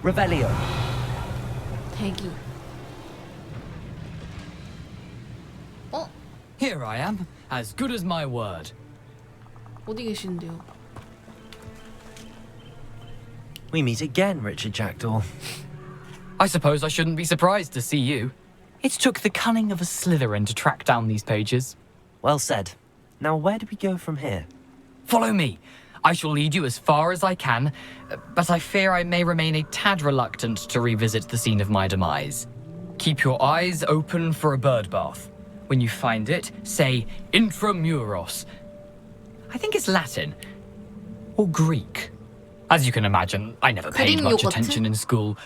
Revelio. 대기. 어? Here I am, as good as my word. 어디 계신데요? We meet again, Richard Jackdaw. I suppose I shouldn't be surprised to see you. It took the cunning of a Slytherin to track down these pages. Well said. Now, where do we go from here? Follow me. I shall lead you as far as I can, but I fear I may remain a tad reluctant to revisit the scene of my demise. Keep your eyes open for a bird bath. When you find it, say intramuros. I think it's Latin. Or Greek. As you can imagine, I never paid 그림 much 요거트? attention in school.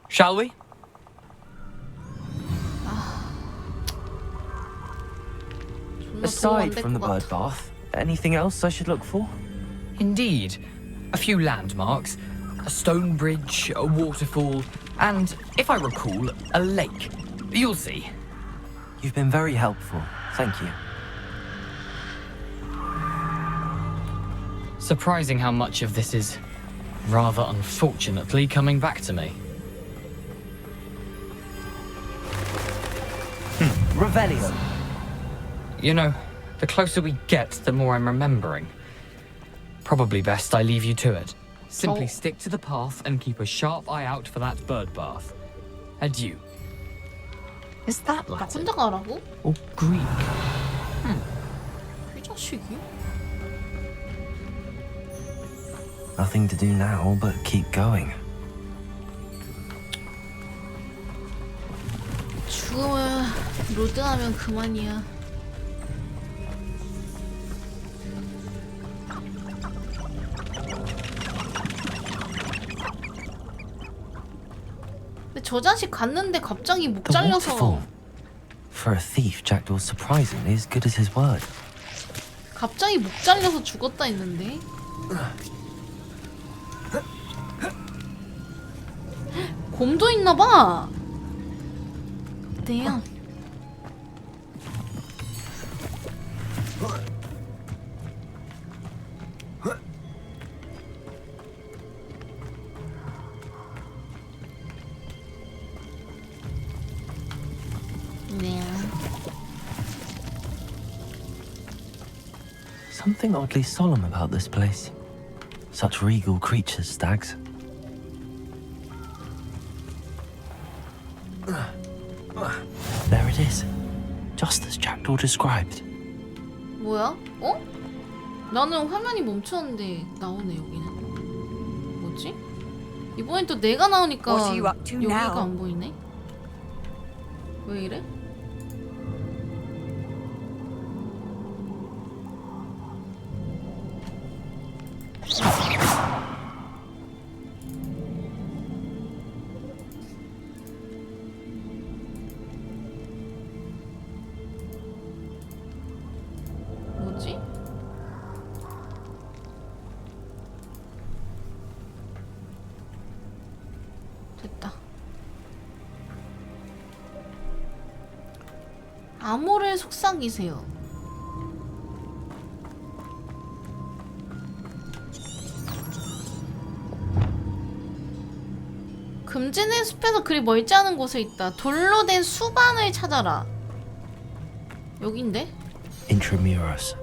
Shall we? Aside from the bird bath, anything else I should look for? Indeed. A few landmarks, a stone bridge, a waterfall, and, if I recall, a lake. You'll see. You've been very helpful. Thank you. Surprising how much of this is, rather unfortunately, coming back to me. Revelio. You know, the closer we get, the more I'm remembering. Probably best I leave you to it. Simply stick to the path and keep a sharp eye out for that bird bath. Adieu. Is that Latin? 혼자 가라고? Or Greek? 이 자식이? Nothing to do now but keep going. 죽음을 로드하면 그만이야. 근데 저 자식 갔는데 갑자기 목 The 잘려서 waterfall. For a thief, Jackdaw's surprisingly as good as his word. 갑자기 목 잘려서 죽었다 했는데. 곰도 있나봐. damn. Something oddly solemn about this place. Such regal creatures, stags. There it is. Just as Jackdaw described. 뭐야? 어? 나는 화면이 멈췄는데 나오네 여기는. 뭐지? 이번엔 또 내가 나오니까 What are you up to 여기가 now? 안 보이네? 왜 이래? 뭐지? 됐다. 암호를 속삭이세요. 전진의 숲에서 그리 멀지 않은 곳에 있다. 돌로 된 수반을 찾아라. 여긴데? Intramuros.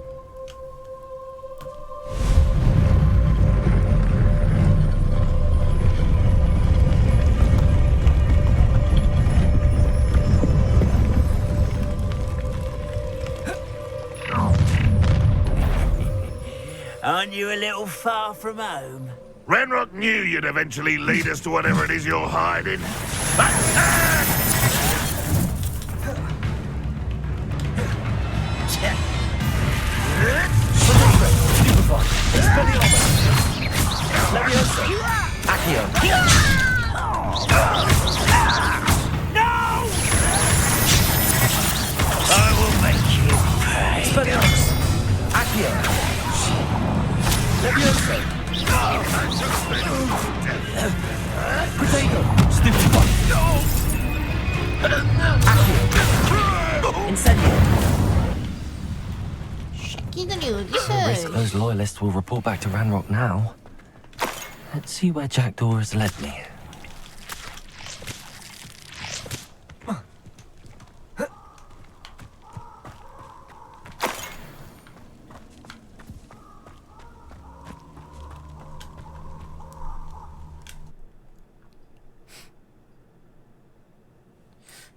Aren't you a little far from home? Ranrock knew you'd eventually lead us to whatever it is you're hiding. I will make you pay. 새끼들이 At risk 어디서? those loyalists will report back to Ranrock now. Let's see where Jackdaw has led me.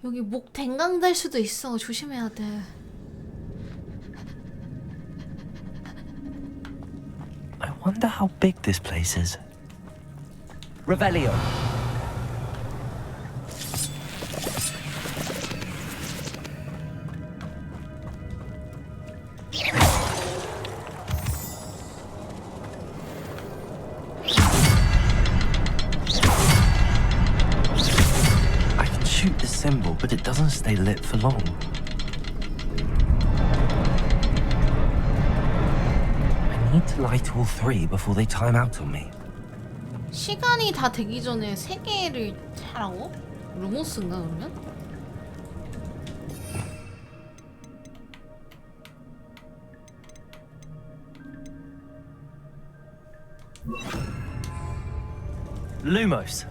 여기 목 댕강 될 수도 있어. 조심해야 돼. I wonder how big this place is. Revelio. I can shoot the symbol, but it doesn't stay lit for long. I need to light all three before they time out on me. 시간이 다 되기 전에 3개를 하라고? 루모스인가 그러면? Lumos.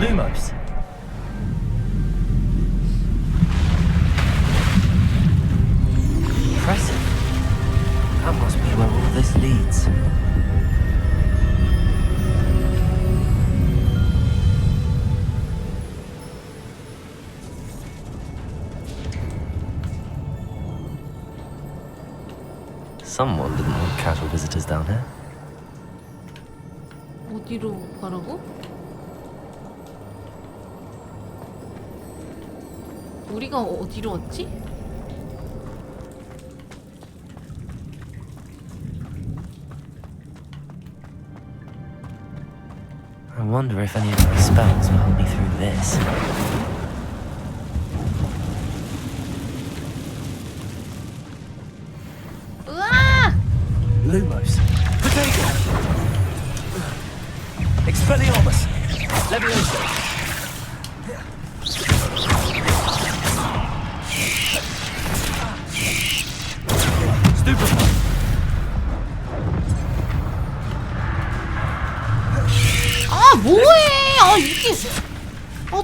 Lumos. Impressive. That must be where all this leads. Someone didn't want casual visitors down here. 어디로 가라고? 우리가 어디로 왔지? I wonder if any of my spells will help me through this. 으아! Lumos. Potato. Expelliarmus. Levioso. Stupefy. 아 뭐해? 아 이게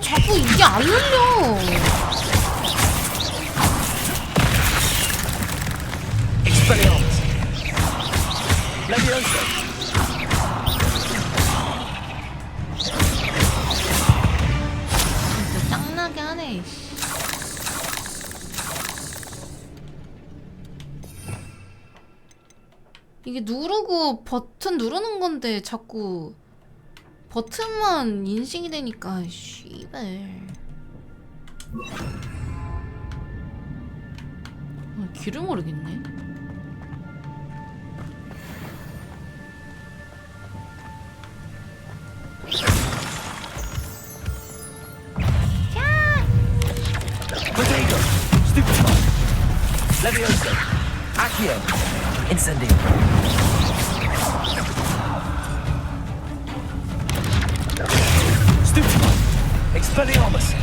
자꾸 이게 안 눌려. Expelliarmus. Levioso. 진짜 짱나게 하네. 이게 누르고 버튼 누르는 건데 자꾸 버튼만 인식이 되니까 씨발. 길을 모르겠네. Potato. Stupefy. Levioso. Accio. Incendio. Stupefy. Expelliarmus!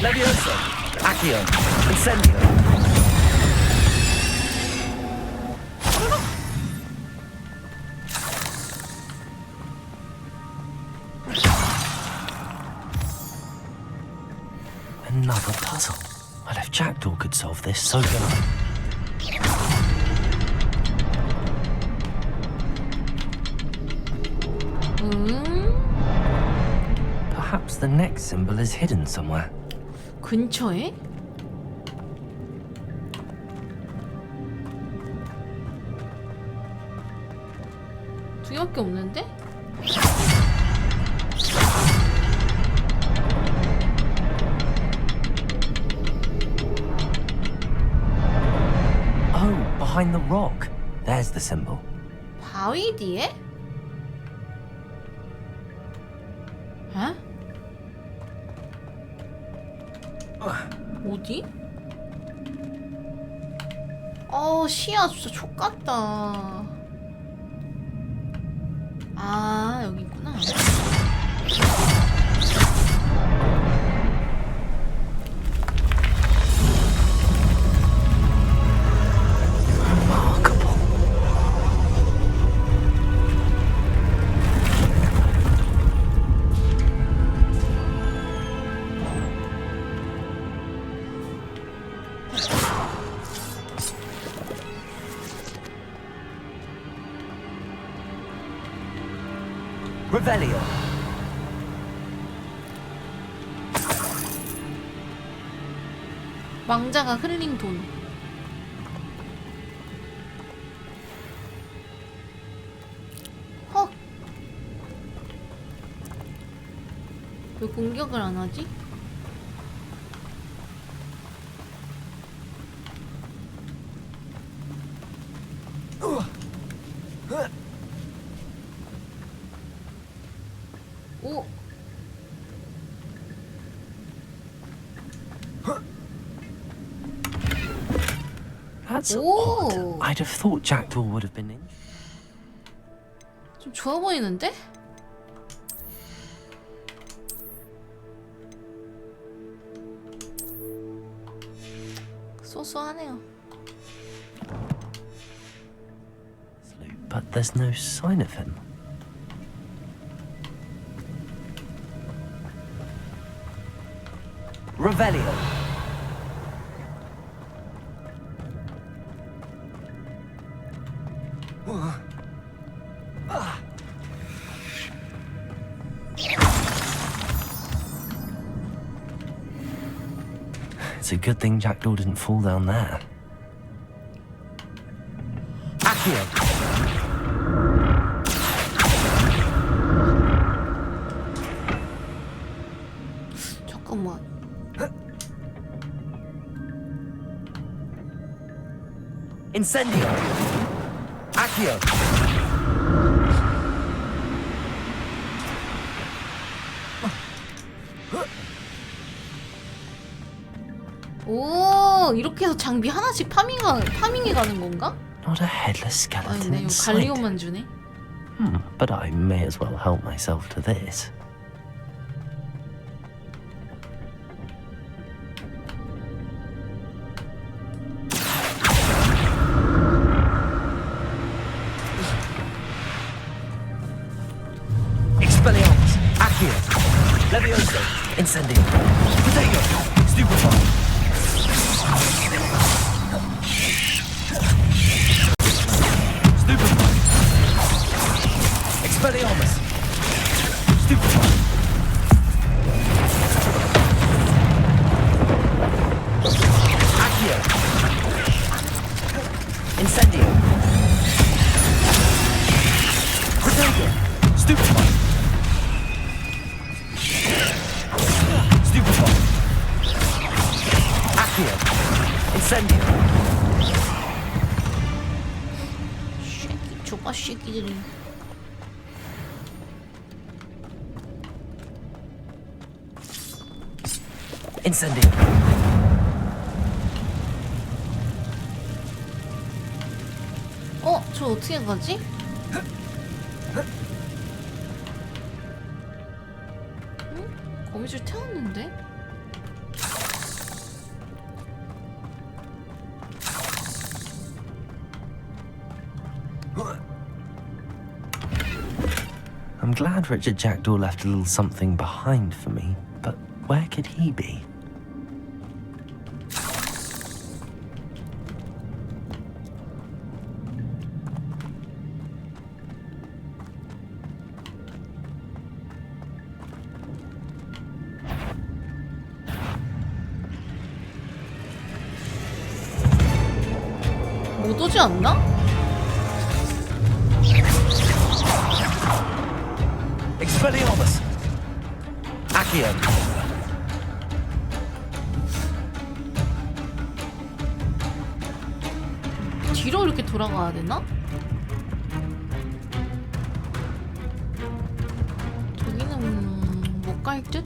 Levioso! Accio! Incendio! Another puzzle. Well, if Jackdaw could solve this, so can I. Perhaps the next symbol is hidden somewhere. 근처에? 두 개밖에 없는데? Oh, behind the rock. There's the symbol. 바위 뒤에? 에? 어디? 시야 진짜 족같다. 아, 여기 있구나. Revelio. 왕자가 흘린 돈. 헉! 왜 공격을 안 하지? 오! That's odd. I'd have thought Jackdaw would have been in. 좀 좋아 보이는데? 소소하네요. But there's no sign of him. Revelio. It's a good thing Jackdaw didn't fall down there. Accio. 잠깐만. Incendio. Accio. 오, 이렇게 해서 장비 하나씩 파밍해 가는 건가? Not a headless skeleton 아니네, in 이거 sight. 갈리오만 주네. But I may as well help myself to this. Expelliarmus, Accio, Levioso, Incendio, Potato, Stupefy. Stupefy. Expelliarmus, Stupefy. Accio, Incendio. Potato, Stupefy. Stupefy. Accio. Incendio. 쉐끼, 좁아 쉐끼들이. Incendio. 저 어떻게 가지? 응? 거미줄 태웠는데? I'm glad Richard Jackdaw left a little something behind for me, but where could he be? 못 오지 않나? Expelliarmus! Accio! 뒤로 이렇게 돌아가야 되나? 저기는 못 갈 듯?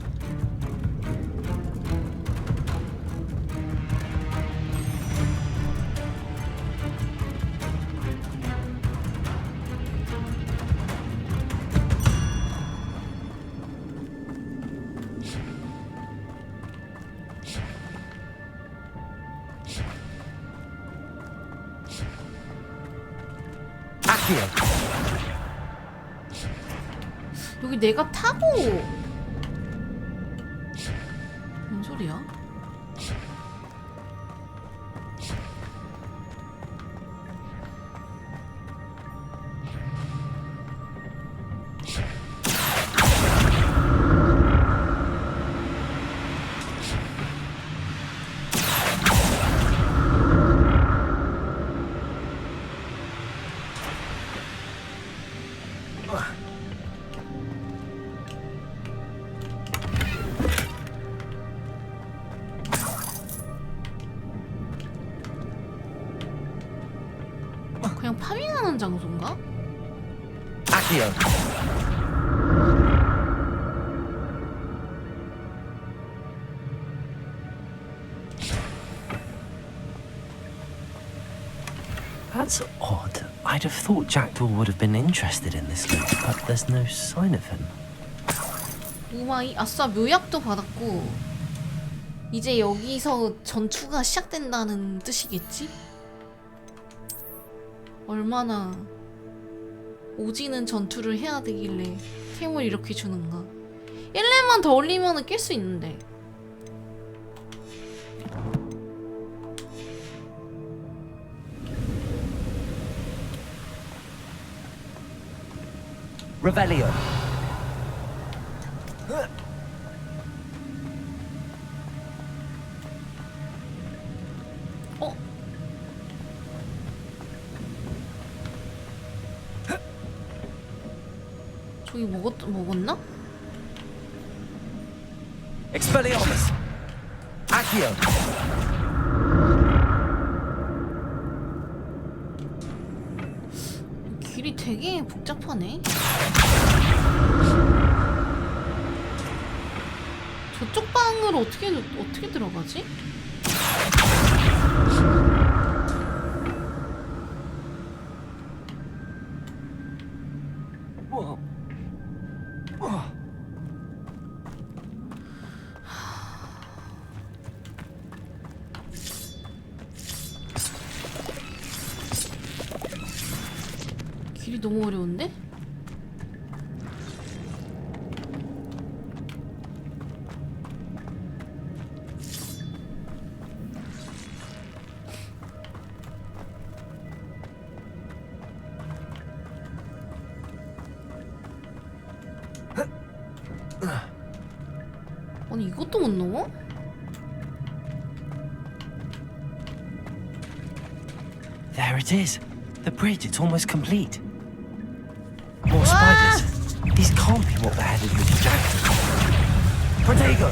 여기 내가 타고 뭔 소리야? 그냥 파밍하는 장소인가? Accio! That's odd. I'd have thought Jackdaw would have been interested in this loot, but there's no sign of him. 우마이 아싸 묘약도 받았고 이제 여기서 전투가 시작된다는 뜻이겠지? 얼마나 오지는 전투를 해야 되길래 템을 이렇게 주는가. 1렙만 더 올리면 깰 수 있는데. Revelio! 저기 먹었나? Expelliarmus! Accio! 길이 되게 복잡하네. 저쪽 방으로 어떻게 들어가지? 길이 너무 어려운데? 아니 이것도 못 넘어? There it is. The bridge, it's almost complete. More spiders. These can't be what the head of Richard Jackdaw. Protego!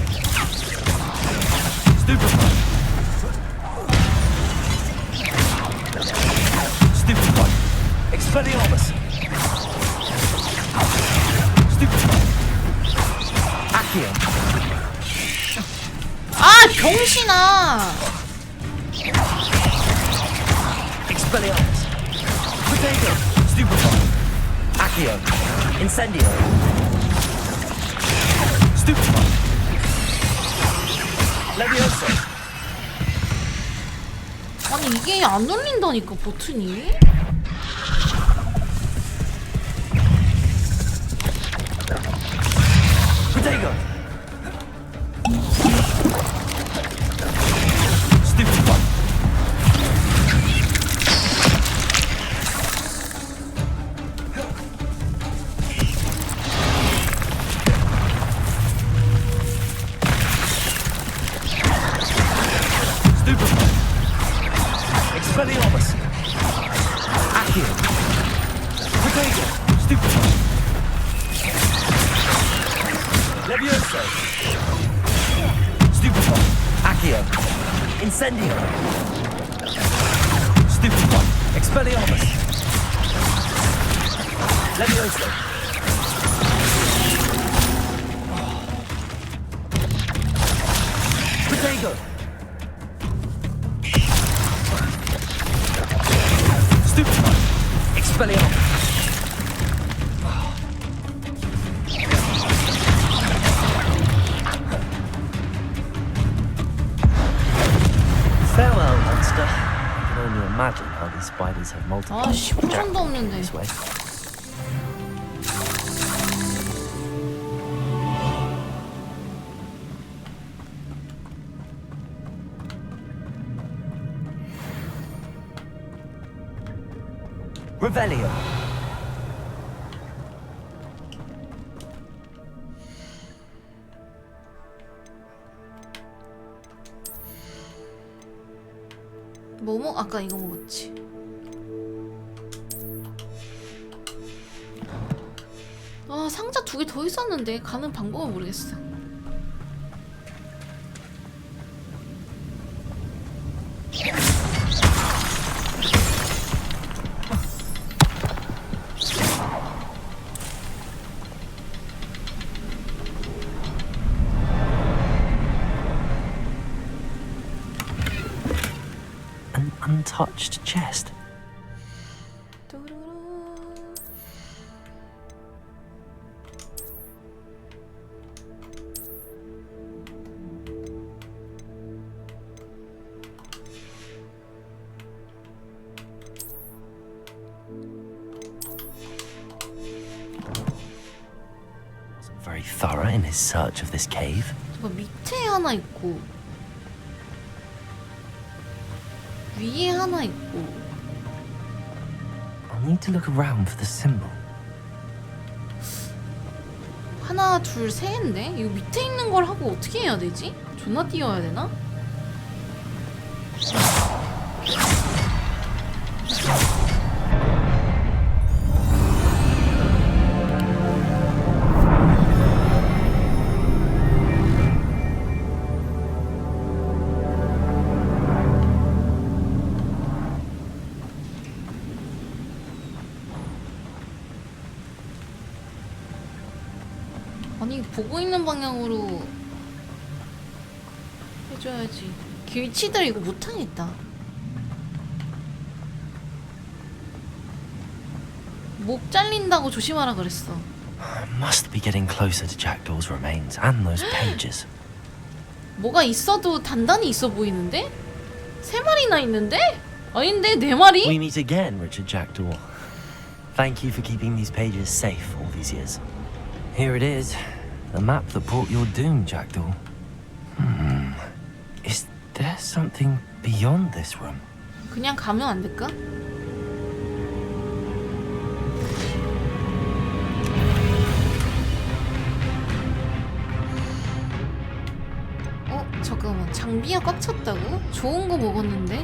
Stupefy! Stupefy! Expelliarmus! Stupefy! Accio! 아 병신아! Expelliarmus! Protego! Stupefy! Accio! Incendio! Stupefy! Levioso. 아니 이게 안 울린다니까 버튼이. Protego. Stupid one. Stupid one. Expelliarmus. Accio. Protego. Stupid one. Levioso. Stupid one. Accio. Incendio. Stupid one. Expelliarmus. Levioso. Protego. Stupid one. Expelliarmus. Farewell, monster. I can only imagine how these spiders have multiplied. 아 15점도 없는데. This way. Revelio. 뭐 아까 이거 먹었지. 아 상자 2개 더 있었는데 가는 방법은 모르겠어. An untouched chest. Very thorough in his search of this cave. 저거 밑에 하나 있고 위에 하나 있고. I'll need to look around for the symbol. 하나 둘 셋인데 이거 밑에 있는 걸 하고 어떻게 해야 되지? 존나 뛰어야 되나? 아니 보고 있는 방향으로 해줘야지. 길치들 이거 못하겠다. 목 잘린다고 조심하라 그랬어. I must be getting closer to Jackdaw's remains and those pages. 뭐가 있어도 단단히 있어 보이는데? 3마리나 있는데? 아닌데 4마리? We meet again, Richard Jackdaw. Thank you for keeping these pages safe all these years. Here it is, the map that brought your doom, Jackdaw. Is there something beyond this room? 그냥 가면 안 될까? 잠깐만, 장비가 꽉 찼다고? 좋은 거 먹었는데?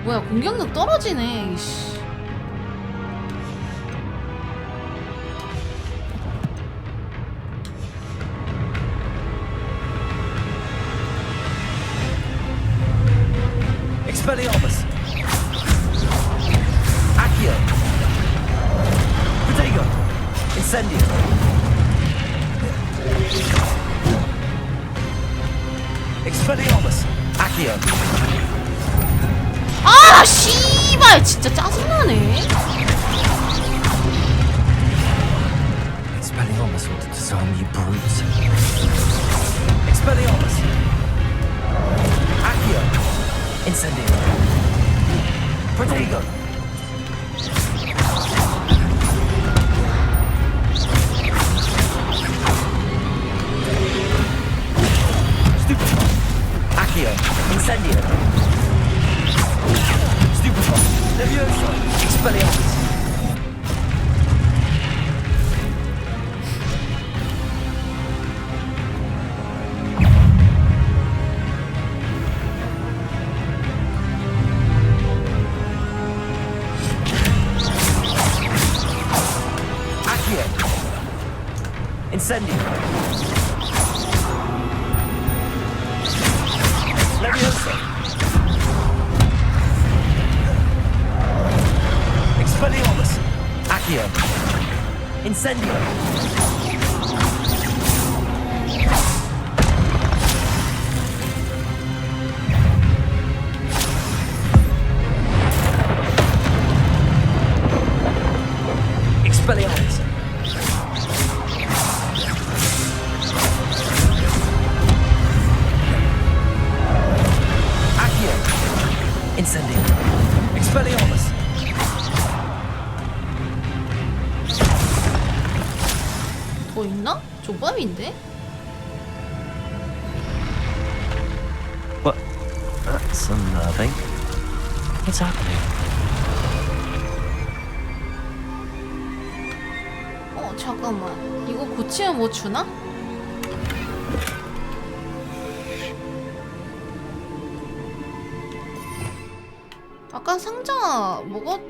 뭐야, 공격력 떨어지네. 이씨. Expelliarmus. Accio. Protego. Incendio. Expelliarmus. Accio. 아! 아 씨발 진짜 짜증나네. Expelliarmus will disarm you brutes. Expelliarmus! Accio! Incendio! Protego! Stupefy! Accio! Incendio! Stupefy! Levioso! Expelliarmus! Incendio! Levioso! Expelliarmus! Accio! Incendio! Expelliarmus! Incendio! Expelliarmus! 더 있나? 조밥인데? What? That's unnerving. What's happening? 잠깐만. 이거 고치면 뭐 주나? 아까 상자 먹었...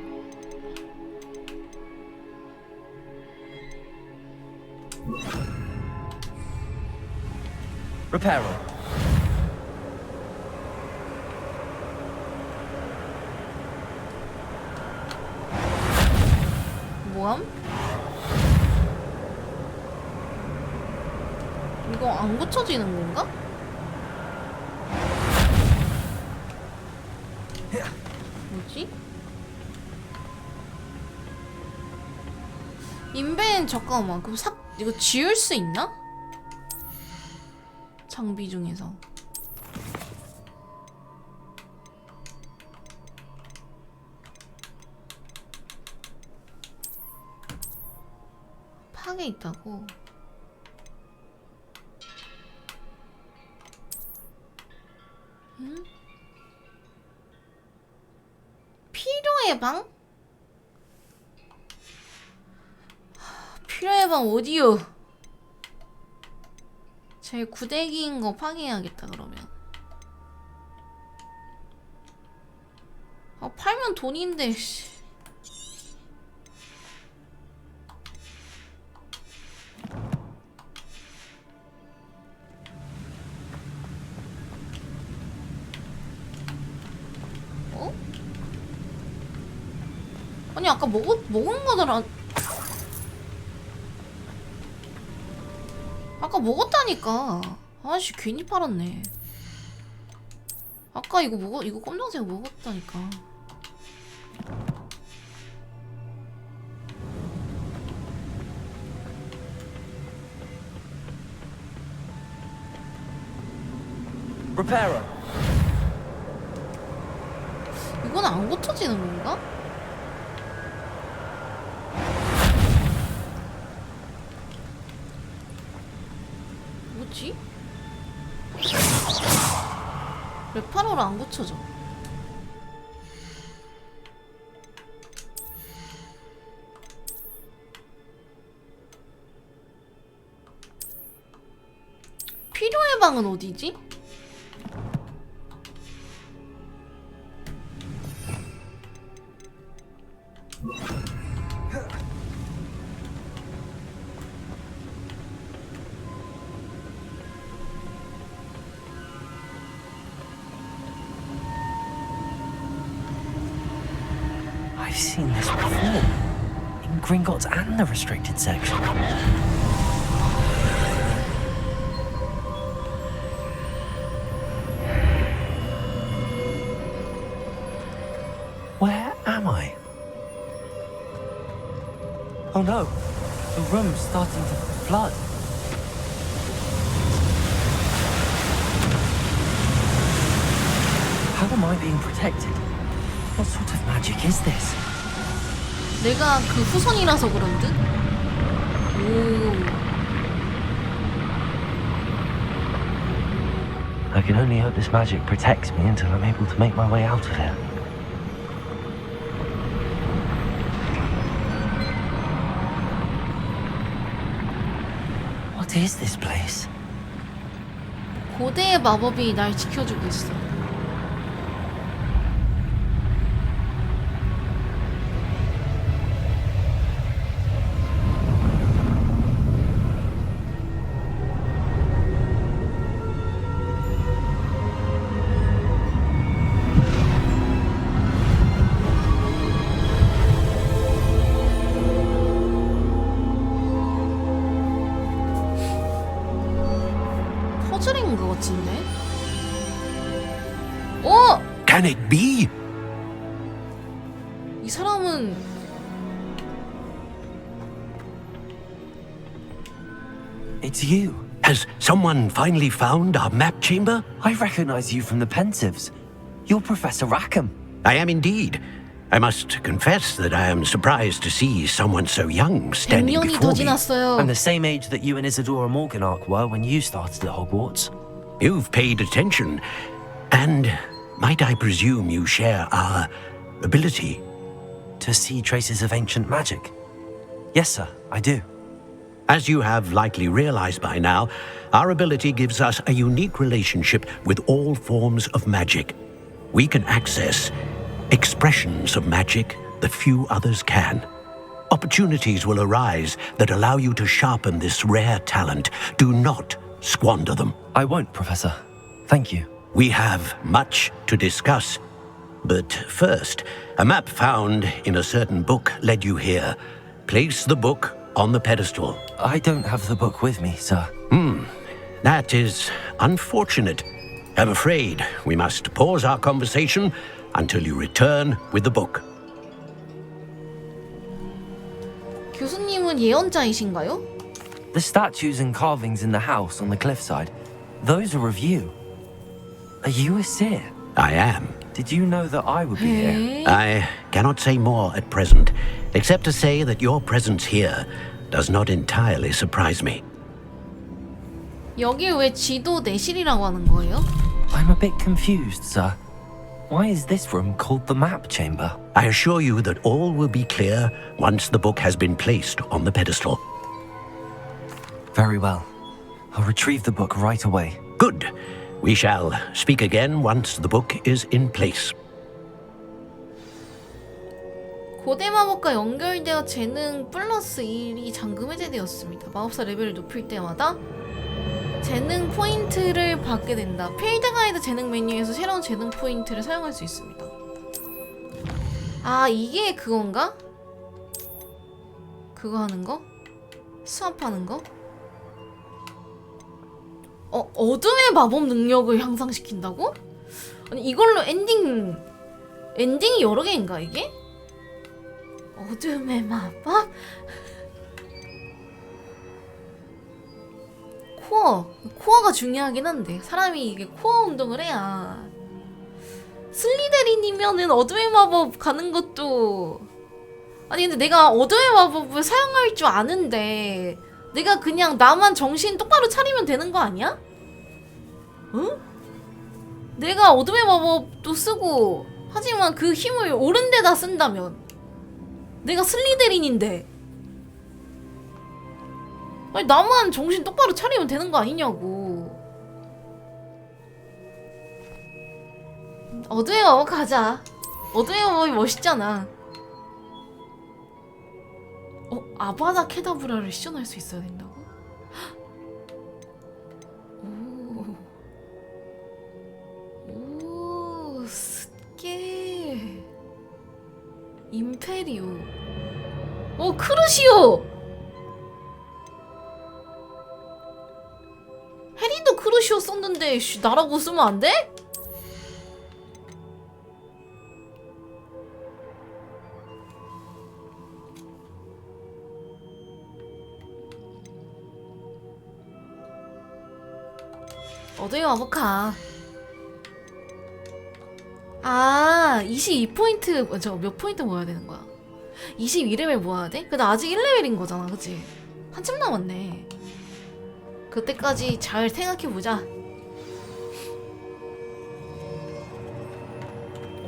Reparo. 뭐함? 이거 안 고쳐지는 건가? 뭐지? 인벤 잠깐만 그럼 이거 지울 수 있나? 장비 중에서 파괴 있다고? 응? 필요 예방? 필요 예방 오디오 제일 구대기인 거 파괴해야겠다 그러면. 팔면 돈인데 씨. 어? 아니 아까 먹은 거더라. 아까 먹었다니까. 아씨 괜히 팔았네. 아까 이거 검정색 먹었다니까. Reparo. 이건 안 고쳐지는 건가? 뭐지? 레파로를 안 고쳐져. 필요 예방은 어디지? I've seen this before. In Gringotts and the restricted section. am I? Oh no, the room's starting to flood. How am I being protected? What sort of magic is this? 내가 그 후손이라서 그런 듯? 오. I can only hope this magic protects me until I'm able to make my way out of here. What is this place? 고대의 마법이 날 지켜주고 있어. 퍼즐인 것 같은데? 어! Can it be? 이 사람은 It's you. Has someone finally found our map chamber? I recognize you from the Pensives. You're Professor Rackham. I am indeed. I must confess that I am surprised to see someone so young standing 100년이 before 더 me. 지났어요. I'm the same age that you and Isadora Morganach were when you started at Hogwarts. You've paid attention, and might I presume you share our ability? To see traces of ancient magic? Yes, sir, I do. As you have likely realized by now, our ability gives us a unique relationship with all forms of magic. We can access expressions of magic that few others can. Opportunities will arise that allow you to sharpen this rare talent. Do not squander them. I won't, Professor. Thank you. We have much to discuss. But first, a map found in a certain book led you here. Place the book on the pedestal. I don't have the book with me, sir. That is unfortunate. I'm afraid we must pause our conversation until you return with the book. 교수님은 예언자이신가요? The statues and carvings in the house on the cliffside, those are of you. Are you a seer? I am. Did you know that I would be here? I cannot say more at present, except to say that your presence here does not entirely surprise me. 여길 왜 지도 내실이라고 하는 거예요? I'm a bit confused, sir. Why is this room called the map chamber? I assure you that all will be clear once the book has been placed on the pedestal. Very well. I'll retrieve the book right away. Good. We shall speak again once the book is in place. 고대 마법과 연결되어 재능 플러스 1이 잠금 해제되었습니다. 마법사 레벨을 높일 때마다 재능 포인트를 받게 된다. 필드 가이드 재능 메뉴에서 새로운 재능 포인트를 사용할 수 있습니다. 아, 이게 그건가? 그거 하는 거? 수합하는 거? 어둠의 마법 능력을 향상시킨다고? 아니, 이걸로 엔딩이 여러 개인가, 이게? 어둠의 마법? 코어가 중요하긴 한데 사람이 이게 코어 운동을 해야. 슬리데린이면은 어둠의 마법 가는 것도 아니 근데 내가 어둠의 마법을 사용할 줄 아는데 내가 그냥 나만 정신 똑바로 차리면 되는 거 아니야? 응? 내가 어둠의 마법도 쓰고 하지만 그 힘을 옳은 데다 쓴다면 내가 슬리데린인데 아니 나만 정신 똑바로 차리면 되는 거 아니냐고. 어둠의 마법 가자. 어둠의 마법이 멋있잖아. 아바다 케다브라를 시전할 수 있어야 된다고? 오, 스케 임페리오. 크루시오. 해리도 크루시오 썼는데 나라고 쓰면 안 돼? 어두의 마법카. 아 22포인트 저 몇 포인트 모아야 되는 거야? 22레벨 모아야 돼? 근데 아직 1레벨인 거잖아, 그치? 한참 남았네. 그때까지 잘 생각해보자.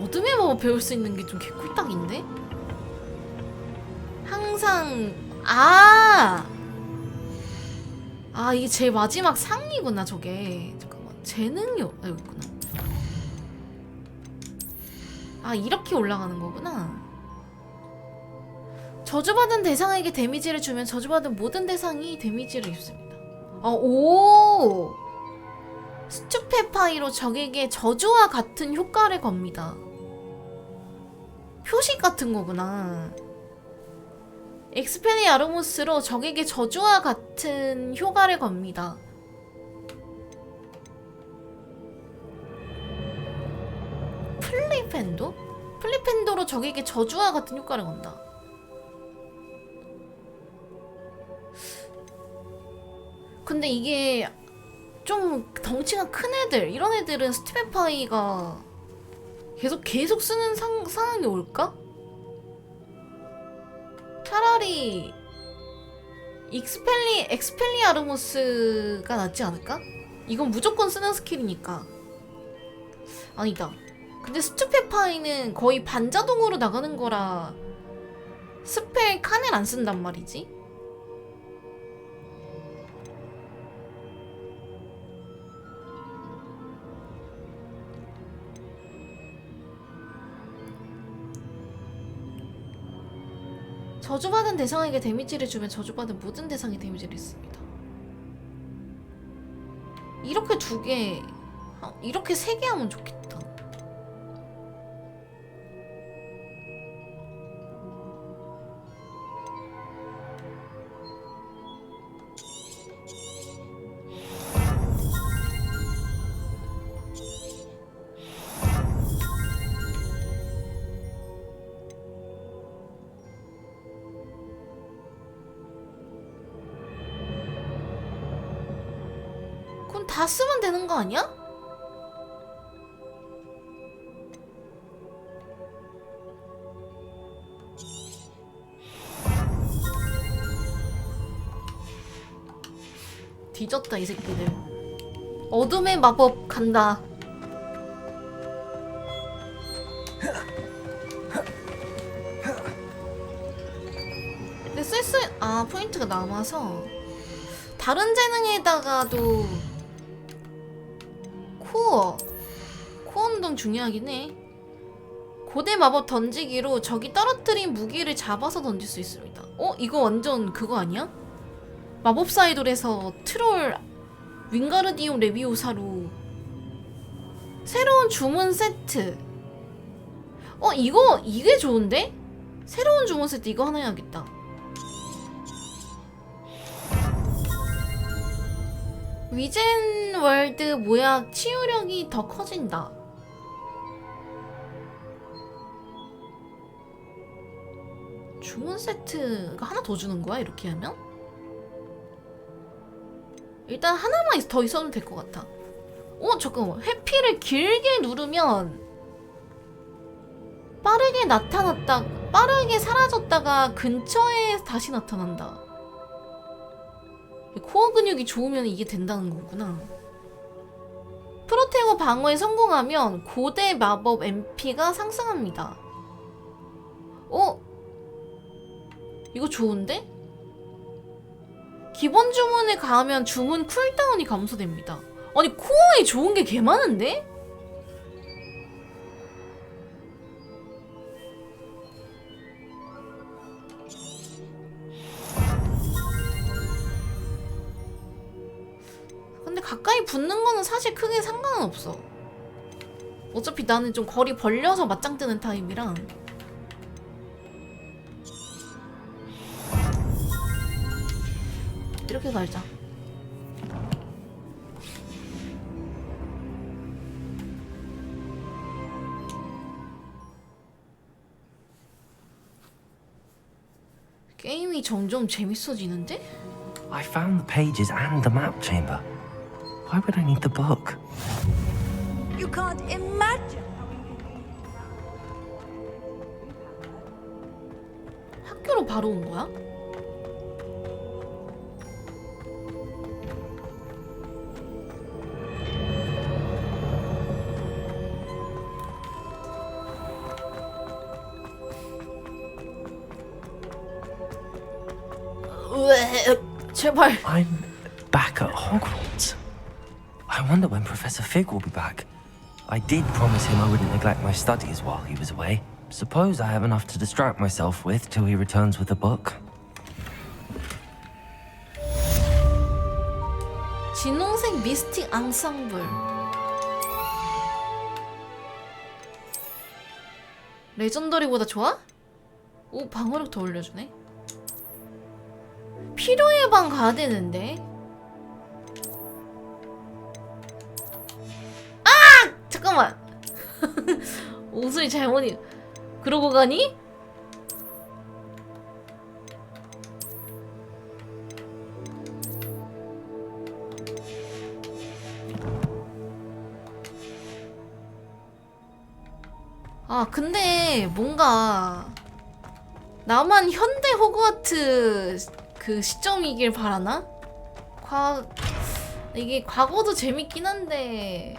어둠의 마법 배울 수 있는 게 좀 개꿀딱인데? 항상 이게 제일 마지막 상이구나. 저게 잠깐만 재능이 여기 있구나. 이렇게 올라가는 거구나. 저주받은 대상에게 데미지를 주면 저주받은 모든 대상이 데미지를 입습니다. 오! 스투페파이로 적에게 저주와 같은 효과를 겁니다. 표식 같은 거구나. 엑스펠리아르무스로 적에게 저주와 같은 효과를 겁니다. 플리펜도? 플리펜도로 적에게 저주와 같은 효과를 건다. 근데 이게 좀 덩치가 큰 애들, 이런 애들은 스티펜파이가 계속 쓰는 상황이 올까? 차라리 엑스펠리아르무스가 낫지 않을까? 이건 무조건 쓰는 스킬이니까. 아니다. 근데 스투페파이는 거의 반자동으로 나가는 거라 스펠 칸을 안 쓴단 말이지. 저주받은 대상에게 데미지를 주면 저주받은 모든 대상이 데미지를 입습니다. 이렇게 두 개, 이렇게 세 개 하면 좋겠다. 그럼 다 쓰면 되는 거 아니야? 뒤졌다 이 새끼들. 어둠의 마법 간다. 근데 포인트가 남아서 다른 재능에다가도 코어 운동 중요하긴 해. 고대 마법 던지기로 적이 떨어뜨린 무기를 잡아서 던질 수 있습니다. 이거 완전 그거 아니야? 마법사 아이돌에서 트롤 윙가르디움 레비오사로 새로운 주문 세트. 이게 좋은데? 새로운 주문 세트 이거 하나 해야겠다. 위젠 월드 모약 치유력이 더 커진다. 주문 세트가 하나 더 주는 거야? 이렇게 하면? 일단 하나만 더 있어도 될 것 같아. 잠깐만. 회피를 길게 누르면 빠르게 사라졌다가 근처에 다시 나타난다. 코어 근육이 좋으면 이게 된다는 거구나. 프로테오 방어에 성공하면 고대 마법 MP가 상승합니다. 이거 좋은데? 기본 주문을 가하면 주문 쿨다운이 감소됩니다. 아니 코어에 좋은 게 개 많은데? 근데 가까이 붙는 거는 사실 크게 상관은 없어. 어차피 나는 좀 거리 벌려서 맞짱 뜨는 타입이라. 이렇게 갈자. 게임이 점점 재밌어지는데? I found the pages and the map chamber. Why would I need the book? You can't imagine. 학교로 바로 온 거야? 왜? 제발. I'm back at Hogwarts. I wonder when Professor Fig will be back. I did promise him I wouldn't neglect my studies while he was away. Suppose I have enough to distract myself with till he returns with the book. 진홍색 미스틱 앙상블. 레전더리보다 좋아? 오, 방어력 더 올려주네. 필요 예방 가야 되는데. 아! 잠깐만. 옷을 잘못 입. 그러고 가니? 아, 근데 뭔가 나만 현대 호그와트 그 시점이길 바라나? 이게 과거도 재밌긴 한데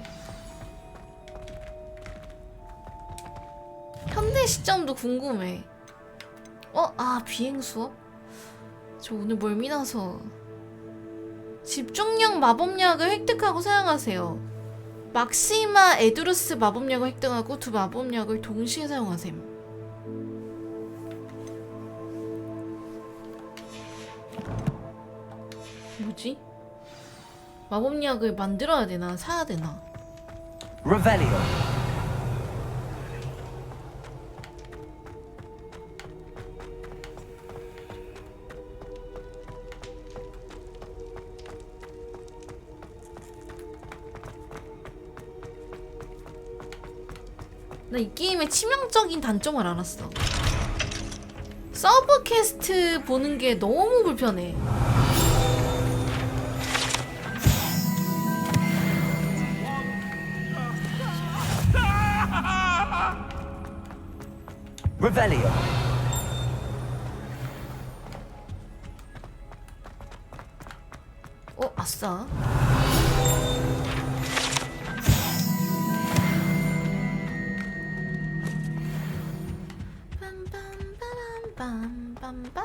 현대 시점도 궁금해. 아, 비행 수업? 저 오늘 멀미나서. 집중력 마법약을 획득하고 사용하세요. 막시마 에두루스 마법약을 획득하고 두 마법약을 동시에 사용하셈. 뭐지? 마법약을 만들어야 되나? 사야 되나? Revelio. 나 이 게임의 치명적인 단점을 알았어. 서브 퀘스트 보는 게 너무 불편해. Revelio. 아싸. 빰빰빰빰빰빰.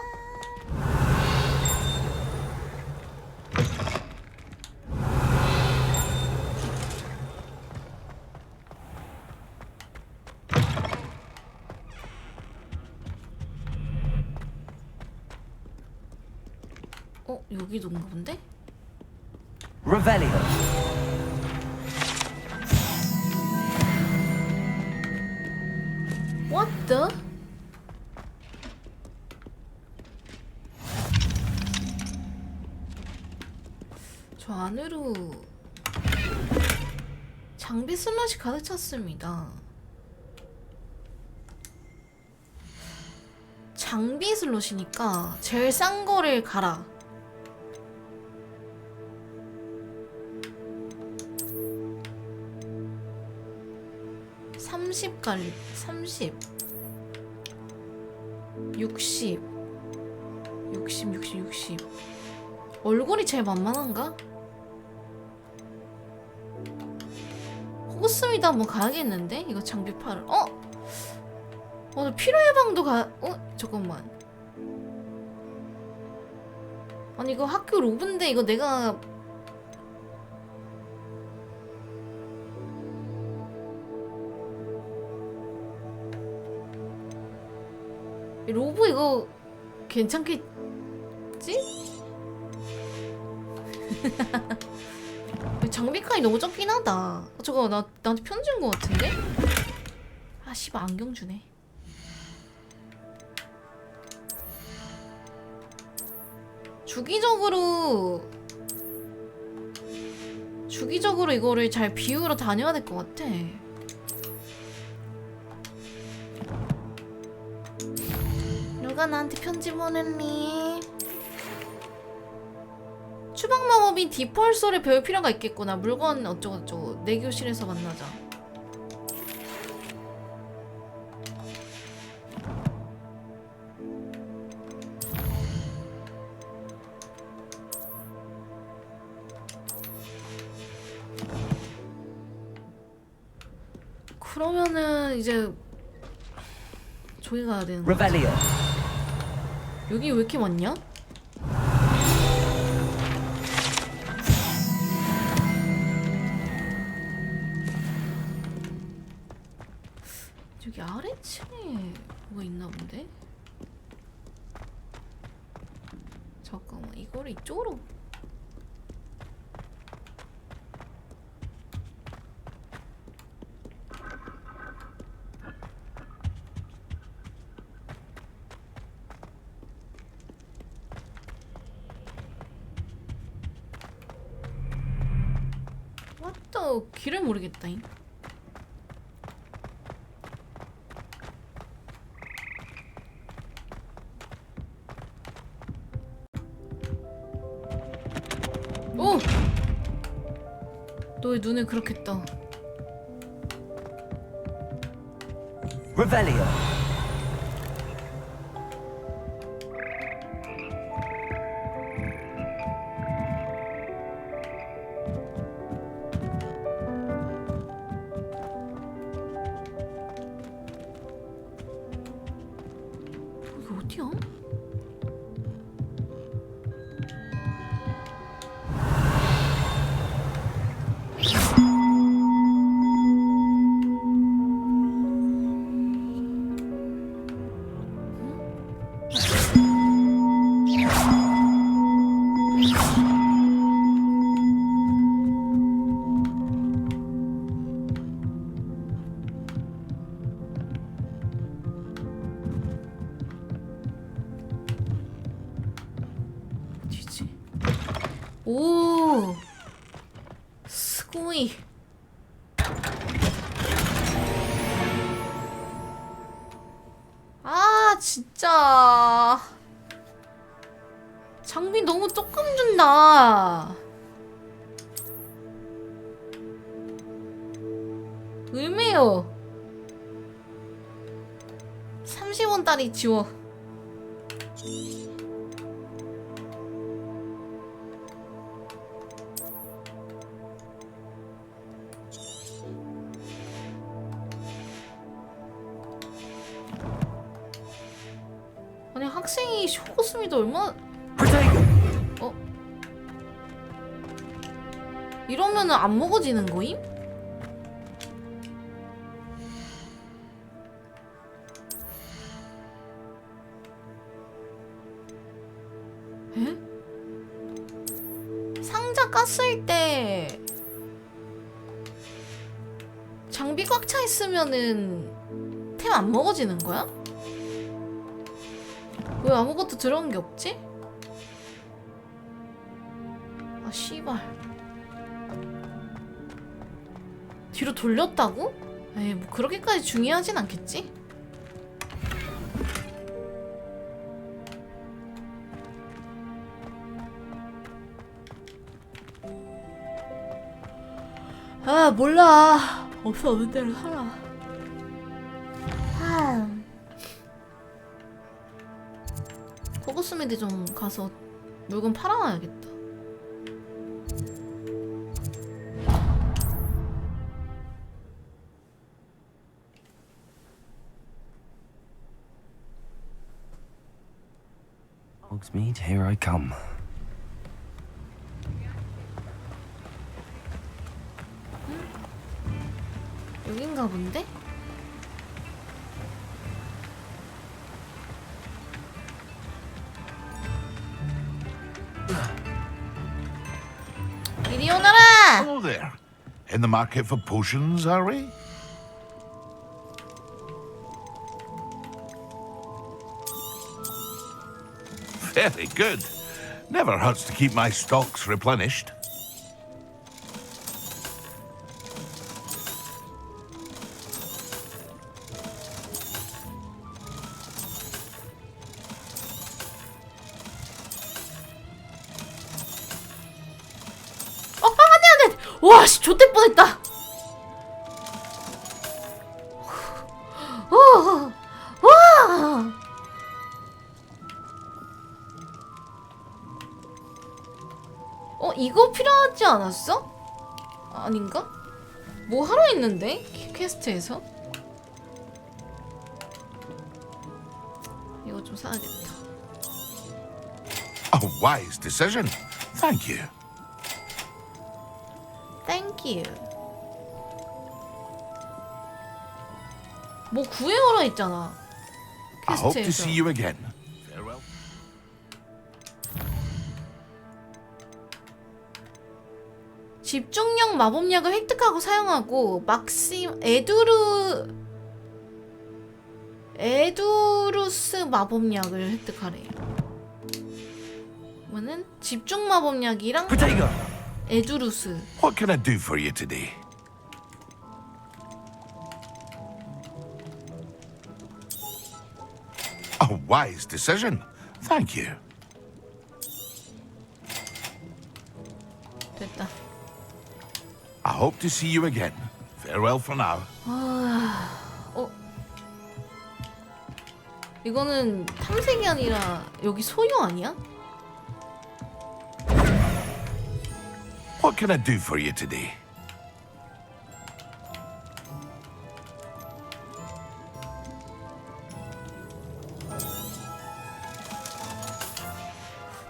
여기도 온가 본데? Revelio. What the? 저 안으로 장비 슬롯이 가득 찼습니다. 장비 슬롯이니까 제일 싼 거를 가라. 30 갈리, 30 60 얼굴이 제일 만만한가? 호그스미드 한번 가야겠는데? 이거 장비 팔을 필요 예방도 잠깐만. 아니 이거 학교 로브인데 이거 내가 로브 이거 괜찮겠지? 장비 칸이 너무 적긴 하다. 저거 나한테 편지 온 거 같은데? 아 씨발 안경 주네. 주기적으로 이거를 잘 비우러 다녀야 될 것 같아. 누가 나한테 편지 보냈니? 추방 마법 수업인 디펄소를 배울 필요가 있겠구나. 물건 어쩌고저쩌고. 내 교실에서 만나자. 그러면은 이제 저기 가야 되는 거지. Revelio. 여기 왜 이렇게 많냐? 여기 아래층에 뭐가 있나 본데? 잠깐만, 이거를 이쪽으로. 왔다, 길을 모르겠다잉. 오! 너의 눈을 그렇게 떠. Revelio. 여기 어디야? 어디지? 오, 스고이. 아, 진짜 장비 너무 조금 준다. 의미요. 30원짜리 지워. 아니, 학생이 쇼코스미도 얼마나... 어? 이러면은 안 먹어지는 거임? 에? 상자 깠을 때 장비 꽉 차 있으면은 템 안 먹어지는 거야? 왜 아무것도 들어온 게 없지? 아, 씨발. 뒤로 돌렸다고? 에이, 뭐 그렇게까지 중요하진 않겠지? 아, 몰라. 없는 대로 살아. 호그스미드 좀 가서 물건 팔아놔야겠다. Hogsmeade, here I come. 여긴가 본데? 이리 오너라! Hello there. In the market for potions, are we? Very good. Never hurts to keep my stocks replenished. 와, 씨, 좆될 뻔했다. 와. 이거 필요하지 않았어? 아닌가? 뭐 하러 했는데? 퀘스트에서? 이거 좀 사야겠다. A wise decision. Thank you. Thank you. 뭐 구해오라 했잖아. I hope to 퀘스트에서. see you again. Farewell. 집중력 마법약을 획득하고 사용하고 에두루스 마법약을 획득하래요. 그러면은 집중 마법약이랑 에두루스. What can I do for you today? A wise decision. Thank you. 됐다. I hope to see you again. Farewell for now. 이거는 탐색이 아니라 여기 소유 아니야? What can I do for you today?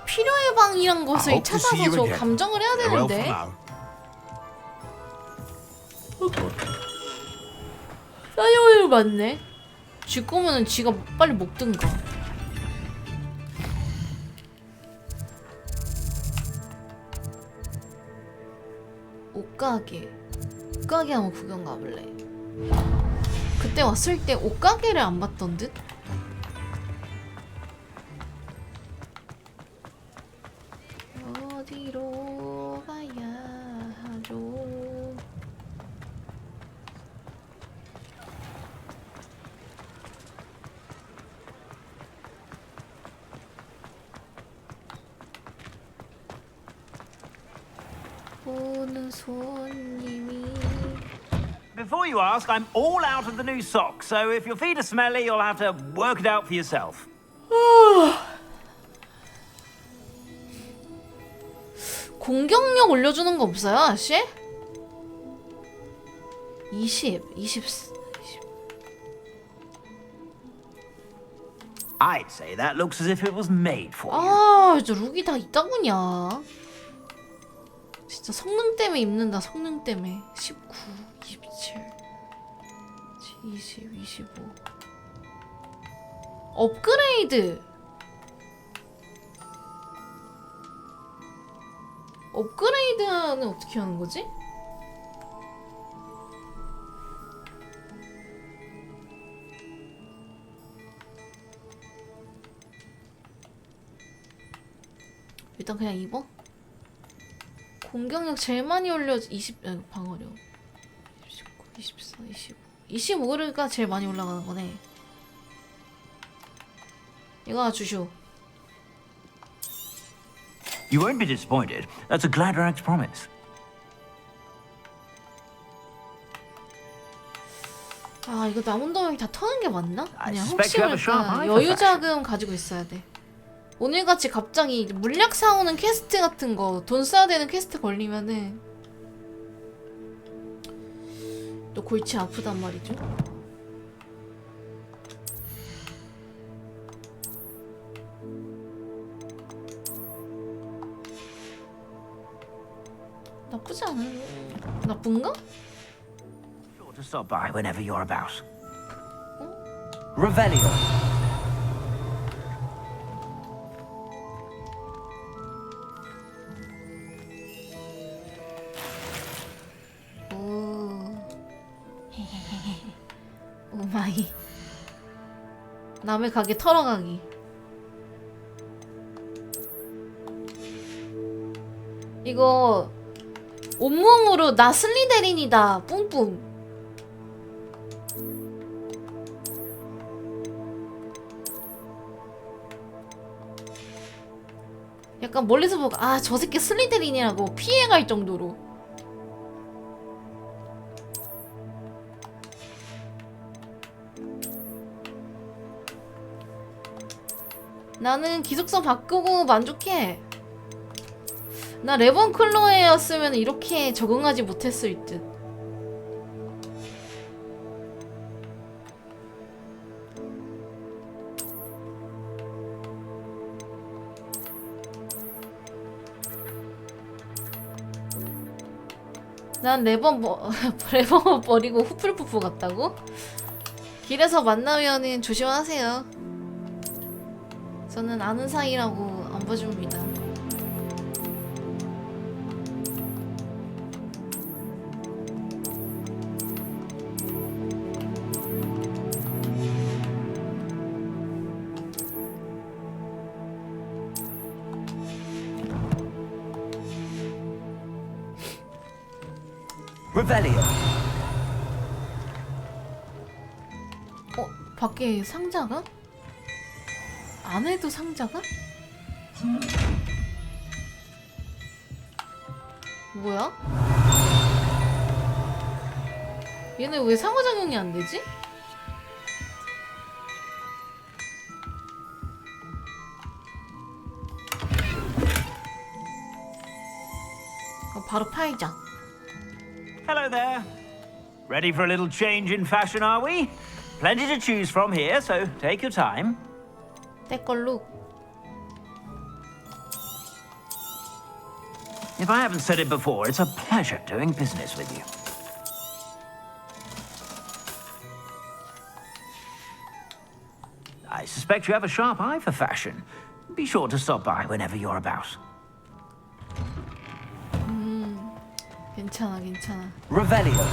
필요의 방이란 것을 hope to see 찾아서 you 저 again. 감정을 해야 Farewell for 되는데. now. 싸요일 맞네. 쥐 거면은 쥐가 빨리 먹든가. 옷가게. 옷가게 한번 구경 가볼래. 그때 왔을 때 옷가게를 안 봤던 듯? 어디로 가야 하죠? 오는 손님이. Before you ask, I'm all out of the new socks, so if your feet are smelly, you'll have to work it out for yourself. 공격력 올려주는 거 없어요, 아씨? 20. I'd say that looks as if it was made for you. 아, 진짜 룩이 다 있다구냐. 진짜 성능 때문에 입는다, 성능 때문에. 19, 27, 20, 25. 업그레이드. 업그레이드는 어떻게 하는 거지? 일단 그냥 입어. 공격력 제일 많이 올려 20 방어력 19, 24, 25 25가 제일 많이 올라가는 거네. 이거 주쇼. You won't be disappointed. That's a Gladrag's promise. 아, 이거 남은 돈을 다 터는 게 맞나? 그냥 suspect 혹시 you have a sharp 모르니까 eye for 여유 자금 가지고 있어야 돼. 오늘같이 갑자기 물약 사오는 퀘스트 같은 거 돈 써야 되는 퀘스트 걸리면은 또 골치 아프단 말이죠. 나쁘지 않은... 나쁜가? Sure to stop by whenever you're about. Revelio. 오마이. 남의 가게 털어가기. 이거 온몸으로 나 슬리데린이다 뿜뿜. 약간 멀리서 보고 아, 저 새끼 슬리데린이라고 피해갈 정도로. 나는 기숙사 바꾸고 만족해. 나 레번클로에였으면 이렇게 적응하지 못했을 듯. 난 레번 버리고 후플푸프 갔다고? 길에서 만나면은 조심하세요. 저는 아는 사이라고 안 봐줍니다. Revelio. 밖에 상자가? 안에도 상자가? 뭐야? 얘네 왜 상호작용이 안 되지? 바로 팔자. Hello there. Ready for a little change in fashion, are we? Plenty to choose from here, so take your time. 때걸룩. If I haven't said it before, it's a pleasure doing business with you. I suspect you have a sharp eye for fashion. Be sure to stop by whenever you're about. 괜찮아, 괜찮아. Revelio.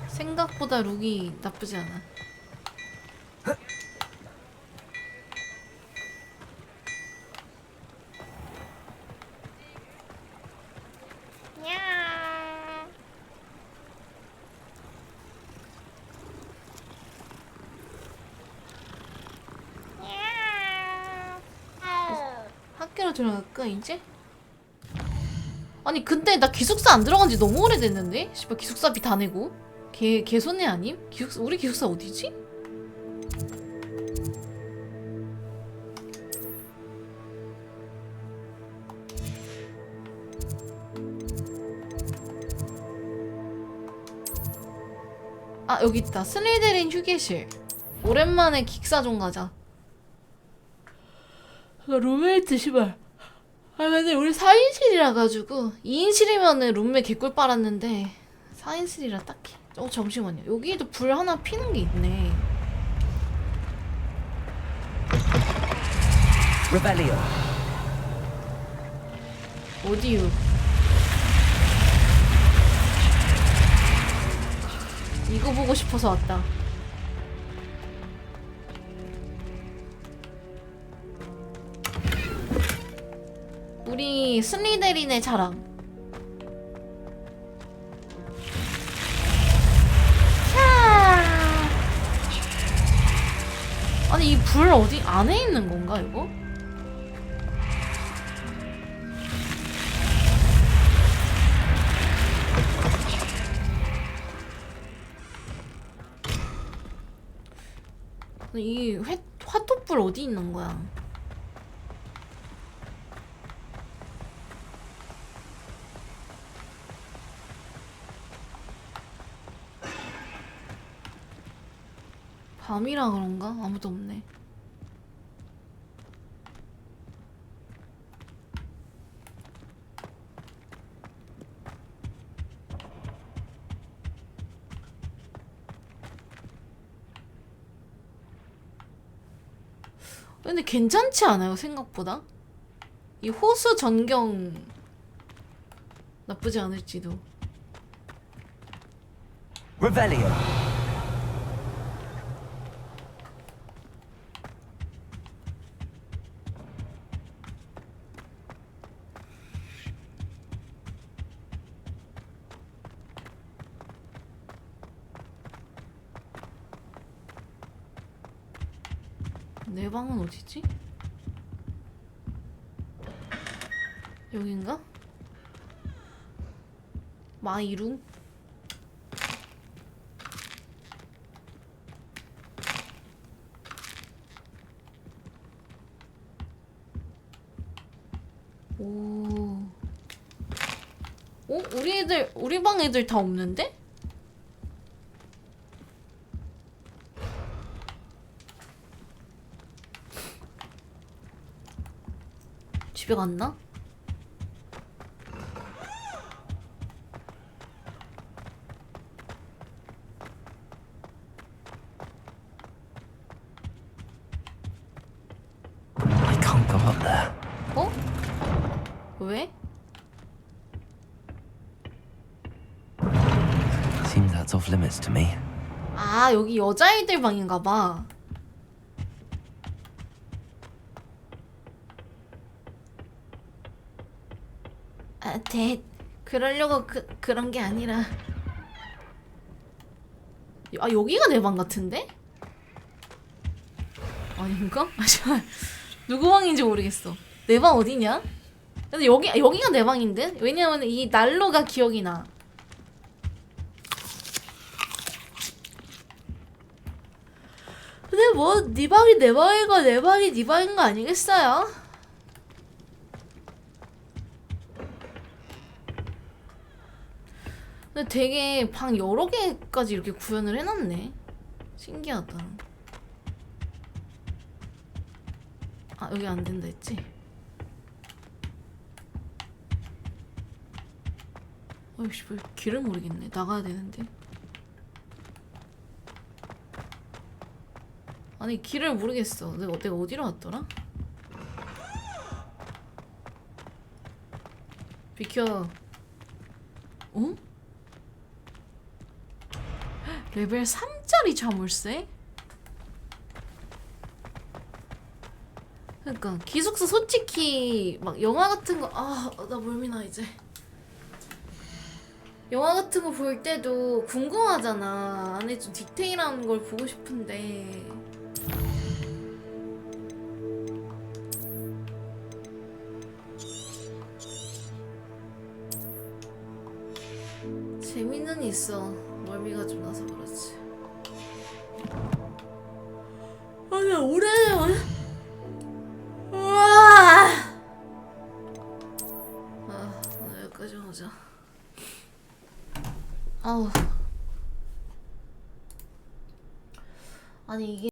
생각보다 룩이 나쁘지 않아. 학교로 들어갈까 이제? 아니 근데 나 기숙사 안 들어간 지 너무 오래됐는데? 씨발 기숙사비 다 내고? 개손해 아님? 우리 기숙사 어디지? 아 여기 있다. 슬리데린 휴게실. 오랜만에 기숙사 좀 가자. 룸메이트 씨발. 아 근데 우리 4인실이라 가지고 2인실이면은 룸메 개꿀 빨았는데 4인실이라 딱히. 잠시만요. 여기도 불 하나 피는 게 있네. Revelio. 어디요? 이거 보고 싶어서 왔다. 우리 슬리데린의 자랑. 아니 이 불 어디 안에 있는 건가 이거? 이 화토불 어디 있는 거야? 밤이라 그런가? 아무도 없네. 근데 괜찮지 않아요? 생각보다? 이 호수 전경 나쁘지 않을지도. Revelio. 내 방은 어디지? 여긴가? 마이룸? 오. 어? 우리 방 애들 다 없는데? 집에 갔나? I can't go up there. 어? 왜? Seems that's off limits to me. 아, 여기 여자애들 방인가 봐. 아, 그러려고 그런 게 아니라. 아, 여기가 내 방 같은데? 아닌가? 아, 잠깐. 누구 방인지 모르겠어. 내 방 어디냐? 근데 여기가 내 방인데? 왜냐면 이 난로가 기억이 나. 근데 뭐 네 방이 내 방이고 내 방이 네 방인 거 아니겠어요? 근데 되게 방 여러 개까지 이렇게 구현을 해놨네. 신기하다. 아, 여기 안 된다 했지? 어이씨, 왜 길을 모르겠네. 나가야 되는데. 아니, 길을 모르겠어. 내가 어디로 왔더라? 비켜. 어? 레벨 3짜리 자물쇠? 그러니까 기숙사 솔직히 막 영화 같은 거 나 멀미나 이제. 영화 같은 거 볼 때도 궁금하잖아. 안에 좀 디테일한 걸 보고 싶은데 재미는 있어. 멀미가 좀 나서 그렇지. 아니, 오래돼요. 우와. 오늘 여기까지 오자. 아우. 아니, 이게